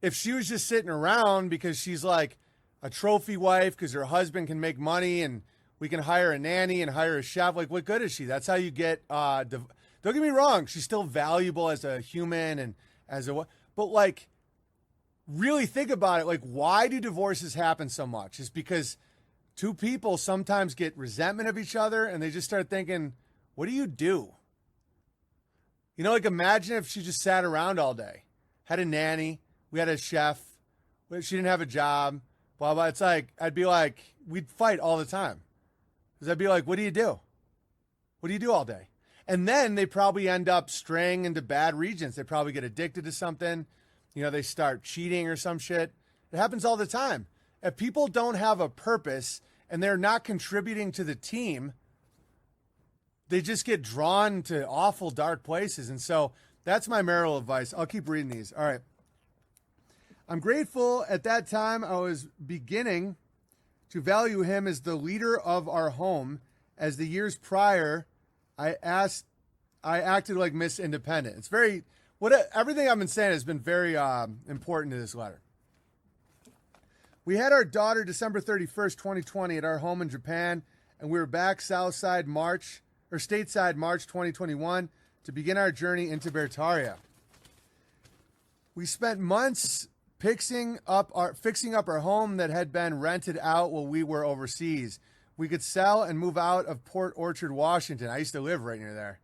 if she was just sitting around because she's like a trophy wife because her husband can make money and we can hire a nanny and hire a chef, like, what good is she? That's how you get, don't get me wrong, she's still valuable as a human and as a, but like, really think about it. Like, why do divorces happen so much? It's because two people sometimes get resentment of each other and they just start thinking, what do you do? You know, like, imagine if she just sat around all day, had a nanny, we had a chef, she didn't have a job, blah, blah. It's like, I'd be like, we'd fight all the time. Because I'd be like, what do you do? What do you do all day? And then they probably end up straying into bad regions. They probably get addicted to something. You know, they start cheating or some shit. It happens all the time. If people don't have a purpose and they're not contributing to the team, they just get drawn to awful dark places. And so that's my marital advice. I'll keep reading these. All right. I'm grateful at that time I was beginning to value him as the leader of our home, as the years prior I acted like Miss Independent. It's very, everything I've been saying has been very important to this letter. We had our daughter December 31st, 2020 at our home in Japan, and we were back stateside March 2021 to begin our journey into Bartaria. We spent months fixing up our home that had been rented out while we were overseas. We could sell and move out of Port Orchard, Washington. I used to live right near there.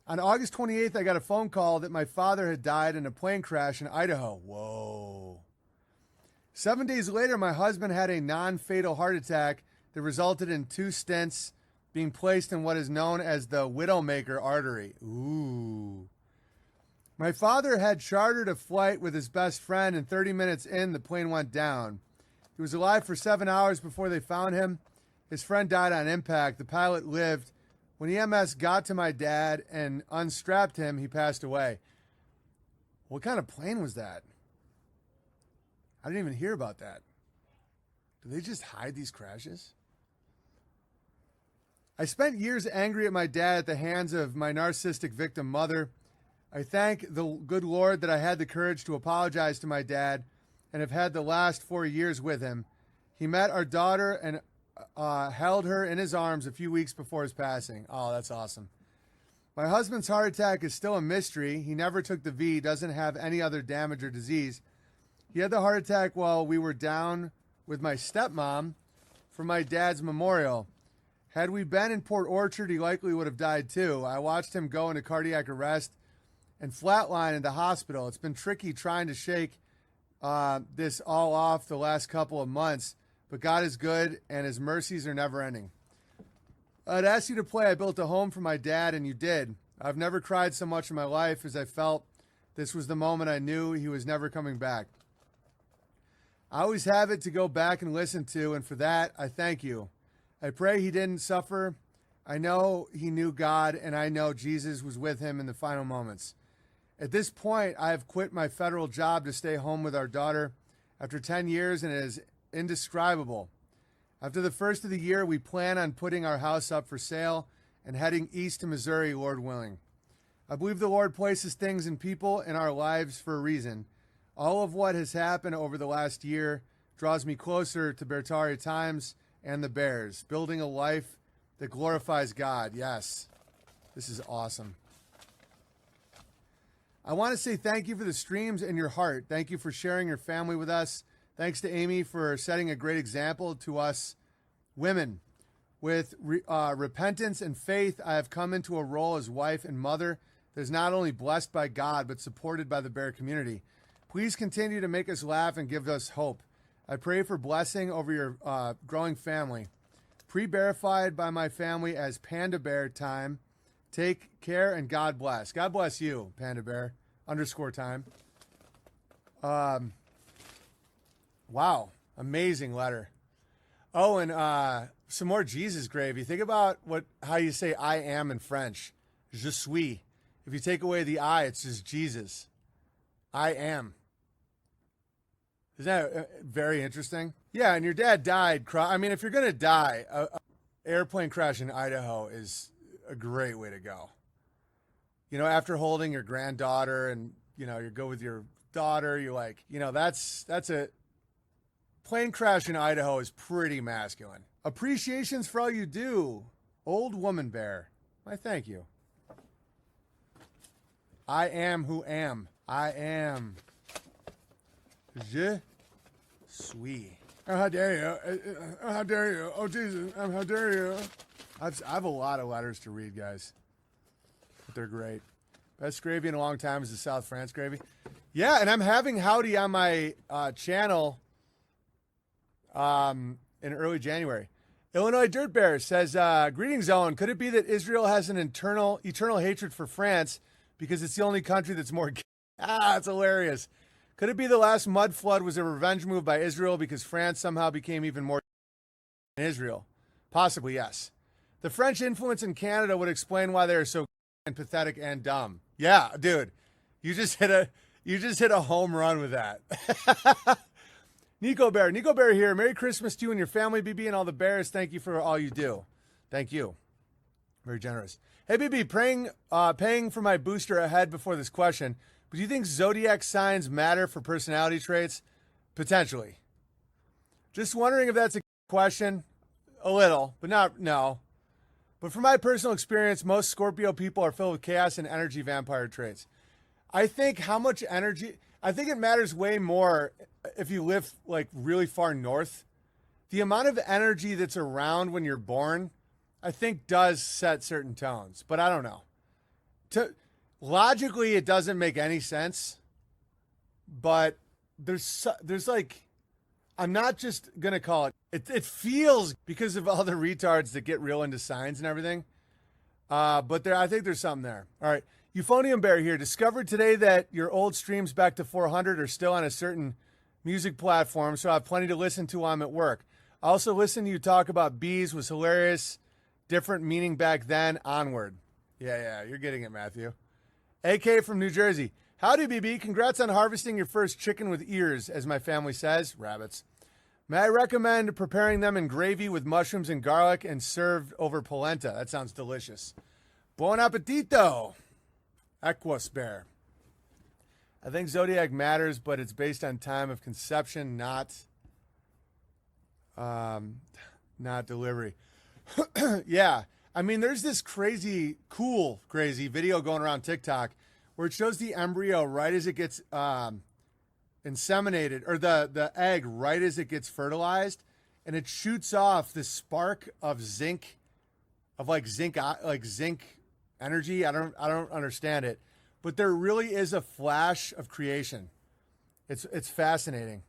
On August 28th, I got a phone call that my father had died in a plane crash in Idaho. Whoa. 7 days later, my husband had a non-fatal heart attack that resulted in 2 stents being placed in what is known as the Widowmaker artery. Ooh. My father had chartered a flight with his best friend, and 30 minutes in, the plane went down. He was alive for 7 hours before they found him. His friend died on impact. The pilot lived. When EMS got to my dad and unstrapped him, he passed away. What kind of plane was that? I didn't even hear about that. Do they just hide these crashes? I spent years angry at my dad at the hands of my narcissistic victim mother. I thank the good Lord that I had the courage to apologize to my dad and have had the last 4 years with him. He met our daughter and held her in his arms a few weeks before his passing. Oh, that's awesome. My husband's heart attack is still a mystery. He never took the V, doesn't have any other damage or disease. He had the heart attack while we were down with my stepmom for my dad's memorial. Had we been in Port Orchard, he likely would have died too. I watched him go into cardiac arrest and flatline in the hospital. It's been tricky trying to shake this all off the last couple of months, but God is good and his mercies are never ending. I'd asked you to play I Built a Home for My Dad, and you did. I've never cried so much in my life as I felt this was the moment I knew he was never coming back. I always have it to go back and listen to, and for that, I thank you. I pray he didn't suffer. I know he knew God, and I know Jesus was with him in the final moments. At this point, I have quit my federal job to stay home with our daughter after 10 years, and it is indescribable. After the first of the year, we plan on putting our house up for sale and heading east to Missouri, Lord willing. I believe the Lord places things and people in our lives for a reason. All of what has happened over the last year draws me closer to Bertaria Times and the Bears, building a life that glorifies God. Yes, this is awesome. I want to say thank you for the streams and your heart. Thank you for sharing your family with us. Thanks to Amy for setting a great example to us women. With repentance and faith, I have come into a role as wife and mother that is not only blessed by God, but supported by the Bear community. Please continue to make us laugh and give us hope. I pray for blessing over your growing family. Pre-bearified by my family as Panda Bear Time. Take care and God bless. God bless you, Panda Bear _time. Wow, amazing letter. Oh, and some more Jesus gravy. Think about how you say I am in French. Je suis. If you take away the I, it's just Jesus. I am. Isn't that very interesting? Yeah, and your dad died. I mean, if you're going to die, a airplane crash in Idaho is a great way to go. You know, after holding your granddaughter and, you know, you go with your daughter, you're like, you know, that's a plane crash in Idaho is pretty masculine. Appreciations for all you do. Old woman bear. Why, thank you. I am who am. I am. Je suis. Oh, how dare you. Oh, how dare you. Oh, Jesus. How dare you. I have a lot of letters to read, guys. But they're great. Best gravy in a long time is the South France gravy. Yeah, and I'm having Howdy on my channel in early January. Illinois Dirt Bear says, greetings, Owen. Could it be that Israel has an eternal hatred for France because it's the only country that's more... That's hilarious. Could it be the last mud flood was a revenge move by Israel because France somehow became even more in Israel? Possibly, yes. The French influence in Canada would explain why they are so and pathetic and dumb. Yeah, dude. You just hit a home run with that. Nico Bear here. Merry Christmas to you and your family, BB, and all the bears. Thank you for all you do. Thank you. Very generous. Hey, BB, paying for my booster ahead before this question, but do you think zodiac signs matter for personality traits? Potentially. Just wondering if that's a question. A little, but no. But from my personal experience, most Scorpio people are filled with chaos and energy vampire traits. I think it matters way more if you live like really far north. The amount of energy that's around when you're born, I think does set certain tones, but I don't know. Logically, it doesn't make any sense, but there's like, I'm not just going to call it. It feels because of all the retards that get real into signs and everything. But I think there's something there. All right. Euphonium Bear here. Discovered today that your old streams back to 400 are still on a certain music platform, so I have plenty to listen to while I'm at work. I also listened to you talk about bees. Was hilarious. Different meaning back then. Onward. Yeah. You're getting it, Matthew. AK from New Jersey. Howdy, BB. Congrats on harvesting your first chicken with ears, as my family says. Rabbits. May I recommend preparing them in gravy with mushrooms and garlic and served over polenta? That sounds delicious. Buon appetito. Equus Bear. I think zodiac matters, but it's based on time of conception, not delivery. Yeah. I mean, there's this crazy video going around TikTok where it shows the embryo right as it gets inseminated, or the egg right as it gets fertilized, and it shoots off this spark of zinc energy. I don't understand it, but there really is a flash of creation. It's fascinating.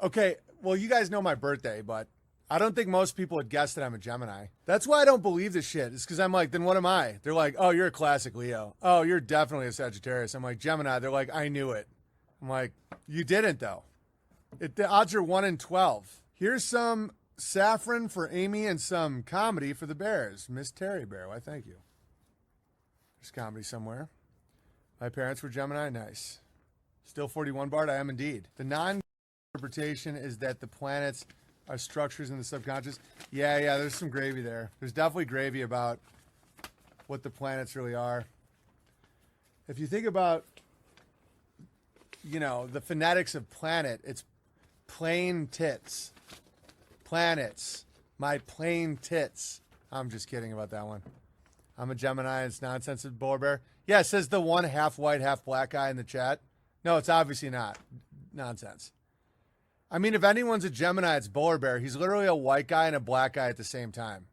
Okay, well, you guys know my birthday, but I don't think most people would guess that I'm a Gemini. That's why I don't believe this shit. It's because I'm like, then what am I? They're like, oh, you're a classic Leo. Oh, you're definitely a Sagittarius. I'm like, Gemini. They're like, I knew it. I'm like, you didn't, though. The odds are 1 in 12. Here's some saffron for Amy and some comedy for the Bears. Miss Terry Bear, why, thank you. There's comedy somewhere. My parents were Gemini. Nice. Still 41 Bart. I am indeed. The non-interpretation is that the planets are structures in the subconscious. Yeah, there's some gravy there. There's definitely gravy about what the planets really are. If you think about, the phonetics of planet, it's plain tits. Planets. My plain tits. I'm just kidding about that one. I'm a Gemini. It's nonsense of Polar Bear. Yeah, it says the one half white, half black guy in the chat. No, it's obviously not. Nonsense. I mean, if anyone's a Gemini, it's Polar Bear. He's literally a white guy and a black guy at the same time.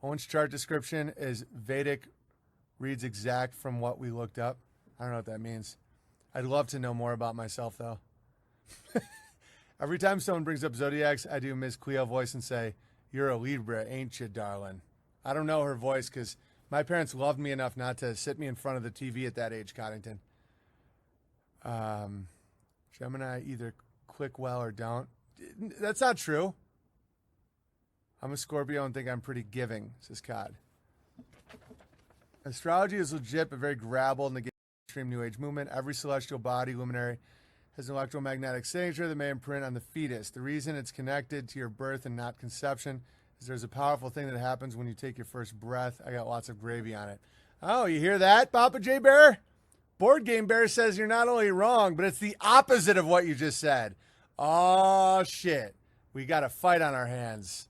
Owen's chart description is Vedic, reads exact from what we looked up. I don't know what that means. I'd love to know more about myself, though. Every time someone brings up zodiacs, I do Ms. Cleo voice and say, you're a Libra, ain't you, darling? I don't know her voice because my parents loved me enough not to sit me in front of the TV at that age, Coddington. Gemini either click well or don't. That's not true. I'm a Scorpio and think I'm pretty giving, says Cod. Astrology is legit, but very grabbable in the extreme New Age movement. Every celestial body, luminary, has an electromagnetic signature that may imprint on the fetus. The reason it's connected to your birth and not conception is there's a powerful thing that happens when you take your first breath. I got lots of gravy on it. Oh, you hear that, Papa J Bear? Board Game Bear says you're not only wrong, but it's the opposite of what you just said. Oh, shit. We got a fight on our hands.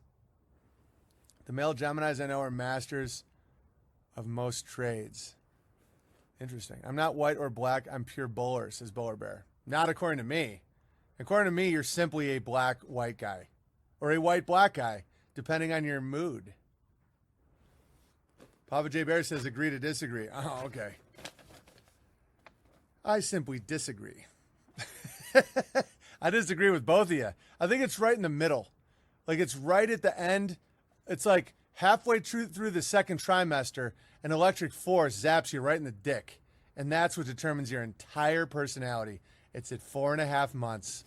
The male Geminis I know are masters of most trades. Interesting. I'm not white or black. I'm pure bowler, says Bowler Bear. Not according to me. According to me, you're simply a black-white guy. Or a white-black guy, depending on your mood. Papa J Bear says agree to disagree. Oh, okay. I simply disagree. I disagree with both of you. I think it's right in the middle. Like, it's right at the end. It's like halfway through the second trimester, an electric force zaps you right in the dick. And that's what determines your entire personality. It's at 4.5 months.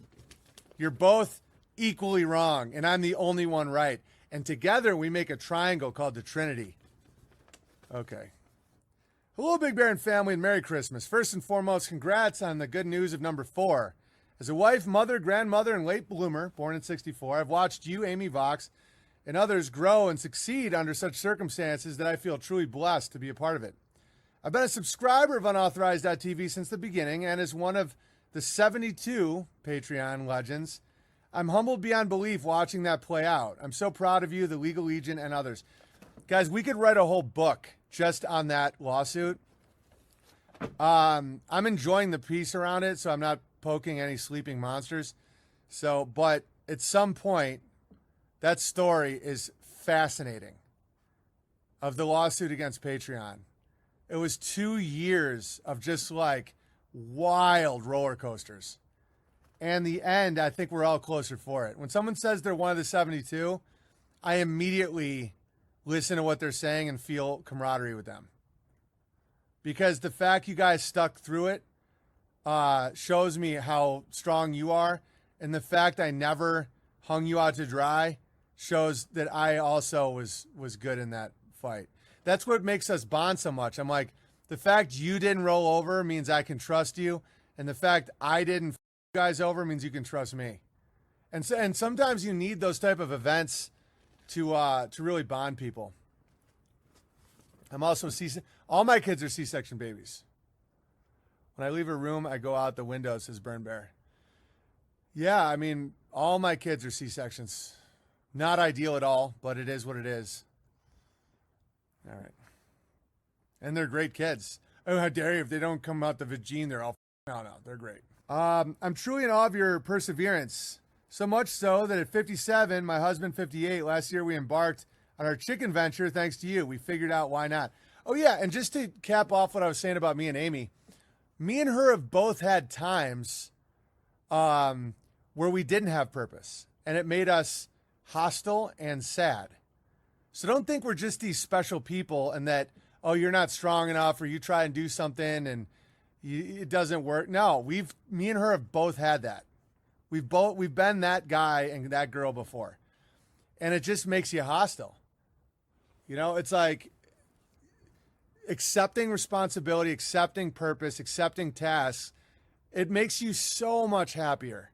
You're both equally wrong, and I'm the only one right. And together we make a triangle called the Trinity. Okay. Hello, Big Bear and family, and Merry Christmas. First and foremost, congrats on the good news of number 4. As a wife, mother, grandmother, and late bloomer, born in 1964, I've watched you, Amy Vox, and others grow and succeed under such circumstances that I feel truly blessed to be a part of it. I've been a subscriber of Unauthorized.tv since the beginning, and as one of the 72 Patreon legends, I'm humbled beyond belief watching that play out. I'm so proud of you, the Legal Legion, and others. Guys, we could write a whole book just on that lawsuit. I'm enjoying the peace around it, so I'm not poking any sleeping monsters. But at some point, that story is fascinating of the lawsuit against Patreon. It was 2 years of just like wild roller coasters. And the end, I think we're all closer for it. When someone says they're one of the 72, I immediately listen to what they're saying and feel camaraderie with them. Because the fact you guys stuck through it shows me how strong you are. And the fact I never hung you out to dry shows that I also was good in that fight. That's what makes us bond so much. I'm like, the fact you didn't roll over means I can trust you. And the fact I didn't f you guys over means you can trust me. And sometimes you need those type of events to really bond people. I'm also all my kids are C-section babies. When I leave a room, I go out the window, says Burn Bear. Yeah, I mean, all my kids are C-sections. Not ideal at all, but it is what it is. All right. And they're great kids. Oh, how dare you? If they don't come out the vagine, they're all... No, they're great. I'm truly in awe of your perseverance. So much so that at 57, my husband 58, last year we embarked on our chicken venture thanks to you. We figured out why not. Oh, yeah, and just to cap off what I was saying about me and Amy, me and her have both had times where we didn't have purpose, and it made us hostile and sad. So don't think we're just these special people and that, oh, you're not strong enough or you try and do something and it doesn't work. No, me and her have both had that. We've been that guy and that girl before. And it just makes you hostile. You know, it's like accepting responsibility, accepting purpose, accepting tasks. It makes you so much happier.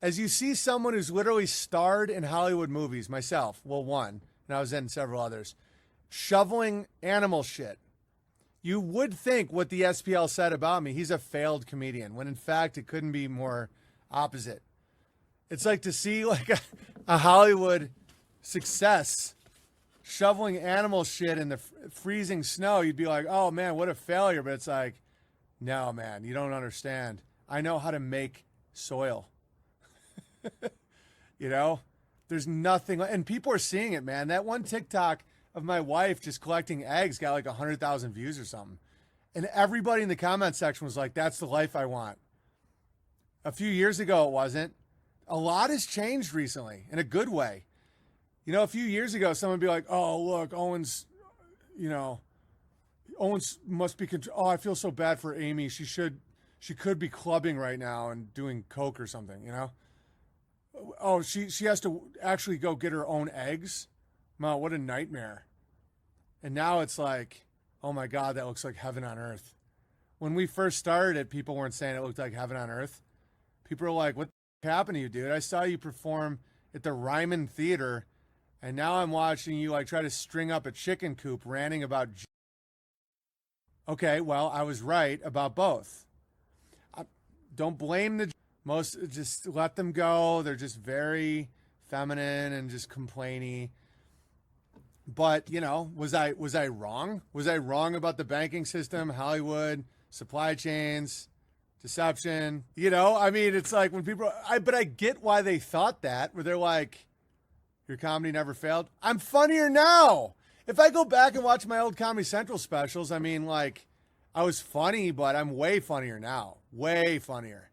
As you see someone who's literally starred in Hollywood movies, myself, well, one, and I was in several others, shoveling animal shit. You would think what the SPL said about me, he's a failed comedian, when in fact it couldn't be more opposite. It's like to see like a Hollywood success shoveling animal shit in the freezing snow. You'd be like, oh man, what a failure. But it's like, no, man, you don't understand. I know how to make soil. You know, there's nothing, and people are seeing it, man. That one TikTok of my wife just collecting eggs got like 100,000 views or something. And everybody in the comment section was like, that's the life I want. A few years ago, it wasn't. A lot has changed recently in a good way. You know, a few years ago, someone would be like, oh, look, Owens must be, oh, I feel so bad for Amy. She could be clubbing right now and doing coke or something, you know? Oh, she has to actually go get her own eggs? Wow, what a nightmare. And now it's like, oh my God, that looks like heaven on earth. When we first started it, people weren't saying it looked like heaven on earth. People were like, what the happened to you, dude? I saw you perform at the Ryman Theater, and now I'm watching you like try to string up a chicken coop ranting about... Okay, well, I was right about both. Don't blame the... just let them go. They're just very feminine and just complainy. But, you know, was I wrong? Was I wrong about the banking system, Hollywood, supply chains, deception? You know, I mean, it's like when people, but I get why they thought that, where they're like, your comedy never failed. I'm funnier now. If I go back and watch my old Comedy Central specials, I mean, like, I was funny, but I'm way funnier now. Way funnier.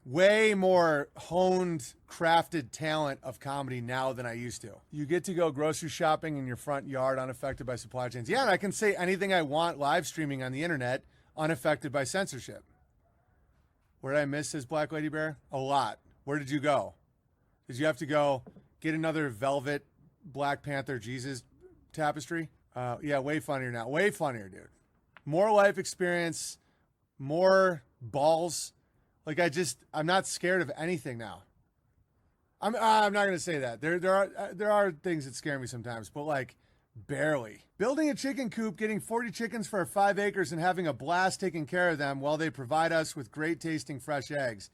Way more honed, crafted talent of comedy now than I used to. You get to go grocery shopping in your front yard unaffected by supply chains. Yeah, and I can say anything I want live streaming on the internet unaffected by censorship. Where did I miss his Black Lady Bear? A lot. Where did you go? Did you have to go get another velvet Black Panther Jesus tapestry? Yeah, way funnier now. Way funnier, dude. More life experience, more balls. Like I'm not scared of anything now. I'm not going to say that. There are things that scare me sometimes, but like barely. Building a chicken coop, getting 40 chickens for 5 acres and having a blast taking care of them while they provide us with great tasting fresh eggs.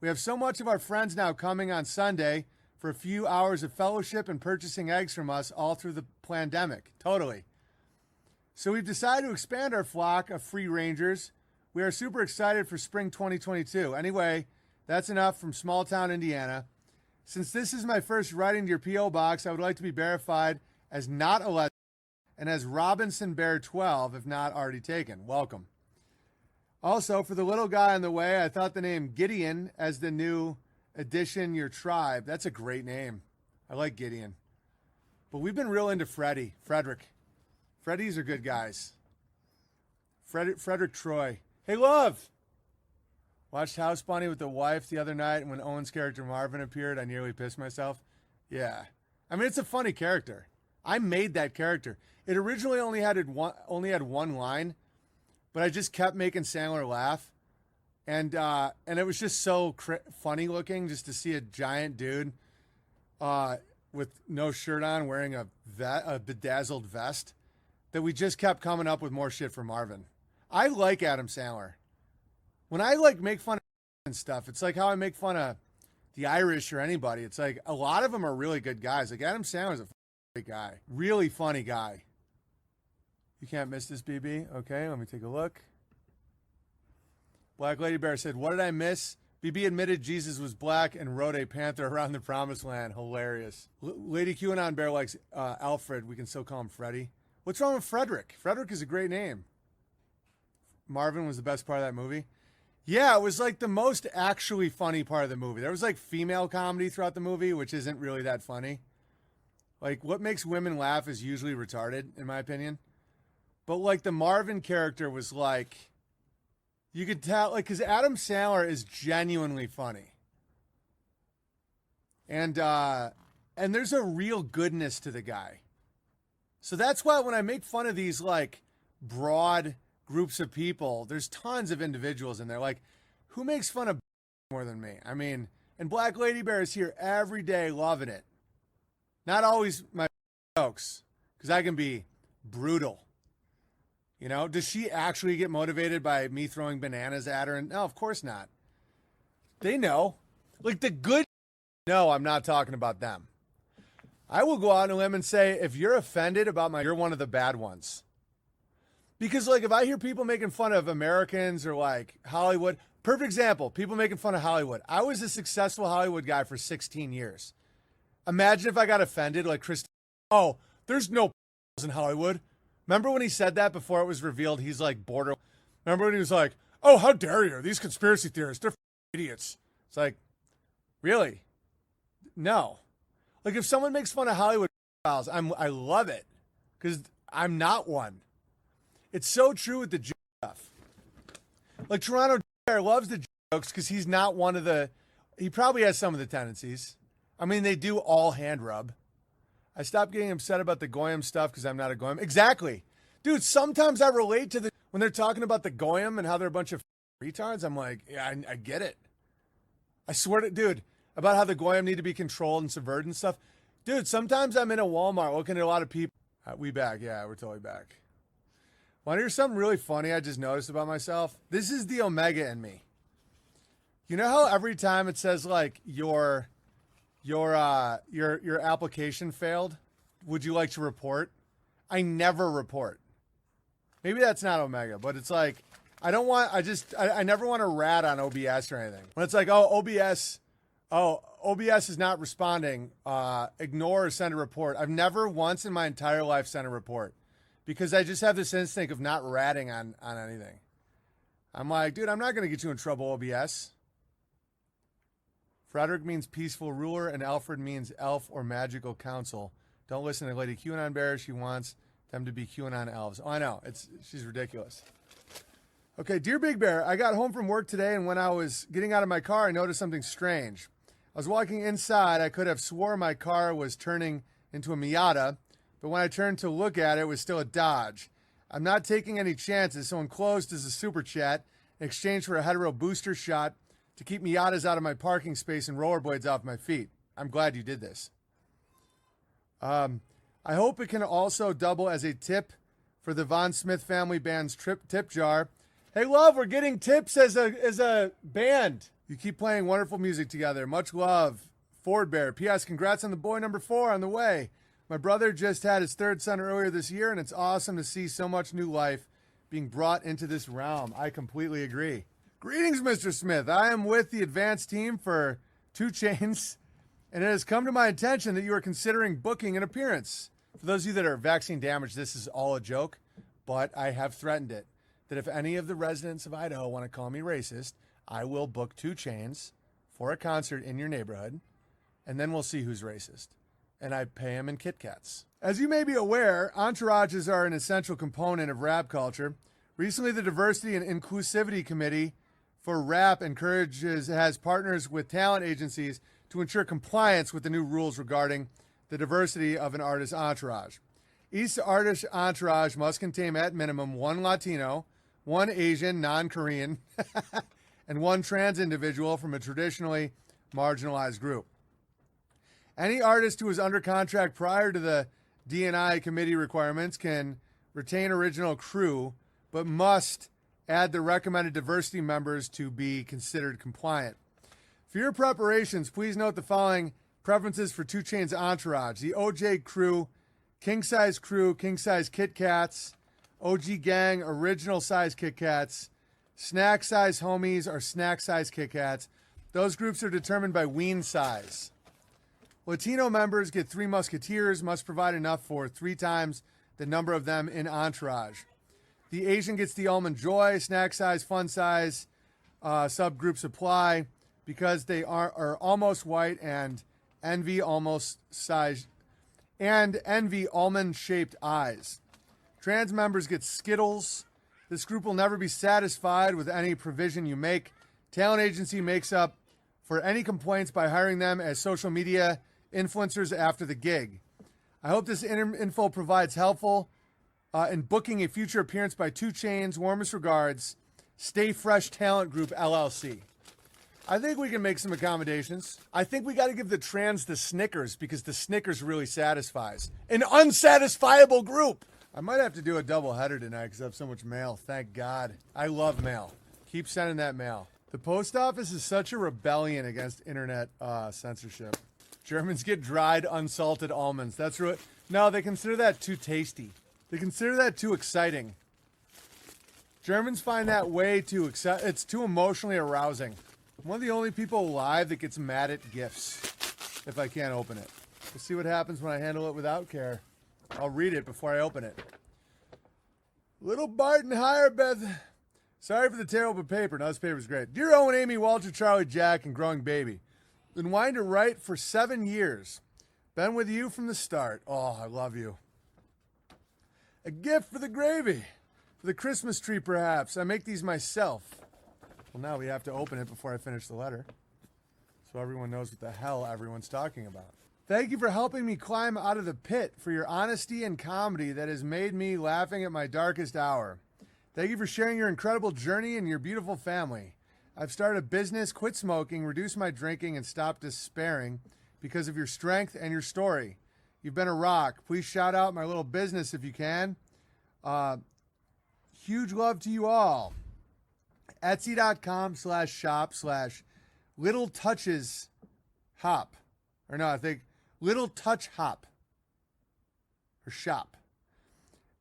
We have so much of our friends now coming on Sunday for a few hours of fellowship and purchasing eggs from us all through the pandemic. Totally. So we've decided to expand our flock of free rangers. We are super excited for spring 2022. Anyway, that's enough from small town Indiana. Since this is my first writing to your P.O. box, I would like to be verified as not a lesbian and as Robinson Bear 12, if not already taken. Welcome. Also, for the little guy on the way, I thought the name Gideon as the new addition your tribe. That's a great name. I like Gideon. But we've been real into Frederick. Freddies are good guys. Frederick Troy. Hey, love. Watched House Bunny with the wife the other night, and when Owen's character Marvin appeared, I nearly pissed myself. Yeah. I mean, it's a funny character. I made that character. It originally only had one line, but I just kept making Sandler laugh. And it was just so funny looking just to see a giant dude with no shirt on wearing a bedazzled vest. that we just kept coming up with more shit for Marvin. I like Adam Sandler. When I like make fun of and stuff, it's like how I make fun of the Irish or anybody. It's like a lot of them are really good guys. Like Adam Sandler's a great guy. Really funny guy. You can't miss this, BB. Okay, let me take a look. Black Lady Bear said, what did I miss? BB admitted Jesus was black and rode a panther around the promised land. Hilarious. Lady QAnon Bear likes Alfred. We can still call him Freddy. What's wrong with Frederick? Frederick is a great name. Marvin was the best part of that movie. Yeah, it was like the most actually funny part of the movie. There was like female comedy throughout the movie, which isn't really that funny. Like what makes women laugh is usually retarded, in my opinion. But like the Marvin character was like, you could tell, like, because Adam Sandler is genuinely funny. And there's a real goodness to the guy. So that's why when I make fun of these like broad groups of people, there's tons of individuals in there. Like, who makes fun of more than me? I mean, and Black Lady Bear is here every day loving it. Not always my jokes, because I can be brutal. You know, does she actually get motivated by me throwing bananas at her? And no, of course not. They know. Like the good no, I'm not talking about them. I will go out on a limb and say, if you're offended about you're one of the bad ones. Because like if I hear people making fun of Americans or like Hollywood, perfect example, people making fun of Hollywood. I was a successful Hollywood guy for 16 years. Imagine if I got offended like Chris. Oh, there's no in Hollywood. Remember when he said that before it was revealed he's like border? Remember when he was like, oh, how dare you? These conspiracy theorists, they're idiots. It's like, really? No. Like if someone makes fun of Hollywood files, I love it because I'm not one. It's so true with the joke stuff. Like Toronto loves the jokes because he's not one of the, he probably has some of the tendencies. I mean, they do all hand rub. I stopped getting upset about the Goyim stuff because I'm not a Goyim. Exactly. Dude, sometimes I relate to when they're talking about the Goyim and how they're a bunch of retards, I'm like, yeah, I get it. I swear to, dude, about how the Goyim need to be controlled and subverted and stuff. Dude, sometimes I'm in a Walmart looking at a lot of people. We back. Yeah, we're totally back. Want to hear something really funny I just noticed about myself? This is the Omega in me. You know how every time it says like your application failed, would you like to report? I never report. Maybe that's not Omega, but it's like I never want to rat on OBS or anything. When it's like, OBS is not responding, ignore or send a report. I've never once in my entire life sent a report because I just have this instinct of not ratting on anything. I'm like, dude, I'm not going to get you in trouble, OBS. Frederick means peaceful ruler, and Alfred means elf or magical council. Don't listen to Lady QAnon Bear. She wants them to be QAnon elves. Oh, I know. She's ridiculous. Okay, Dear Big Bear, I got home from work today, and when I was getting out of my car, I noticed something strange. I was walking inside. I could have swore my car was turning into a Miata, but when I turned to look at it, it was still a Dodge. I'm not taking any chances, so enclosed is a super chat in exchange for a hetero booster shot to keep Miatas out of my parking space and rollerblades off my feet. I'm glad you did this. I hope it can also double as a tip for the Von Smith family band's tip jar. Hey, love, we're getting tips as a band. You keep playing wonderful music together. Much love, Ford Bear. P.S. Congrats on the boy number 4 on the way. My brother just had his 3rd son earlier this year, and it's awesome to see so much new life being brought into this realm. I completely agree. Greetings, Mr. Smith. I am with the advanced team for 2 Chainz, and it has come to my attention that you are considering booking an appearance. For those of you that are vaccine damaged, this is all a joke, but I have threatened it, that if any of the residents of Idaho want to call me racist, I will book 2 Chainz for a concert in your neighborhood, and then we'll see who's racist. And I pay them in Kit Kats. As you may be aware, entourages are an essential component of rap culture. Recently, the Diversity and Inclusivity Committee for Rap has partners with talent agencies to ensure compliance with the new rules regarding the diversity of an artist's entourage. Each artist's entourage must contain at minimum 1 Latino, 1 Asian, non-Korean, and 1 trans individual from a traditionally marginalized group. Any artist who is under contract prior to the D&I committee requirements can retain original crew, but must add the recommended diversity members to be considered compliant. For your preparations, please note the following preferences for 2 Chainz entourage. The OJ crew, king size Kit Kats, OG gang, original size Kit Kats, snack size homies, or snack size Kit Kats. Those groups are determined by ween size. Latino members get 3 musketeers, must provide enough for 3 times the number of them in entourage. The Asian gets the almond joy, snack size, fun size, subgroups apply because they are almost white and envy almost size and envy almond shaped eyes. Trans members get Skittles. This group will never be satisfied with any provision you make. Talent agency makes up for any complaints by hiring them as social media influencers after the gig. I hope this info provides helpful in booking a future appearance by 2 Chainz. Warmest regards, Stay Fresh Talent Group, LLC. I think we can make some accommodations. I think we got to give the trans the Snickers because the Snickers really satisfies. An unsatisfiable group. I might have to do a double header tonight because I have so much mail. Thank God. I love mail. Keep sending that mail. The post office is such a rebellion against internet censorship. Germans get dried, unsalted almonds. That's really... No, they consider that too tasty. They consider that too exciting. Germans find that way too it's too emotionally arousing. I'm one of the only people alive that gets mad at gifts if I can't open it. We'll see what happens when I handle it without care. I'll read it before I open it. Little Barton Hirebeth. Sorry for the terrible paper. No, this paper's great. Dear Owen, Amy, Walter, Charlie, Jack, and growing baby. Been wanting to write for 7 years. Been with you from the start. Oh, I love you. A gift for the gravy. For the Christmas tree, perhaps. I make these myself. Well, now we have to open it before I finish the letter, so everyone knows what the hell everyone's talking about. Thank you for helping me climb out of the pit, for your honesty and comedy that has made me laughing at my darkest hour. Thank you for sharing your incredible journey and your beautiful family. I've started a business, quit smoking, reduced my drinking, and stopped despairing because of your strength and your story. You've been a rock. Please shout out my little business if you can. Huge love to you all. Etsy.com/shop/Little Touches Hop. Or no, I think Little Touch Hop. Or shop.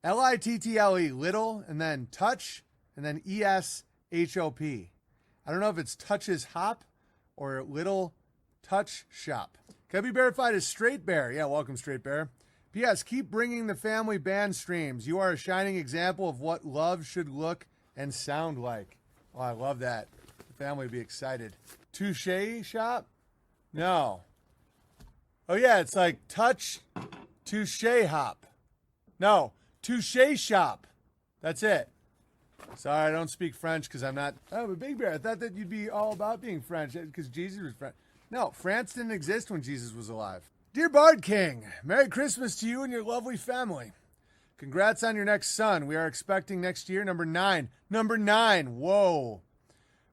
Little, little, and then touch, and then ESHOP. I don't know if it's Touches Hop or Little Touch Shop. Can I be verified as Straight Bear? Yeah, welcome, Straight Bear. P.S. Keep bringing the family band streams. You are a shining example of what love should look and sound like. Oh, I love that. The family would be excited. Touche Shop? No. Oh, yeah, it's like Touch Touche Hop. No, Touche Shop. That's it. Sorry, I don't speak French because I'm not... Oh, but Big Bear, I thought that you'd be all about being French because Jesus was French. No, France didn't exist when Jesus was alive. Dear Bard King, Merry Christmas to you and your lovely family. Congrats on your next son. We are expecting next year number 9. Number 9, whoa.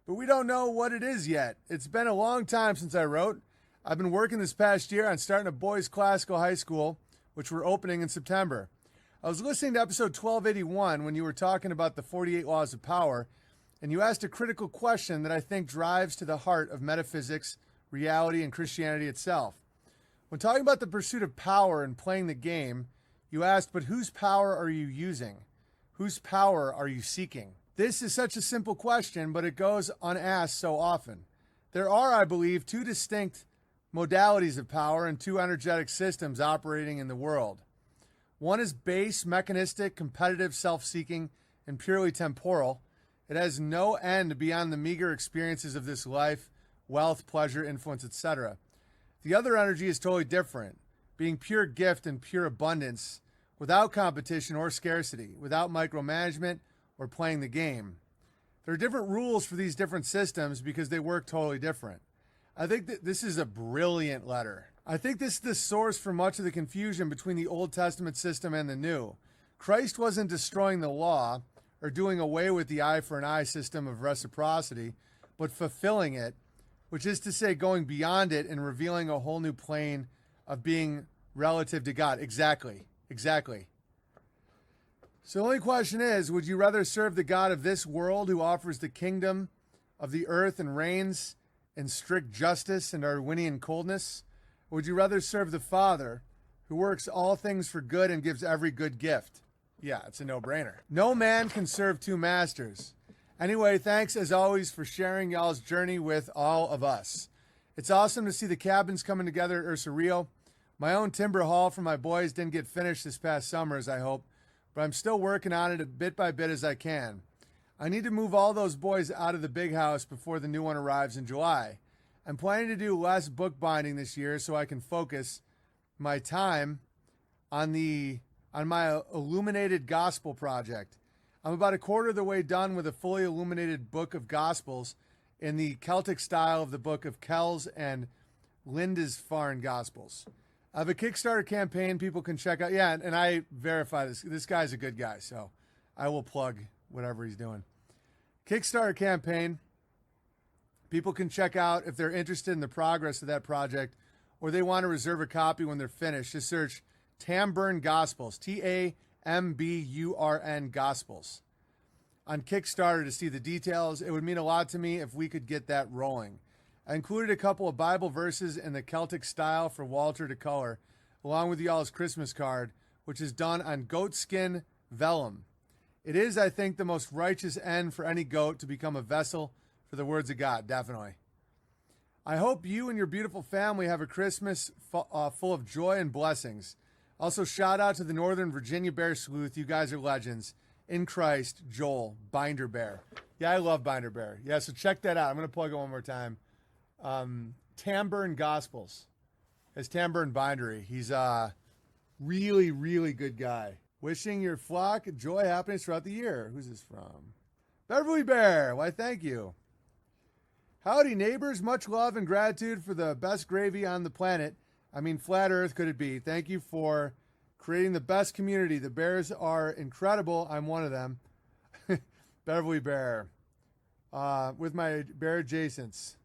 But we don't know what it is yet. It's been a long time since I wrote. I've been working this past year on starting a boys' classical high school, which we're opening in September. I was listening to episode 1281 when you were talking about the 48 laws of power, and you asked a critical question that I think drives to the heart of metaphysics, reality, and Christianity itself. When talking about the pursuit of power and playing the game, you asked, but whose power are you using? Whose power are you seeking? This is such a simple question, but it goes unasked so often. There are, I believe, 2 distinct modalities of power and 2 energetic systems operating in the world. One is base, mechanistic, competitive, self-seeking, and purely temporal. It has no end beyond the meager experiences of this life, wealth, pleasure, influence, etc. The other energy is totally different, being pure gift and pure abundance, without competition or scarcity, without micromanagement or playing the game. There are different rules for these different systems because they work totally different. I think that this is a brilliant letter. I think this is the source for much of the confusion between the Old Testament system and the New. Christ wasn't destroying the law or doing away with the eye for an eye system of reciprocity, but fulfilling it, which is to say going beyond it and revealing a whole new plane of being relative to God. Exactly. So the only question is, would you rather serve the God of this world who offers the kingdom of the earth and reigns in strict justice and Darwinian coldness? Or would you rather serve the Father who works all things for good and gives every good gift? Yeah, it's a no-brainer. No man can serve two masters. Anyway, thanks as always for sharing y'all's journey with all of us. It's awesome to see the cabins coming together at Ursa Rio. My own timber haul for my boys didn't get finished this past summer, as I hope, but I'm still working on it a bit by bit as I can. I need to move all those boys out of the big house before the new one arrives in July. I'm planning to do less bookbinding this year so I can focus my time on my illuminated gospel project. I'm about a quarter of the way done with a fully illuminated book of Gospels in the Celtic style of the book of Kells and Lindisfarne Gospels. I have a Kickstarter campaign people can check out. Yeah, and I verify this. This guy's a good guy, so I will plug whatever he's doing. Kickstarter campaign. People can check out if they're interested in the progress of that project or they want to reserve a copy when they're finished. Just search Tamburn Gospels, Tamburn Gospels, on Kickstarter to see the details. It would mean a lot to me if we could get that rolling. I included a couple of Bible verses in the Celtic style for Walter to color, along with y'all's Christmas card, which is done on goatskin vellum. It is, I think, the most righteous end for any goat to become a vessel for the words of God, definitely. I hope you and your beautiful family have a Christmas full of joy and blessings. Also, shout out to the Northern Virginia Bear Sleuth. You guys are legends. In Christ, Joel, Binder Bear. Yeah, I love Binder Bear. Yeah, so check that out. I'm going to plug it one more time. Tamburn Gospels. It's Tamburn Bindery. He's a really, really good guy. Wishing your flock joy, happiness throughout the year. Who's this from? Beverly Bear. Why, thank you. Howdy, neighbors. Much love and gratitude for the best gravy on the planet. I mean, flat earth could it be. Thank you for creating the best community. The bears are incredible. I'm one of them. Beverly Bear. With my bear adjacents.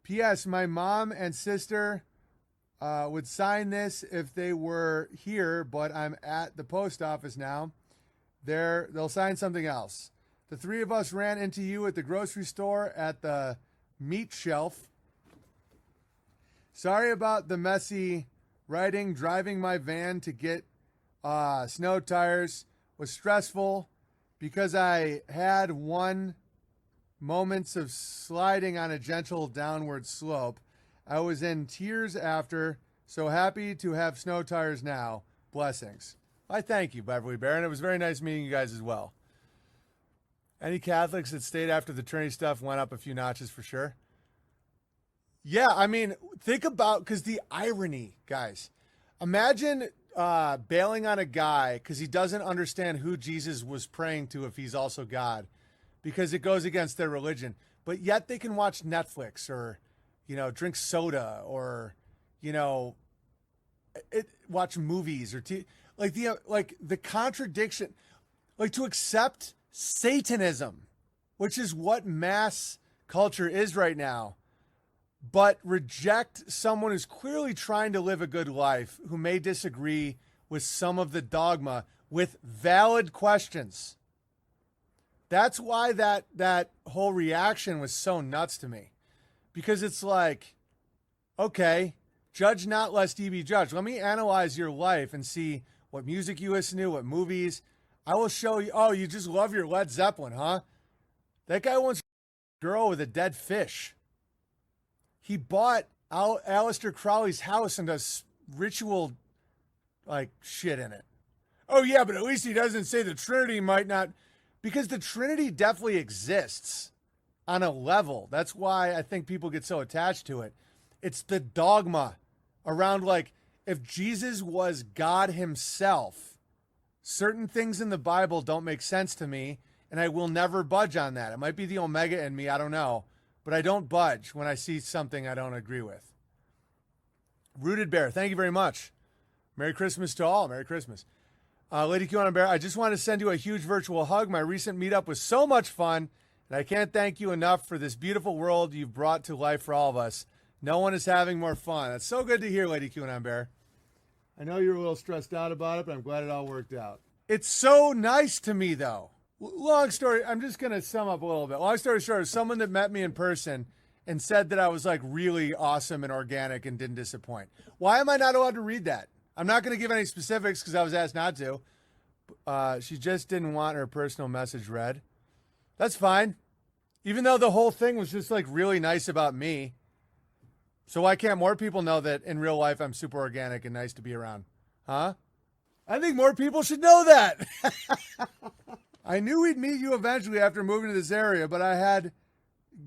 P.S. My mom and sister would sign this if they were here, but I'm at the post office now. They'll sign something else. The three of us ran into you at the grocery store at the meat shelf. Sorry about the messy writing. Driving my van to get snow tires was stressful because I had moments of sliding on a gentle downward slope. I was in tears after, so happy to have snow tires now. Blessings. I thank you, Beverly Bear, and it was very nice meeting you guys as well. Any Catholics that stayed after the Trinity stuff went up a few notches for sure. Yeah, I mean, think about, because the irony, guys. Imagine bailing on a guy because he doesn't understand who Jesus was praying to if he's also God, because it goes against their religion. But yet they can watch Netflix or, drink soda or, watch movies or the contradiction, to accept Satanism, which is what mass culture is right now, but reject someone who's clearly trying to live a good life, who may disagree with some of the dogma with valid questions. That's why that whole reaction was so nuts to me, because it's like, okay, judge not lest ye be judged. Let me analyze your life and see what music you listen to, what movies. I will show you. Oh, you just love your Led Zeppelin, huh? That guy wants a girl with a dead fish. He bought Aleister Crowley's house and does ritual shit in it. Oh yeah, but at least he doesn't say the Trinity might not, because the Trinity definitely exists on a level. That's why I think people get so attached to it. It's the dogma around, if Jesus was God himself, certain things in the Bible don't make sense to me, and I will never budge on that. It might be the Omega in me, I don't know, but I don't budge when I see something I don't agree with. Rooted Bear, thank you very much. Merry Christmas to all. Merry Christmas. Lady QAnon Bear, I just want to send you a huge virtual hug. My recent meetup was so much fun, and I can't thank you enough for this beautiful world you've brought to life for all of us. No one is having more fun. That's so good to hear, Lady QAnon Bear. I know you were a little stressed out about it, but I'm glad it all worked out. It's so nice to me, though. Long story, I'm just going to sum up a little bit. Long story short, someone that met me in person and said that I was like really awesome and organic and didn't disappoint. Why am I not allowed to read that? I'm not going to give any specifics because I was asked not to. She just didn't want her personal message read. That's fine. Even though the whole thing was just like really nice about me. So why can't more people know that in real life I'm super organic and nice to be around? Huh? I think more people should know that. I knew we'd meet you eventually after moving to this area, but I had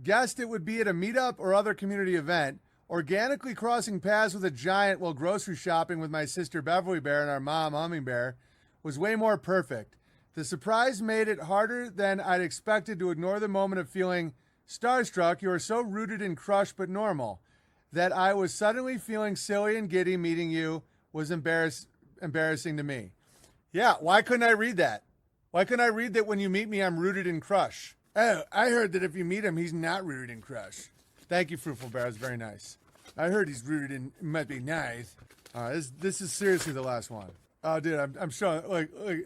guessed it would be at a meetup or other community event. Organically crossing paths with a giant while grocery shopping with my sister Beverly Bear and our mom Humming Bear was way more perfect. The surprise made it harder than I'd expected to ignore the moment of feeling starstruck. You are so rooted and crushed but normal that I was suddenly feeling silly and giddy. Meeting you was embarrassing to me. Yeah, why couldn't I read that? Why couldn't I read that when you meet me, I'm rooted in crush? Oh, I heard that if you meet him, he's not rooted in crush. Thank you, Fruitful Bear. It's very nice. I heard he's rooted in, might be nice. This is seriously the last one. Oh, dude, I'm showing,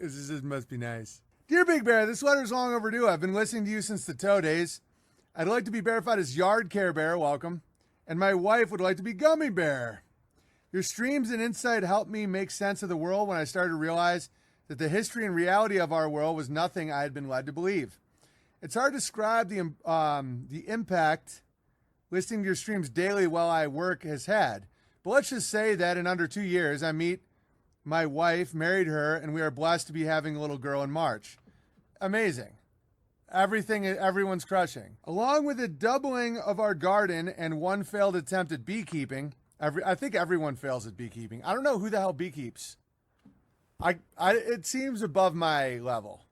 this must be nice. Dear Big Bear, this letter is long overdue. I've been listening to you since the Toe days. I'd like to be verified as Yard Care Bear, welcome. And my wife would like to be Gummy Bear. Your streams and insight helped me make sense of the world when I started to realize that the history and reality of our world was nothing I had been led to believe. It's hard to describe the impact listening to your streams daily while I work has had. But let's just say that in under 2 years, I meet my wife, married her, and we are blessed to be having a little girl in March. Amazing. Everyone's crushing. Along with the doubling of our garden and one failed attempt at beekeeping, I think everyone fails at beekeeping. I don't know who the hell beekeeps. It seems above my level.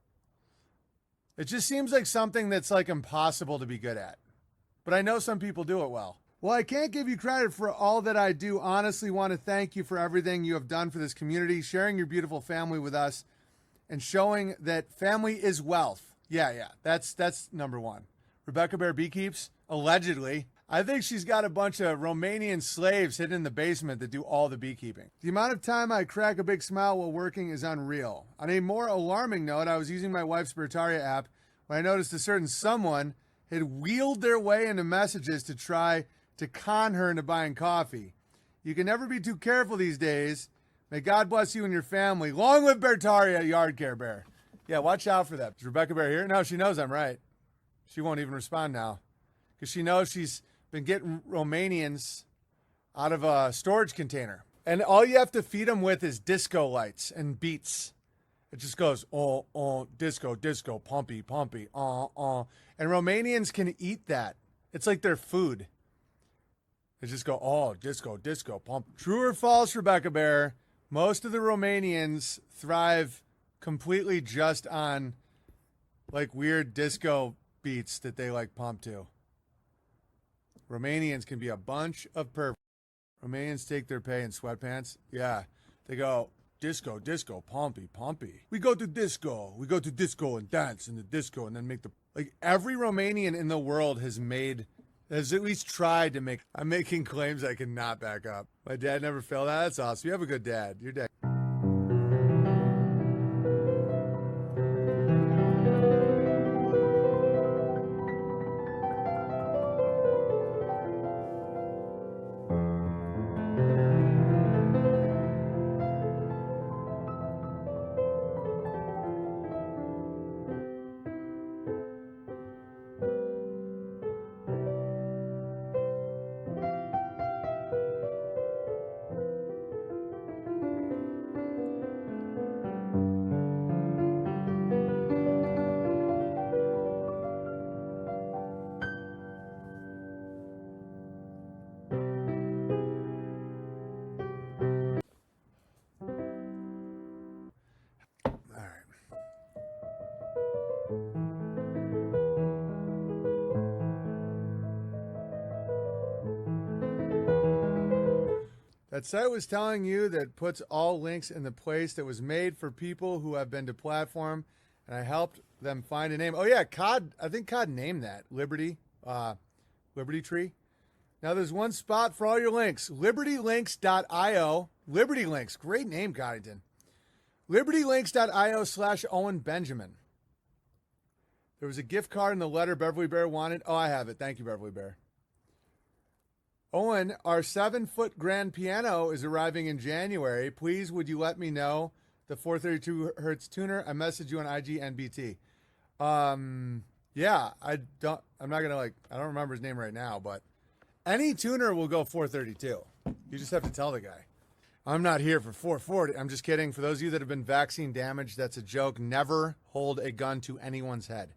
It just seems like something that's like impossible to be good at. But I know some people do it well. Well, I can't give you credit for all that I do. Honestly, want to thank you for everything you have done for this community, sharing your beautiful family with us, and showing that family is wealth. Yeah, that's number one. Rebecca Bear beekeeps, allegedly. I think she's got a bunch of Romanian slaves hidden in the basement that do all the beekeeping. The amount of time I crack a big smile while working is unreal. On a more alarming note, I was using my wife's Bertaria app when I noticed a certain someone had wheeled their way into messages to try to con her into buying coffee. You can never be too careful these days. May God bless you and your family. Long live Bertaria, Yard Care Bear. Yeah, watch out for that. Is Rebecca Bear here? No, she knows I'm right. She won't even respond now because she knows she's been getting Romanians out of a storage container. And all you have to feed them with is disco lights and beats. It just goes, disco, disco, pumpy, pumpy, And Romanians can eat that. It's like their food. They just go, disco, disco, pump. True or false, Rebecca Bear? Most of the Romanians thrive completely just on like weird disco beats that they like pump to. Romanians can be a bunch of perverts. Romanians take their pay in sweatpants. Yeah. They go, disco, disco, pumpy, pumpy. We go to disco and dance in the disco and then make the, like every Romanian in the world has at least tried to make, I'm making claims I cannot back up. My dad never failed. That's awesome. You have a good dad. Your dad. That site was telling you that puts all links in the place that was made for people who have been to platform, and I helped them find a name. Oh yeah, COD. I think COD named that Liberty Tree. Now there's one spot for all your links. LibertyLinks.io. Liberty Links. Great name, Coddington. LibertyLinks.io/Owen Benjamin. There was a gift card in the letter Beverly Bear wanted. Oh, I have it. Thank you, Beverly Bear. Owen, our 7-foot grand piano is arriving in January. Please, would you let me know the 432 hertz tuner? I messaged you on IG and BT. Yeah, I'm not gonna I don't remember his name right now, but any tuner will go 432. You just have to tell the guy. I'm not here for 440. I'm just kidding. For those of you that have been vaccine damaged, that's a joke. Never hold a gun to anyone's head.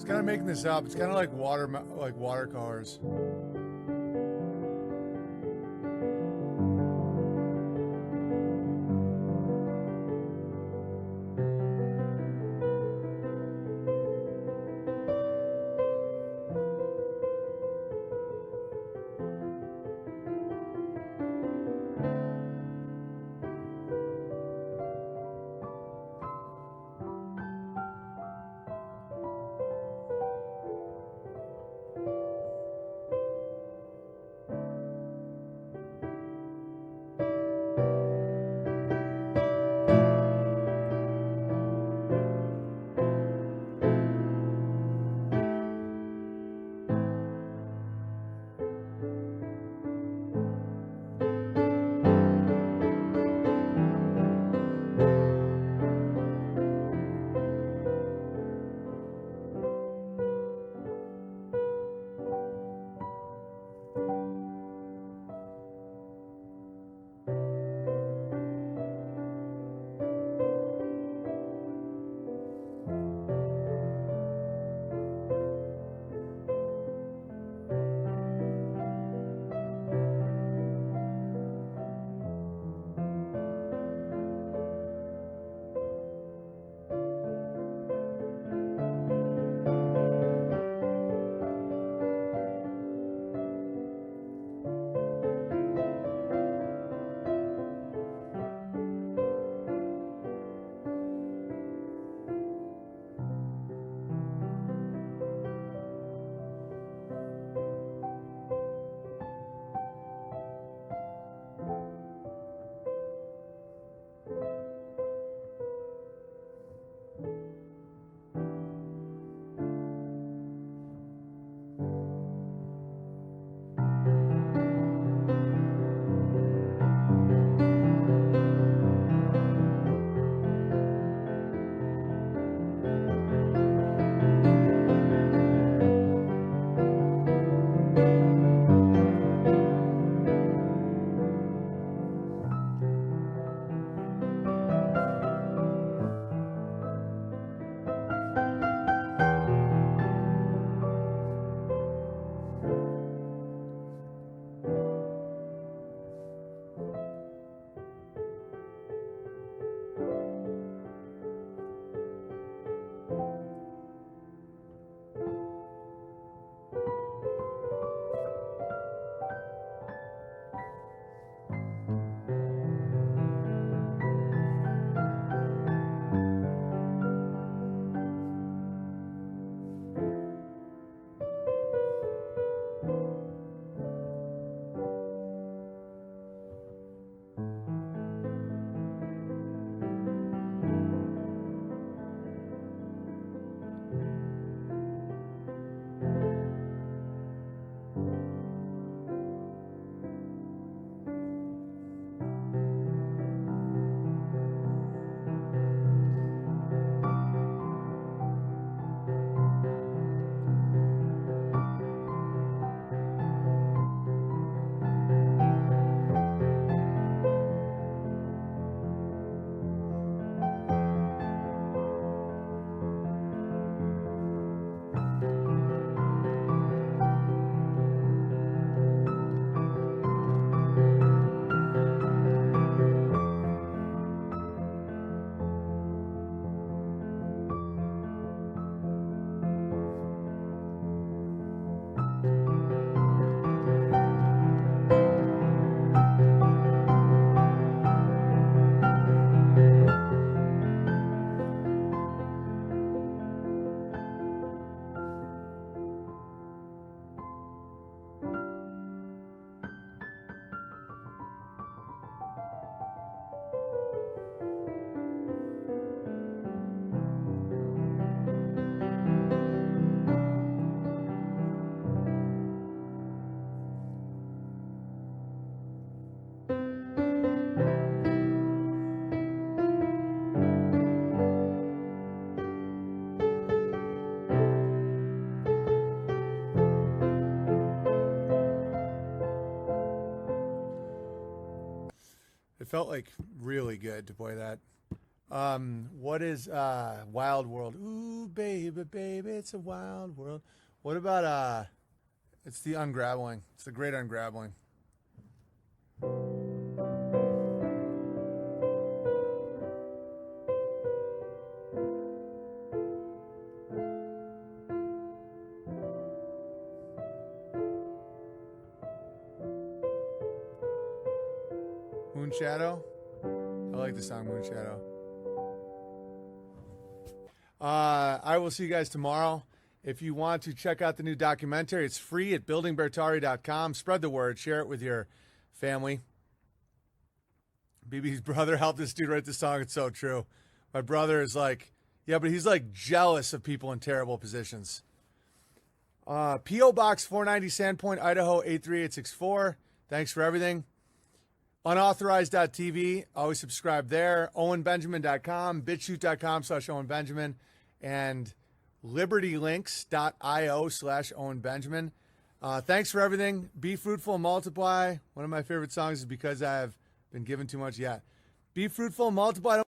It's kind of making this up. It's kind of like watercolors. It felt like really good to play that. What is Wild World? Ooh, baby, baby, it's a wild world. What about it's the Ungraveling. It's the Great Ungraveling. Moonshadow? I like the song Moonshadow. I will see you guys tomorrow. If you want to check out the new documentary, it's free at buildingbertari.com. Spread the word. Share it with your family. BB's brother helped this dude write the song. It's so true. My brother is like, yeah, but he's like jealous of people in terrible positions. P.O. Box 490 Sandpoint, Idaho 83864. Thanks for everything. Unauthorized.tv. Always subscribe there. OwenBenjamin.com. BitChute.com/OwenBenjamin. And libertylinks.io/OwenBenjamin. Thanks for everything. Be fruitful and multiply. One of my favorite songs is Because I Have Been Given Too Much Yet. Be fruitful and multiply.